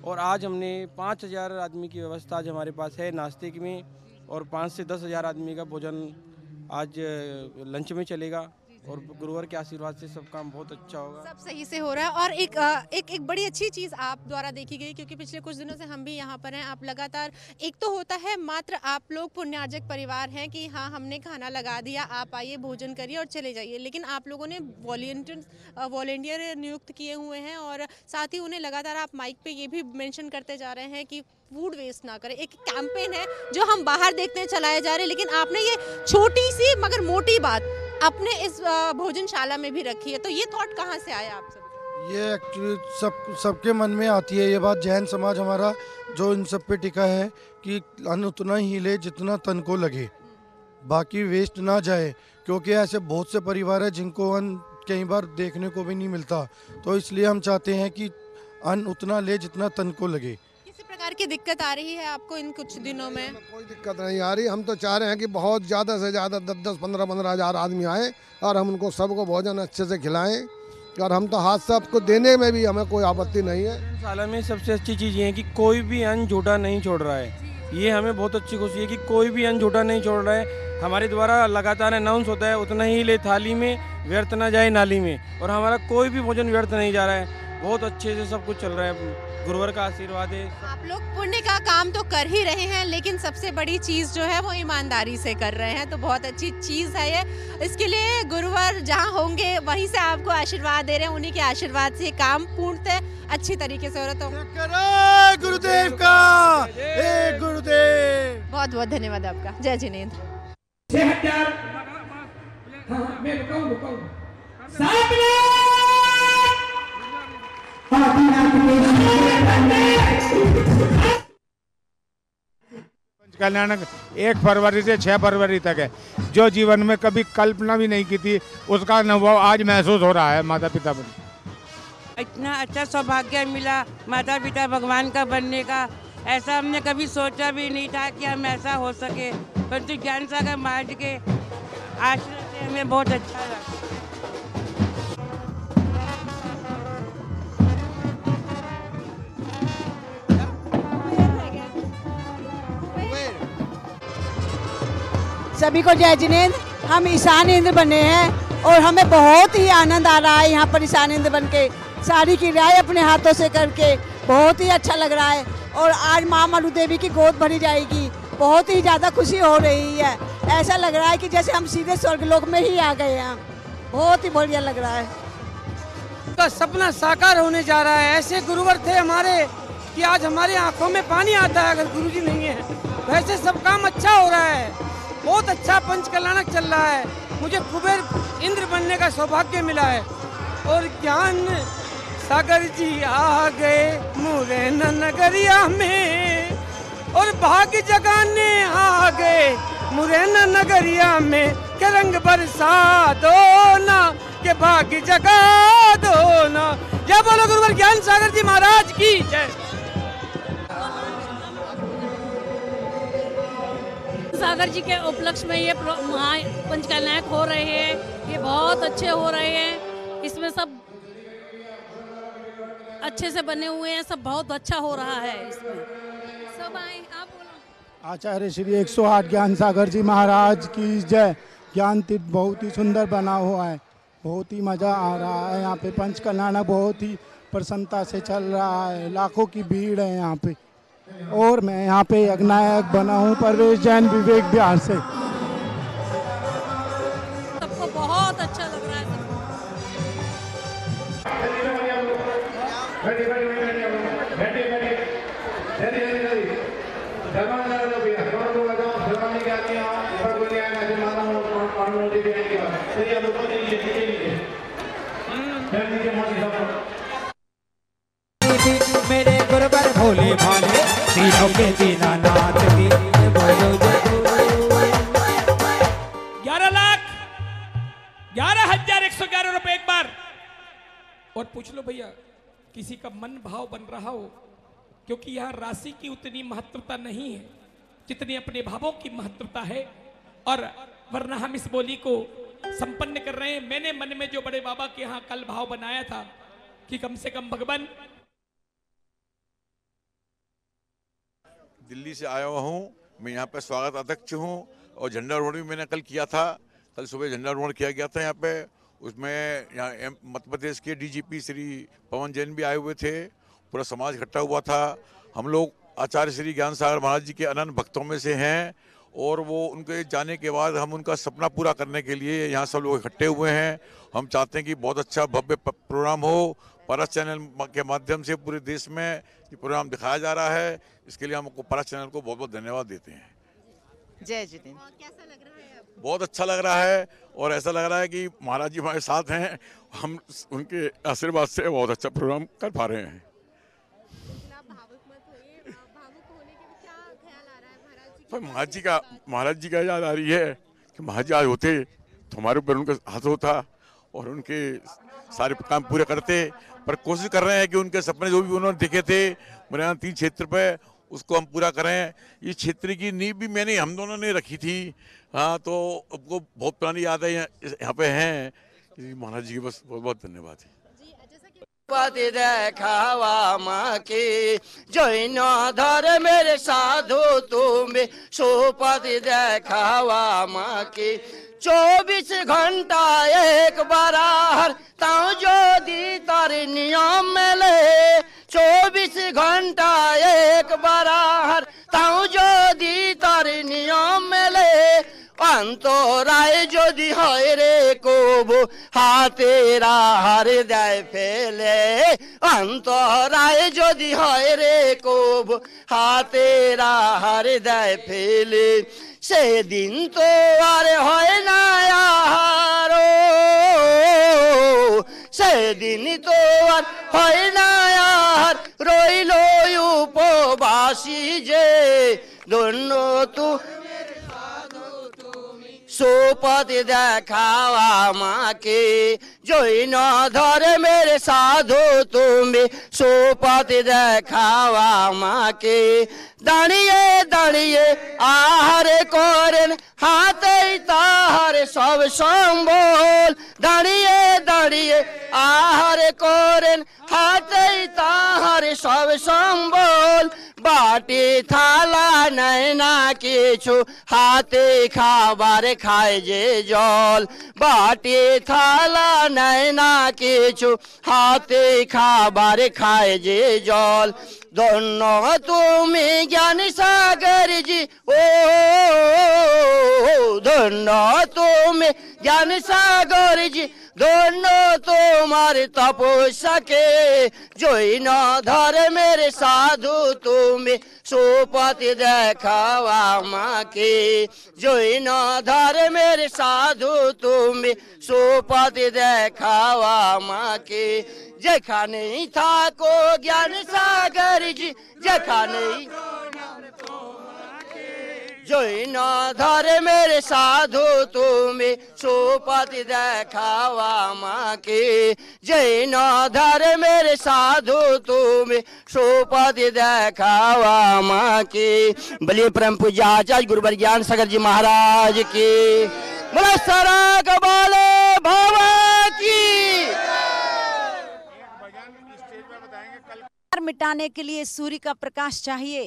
और आज हमने 5000 आदमी की व्यवस्था आज हमारे पास है नाश्ते में, और 5 से 10 हज़ार आदमी का भोजन आज लंच में चलेगा, और गुरुवर के आशीर्वाद से सब काम बहुत अच्छा होगा, सब सही से हो रहा है। और एक बड़ी अच्छी चीज़ आप द्वारा देखी गई, क्योंकि पिछले कुछ दिनों से हम भी यहाँ पर हैं, आप लगातार, एक तो होता है मात्र आप लोग पुण्यार्जक परिवार हैं कि हाँ हमने खाना लगा दिया, आप आइए भोजन करिए और चले जाइए, लेकिन आप लोगों ने वॉलेंटियर नियुक्त किए हुए हैं, और साथ ही उन्हें लगातार आप माइक पे ये भी मेंशन करते जा रहे हैं कि फूड वेस्ट ना करें। एक कैंपेन है जो हम बाहर देखते हैं चलाए जा रहे हैं, लेकिन आपने ये छोटी सी मगर मोटी बात अपने इस भोजनशाला में भी रखी है, तो ये थॉट कहाँ से आया आप सब? ये एक्चुअली सबके मन में आती है ये बात। जैन समाज हमारा जो इन सब पे टिका है कि अन्न उतना ही ले जितना तन को लगे, बाकी वेस्ट ना जाए, क्योंकि ऐसे बहुत से परिवार हैं जिनको अन्न कई बार देखने को भी नहीं मिलता। तो इसलिए हम चाहते हैं कि अन्न उतना ले जितना तन को लगे। किसी प्रकार की दिक्कत आ रही है आपको इन कुछ दिनों में? कोई दिक्कत नहीं आ रही। हम तो चाह रहे हैं कि बहुत ज़्यादा से ज़्यादा 10-10, 15-15 हज़ार आदमी आए और हम उनको सबको भोजन अच्छे से खिलाएं, और हम तो हाथ से आपको देने में भी हमें कोई आपत्ति नहीं है। साला में सबसे अच्छी चीज़ ये है कि कोई भी अन्न झूठा नहीं छोड़ रहा है, ये हमें बहुत अच्छी खुशी है कि कोई भी अन्न झूठा नहीं छोड़ रहा है। हमारे द्वारा लगातार अनाउंस होता है उतना ही ले थाली में, व्यर्थ ना जाए नाली में, और हमारा कोई भी भोजन व्यर्थ नहीं जा रहा है। बहुत अच्छे से सब कुछ चल रहा है, गुरुवर का आशीर्वाद है। आप लोग पुण्य का काम तो कर ही रहे हैं, लेकिन सबसे बड़ी चीज जो है वो ईमानदारी से कर रहे हैं, तो बहुत अच्छी चीज है ये। इसके लिए गुरुवर जहाँ होंगे वहीं से आपको आशीर्वाद दे रहे हैं, उन्हीं के आशीर्वाद से काम पूर्णतः अच्छी तरीके से हो रहा। तो गुरुदेव का गुरुदेव, बहुत बहुत धन्यवाद आपका। जय जिनेंद्र। कल्याणक 1 फरवरी से 6 फरवरी तक है, जो जीवन में कभी कल्पना भी नहीं की थी उसका अनुभव आज महसूस हो रहा है माता पिता पर। इतना अच्छा सौभाग्य मिला माता पिता भगवान का बनने का, ऐसा हमने कभी सोचा भी नहीं था कि हम ऐसा हो सके, परंतु ज्ञान सागर महाराज के आशीर्वाद से हमें बहुत अच्छा लगा। सभी को जय जिनेंद्र। हम ईशानेंद्र बने हैं और हमें बहुत ही आनंद आ रहा है यहाँ पर ईशानेंद्र बन के, सारी क्रियाएं अपने हाथों से करके बहुत ही अच्छा लग रहा है। और आज माँ मनु देवी की गोद भरी जाएगी, बहुत ही ज़्यादा खुशी हो रही है। ऐसा लग रहा है कि जैसे हम सीधे स्वर्गलोक में ही आ गए हैं, बहुत ही बढ़िया लग रहा है। का सपना साकार होने जा रहा है। ऐसे गुरुवर थे हमारे कि आज हमारी आंखों में पानी आता है अगर गुरुजी नहीं है। वैसे सब काम अच्छा हो रहा है, बहुत अच्छा पंच कल्याणक चल रहा है। मुझे कुबेर इंद्र बनने का सौभाग्य मिला है। और ज्ञान सागर जी आ गए मुरैना नगरिया में, और भाग्य जगाने आ गए मुरैना नगरिया में, के रंग बरसा दो ना, के भाग्य जगा दो ना। जय बोलो गुरुवर ज्ञान सागर जी महाराज की जय। सागर जी के उपलक्ष्य में ये पंच कल्याणक हो रहे हैं, ये बहुत अच्छे हो रहे हैं। इसमें सब अच्छे से बने हुए हैं, सब बहुत अच्छा हो रहा है। इसमें सब आए, आप बोलो। आचार्य श्री 108 ज्ञान सागर जी महाराज की जय। ज्ञान तीर्थ बहुत ही सुंदर बना हुआ है, बहुत ही मज़ा आ रहा है। यहाँ पे पंच कल्याणक बहुत ही प्रसन्नता से चल रहा है, लाखों की भीड़ है यहाँ पे। और मैं यहाँ पे यज्ञनायक बना हूँ परवेश जैन विवेक बिहार से। सबको बहुत अच्छा लग रहा है। मेरे गुरुवर भोले भाले तीनों के दीनानाथ की 11,1111 रुपए एक बार। और पूछ लो भैया किसी का मन भाव बन रहा हो, क्योंकि यहाँ राशि की उतनी महत्वता नहीं है जितनी अपने भावों की महत्वता है। और वरना हम इस बोली को संपन्न कर रहे हैं। मैंने मन में जो बड़े बाबा के यहाँ कल भाव बनाया था कि कम से कम भगवान, दिल्ली से आया हुआ हूँ मैं, यहाँ पे स्वागत अध्यक्ष हूँ और झंडारोहण भी मैंने कल किया था। कल सुबह झंडारोहण किया गया था यहाँ पे, उसमें यहाँ मध्य प्रदेश के डीजीपी श्री पवन जैन भी आए हुए थे, पूरा समाज इकट्ठा हुआ था। हम लोग आचार्य श्री ज्ञान सागर महाराज जी के अनंत भक्तों में से हैं और वो उनके जाने के बाद हम उनका सपना पूरा करने के लिए यहाँ सब लोग इकट्ठे हुए हैं। हम चाहते हैं कि बहुत अच्छा भव्य प्रोग्राम हो, परस चैनल के माध्यम से पूरे देश में ये प्रोग्राम दिखाया जा रहा है। इसके लिए हम परस चैनल को बहुत बहुत धन्यवाद देते हैं। जय जितेंद्र। कैसा लग रहा है आपको? बहुत अच्छा लग रहा है और ऐसा लग रहा है कि महाराज जी हमारे साथ हैं, हम उनके आशीर्वाद से बहुत अच्छा प्रोग्राम कर पा रहे हैं। तो महाराज जी का याद आ रही है कि महाराज जी आज होते तो हमारे ऊपर उनका हाथ होता और उनके सारे काम पूरे करते। पर कोशिश कर रहे हैं कि उनके सपने जो भी उन्होंने देखे थे मुरैना 3 क्षेत्र पे, उसको हम पूरा करें। ये क्षेत्र की नींव भी हम दोनों ने रखी थी। हाँ, तो आपको बहुत पुरानी याद है यहाँ पे हैं। महाराज जी की बस बहुत बहुत धन्यवाद है। সুপতি দেখাওয়া মাকে জৈন ধর্মের সাধু তুমি সুপতি দেখাওয়া মাকে 24 ঘন্টা একবার তাও যদি তার নিয়ম মেলে 24 ঘন্টা একবার তাও যদি তার নিয়ম মেলে অন্তরায় যদি হয় রে কবু হাতের আহার দেয় ফেলে অন্তরায় যদি হয় রে কবু হাতের আহার দেয় ফেলে সেদিন তো আর হয় না আহার সেদিন তো আর হয় না আর রইল উপবাসী যে ধন্য তু সুপতি দেখাওয়া মাকে জৈন ধর্মের সাধু তুমি সুপতি দেখাওয়া মাকে দাঁড়িয়ে দাঁড়িয়ে আহার করেন হাতেই তাহার সব সম্বল দাঁড়িয়ে দাঁড়িয়ে আহার করেন হাতেই তাহার সব সম্বল বাটি থালা নেয় না কিছু হাতে খাবার খায় যে জল বাটি থালা নেয় না কিছু হাতে খাবার খায় যে জল ধন্য তুমি জ্ঞান সাগর জি ও ধন্য তুমি জ্ঞান সাগর জি ধন্য তোমার তপস্যাকে জৈন ধর্মের সাধু তুমি সুপতি দেখাওয়া মাকে জৈন ধর্মের সাধু তুমি সুপতি দেখাওয়া মাকে যেখানেই থাকো জ্ঞান সাগর জি যেখানেই জৈন ধর্মের সাধু তুমি সুপতি দেখাওয়া মাকে জৈন ধর্মের সাধু তুমি সুপति देखावा माँ की। बलिए परम पूज्य आचार्य गुरुवर ज्ञान सागर जी महाराज की। बोला सराग बोले बाबा की। मिटाने के लिए सूर्य का प्रकाश चाहिए,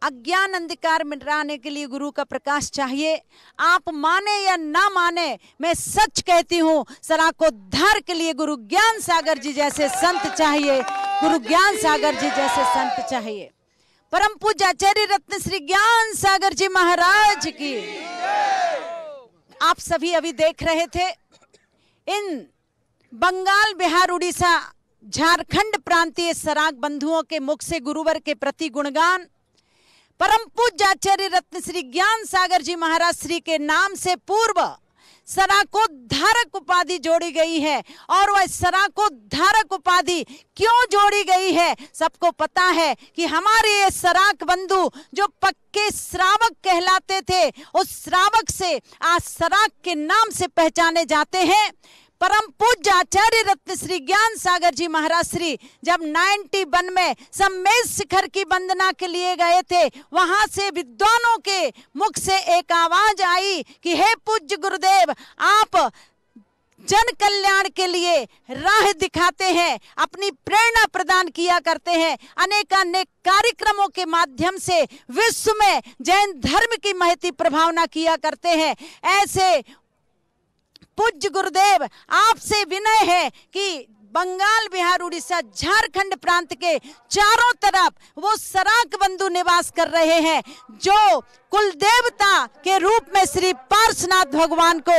अज्ञान अंधकार मिटाने के लिए गुरु का प्रकाश चाहिए। आप माने या ना माने, मैं सच कहती हूँ, सराकोद्धार के लिए गुरु ज्ञान सागर जी जैसे संत चाहिए, गुरु ज्ञान सागर जी जैसे संत चाहिए। परम पूज्य आचार्य रत्न श्री ज्ञान सागर जी महाराज की। आप सभी अभी देख रहे थे इन बंगाल, बिहार, उड़ीसा, झारखंड प्रांतीय सराग बंधुओं के मुख से गुरुवर के प्रति गुणगान। परम पूज्य आचार्य रत्न श्री ज्ञान सागर जी महाराज श्री के नाम से पूर्व सराकोद्धारक उपाधि जोड़ी गई है। और वह सराकोद्धारक उपाधि क्यों जोड़ी गई है, सबको पता है कि हमारे ये सराक बंधु जो पक्के श्रावक कहलाते थे, उस श्रावक से आज सराक के नाम से पहचाने जाते हैं। परम पूज्य आचार्य रत्न श्री ज्ञान सागर जी महाराज श्री जब 91 में सम्मेद शिखर की वंदना के लिए गए थे, वहां से विद्वानों के मुख से एक आवाज आई कि हे पूज्य गुरुदेव, आप जन कल्याण के लिए राह दिखाते हैं, अपनी प्रेरणा प्रदान किया करते हैं, अनेकानेक कार्यक्रमों के माध्यम से विश्व में जैन धर्म की महती प्रभावना किया करते हैं। ऐसे पूज्य गुरुदेव, आपसे विनय है कि बंगाल, बिहार, उड़ीसा, झारखंड प्रांत के चारों तरफ वो सराक बंधु निवास कर रहे हैं, जो कुल देवता के रूप में श्री पार्श्वनाथ भगवान को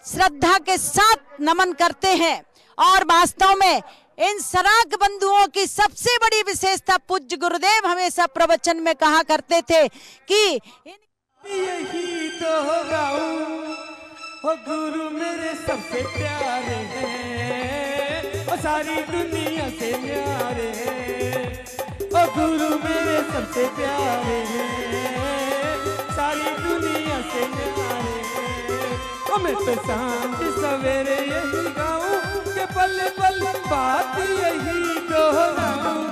श्रद्धा के साथ नमन करते हैं। और वास्तव में इन सराक बंधुओं की सबसे बड़ी विशेषता पूज्य गुरुदेव हमेशा प्रवचन में कहा करते थे कि यही तो ओ गुरु मेरे सबसे प्यारे हैं, ओ सारी दुनिया से न्यारे हैं। ओ गुरु मेरे सबसे प्यारे हैं, सारी दुनिया से न्यारे हैं। ओ मैं तो सांझ सवेरे यही गाऊं कि पल पल बात यही दोहराऊं।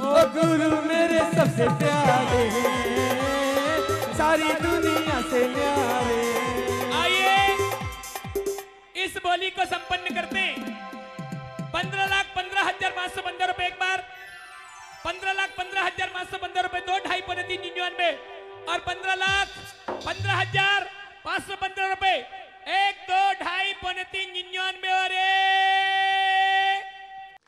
ओ गुरु मेरे सबसे प्यारे हैं, सारी दुनिया से न्यारे। इस बोली को संपन्न करते 15 लाख 15,515 रुपए, 2 ढाई पौने 3 99 और 15,15,515 रुपए, 1 2 ढाई पौने 3 99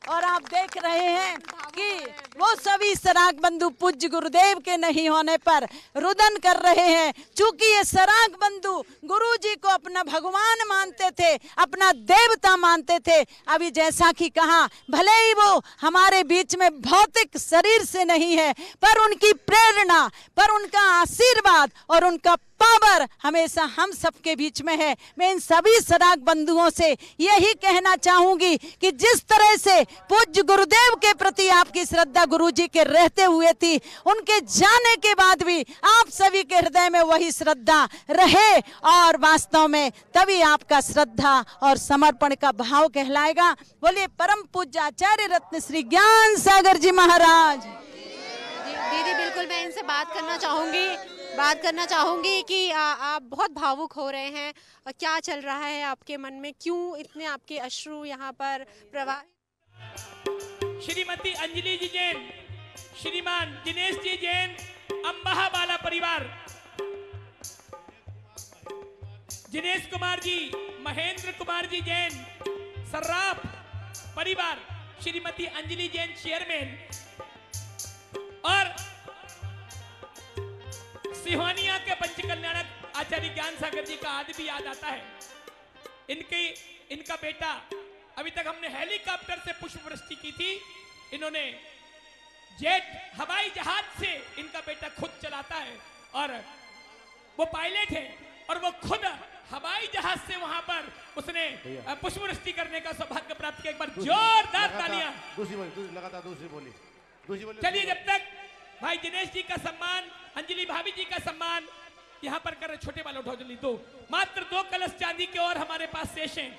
और आप देख रहे हैं कि वो सभी सराग बंधु पूज्य गुरुदेव के नहीं होने पर रुदन कर रहे हैं। चूंकि ये सराग बंधु गुरुजी को अपना भगवान मानते थे, अपना देवता मानते थे। अभी जैसा कि कहा, भले ही वो हमारे बीच में भौतिक शरीर से नहीं है, पर उनकी प्रेरणा, पर उनका आशीर्वाद और उनका पावर हमेशा हम सबके बीच में है। मैं इन सभी सराग बंधुओं से यही कहना चाहूंगी कि जिस तरह से पूज्य गुरुदेव के प्रति आपकी श्रद्धा गुरुजी के रहते हुए थी, उनके जाने के बाद भी आप सभी के हृदय में वही श्रद्धा रहे और वास्तव में तभी आपका श्रद्धा और समर्पण का भाव कहलाएगा। बोलिए परम पूज्य आचार्य रत्न श्री ज्ञान सागर जी महाराज। दीदी बिल्कुल मैं इनसे बात करना चाहूंगी कि आप बहुत भावुक हो रहे हैं। क्या चल रहा है आपके मन में, क्यों इतने आपके अश्रु यहाँ पर प्रवाहित? श्रीमती अंजलि जी जैन, श्रीमान दिनेश जी जैन, अंबाहा वाला परिवार, दिनेश कुमार जी, महेंद्र कुमार जी जैन, सर्राफ परिवार, श्रीमती अंजलि जैन चेयरमैन और सिहोनिया के पंचकल्याणक आचार्य ज्ञान सागर जी का आज भी याद आता है। इनका बेटा, अभी तक हमने हेलीकॉप्टर से पुष्प वृष्टि की थी, इन्होंने जेट हवाई जहाज से इनका बेटा खुद चलाता है और वो पायलट है और वो खुद हवाई जहाज से वहां पर उसने पुष्प वृष्टि करने का सौभाग्य प्राप्त किया। एक बार जोरदार तालियां। लगातार दूसरी बोली। चलिए, जब तक भाई दिनेश जी का सम्मान, अंजलि भाभी जी का सम्मान यहाँ पर कर रहे, छोटे वाले उठाओ जल्दी। मात्र 2 कलश चांदी के और हमारे पास शेष हैं।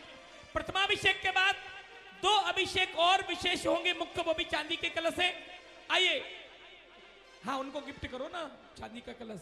प्रथमाभिषेक के बाद 2 अभिषेक और विशेष होंगे, मुख्य वो भी चांदी के कलश है। आइए, हाँ उनको गिफ्ट करो ना चांदी का कलश।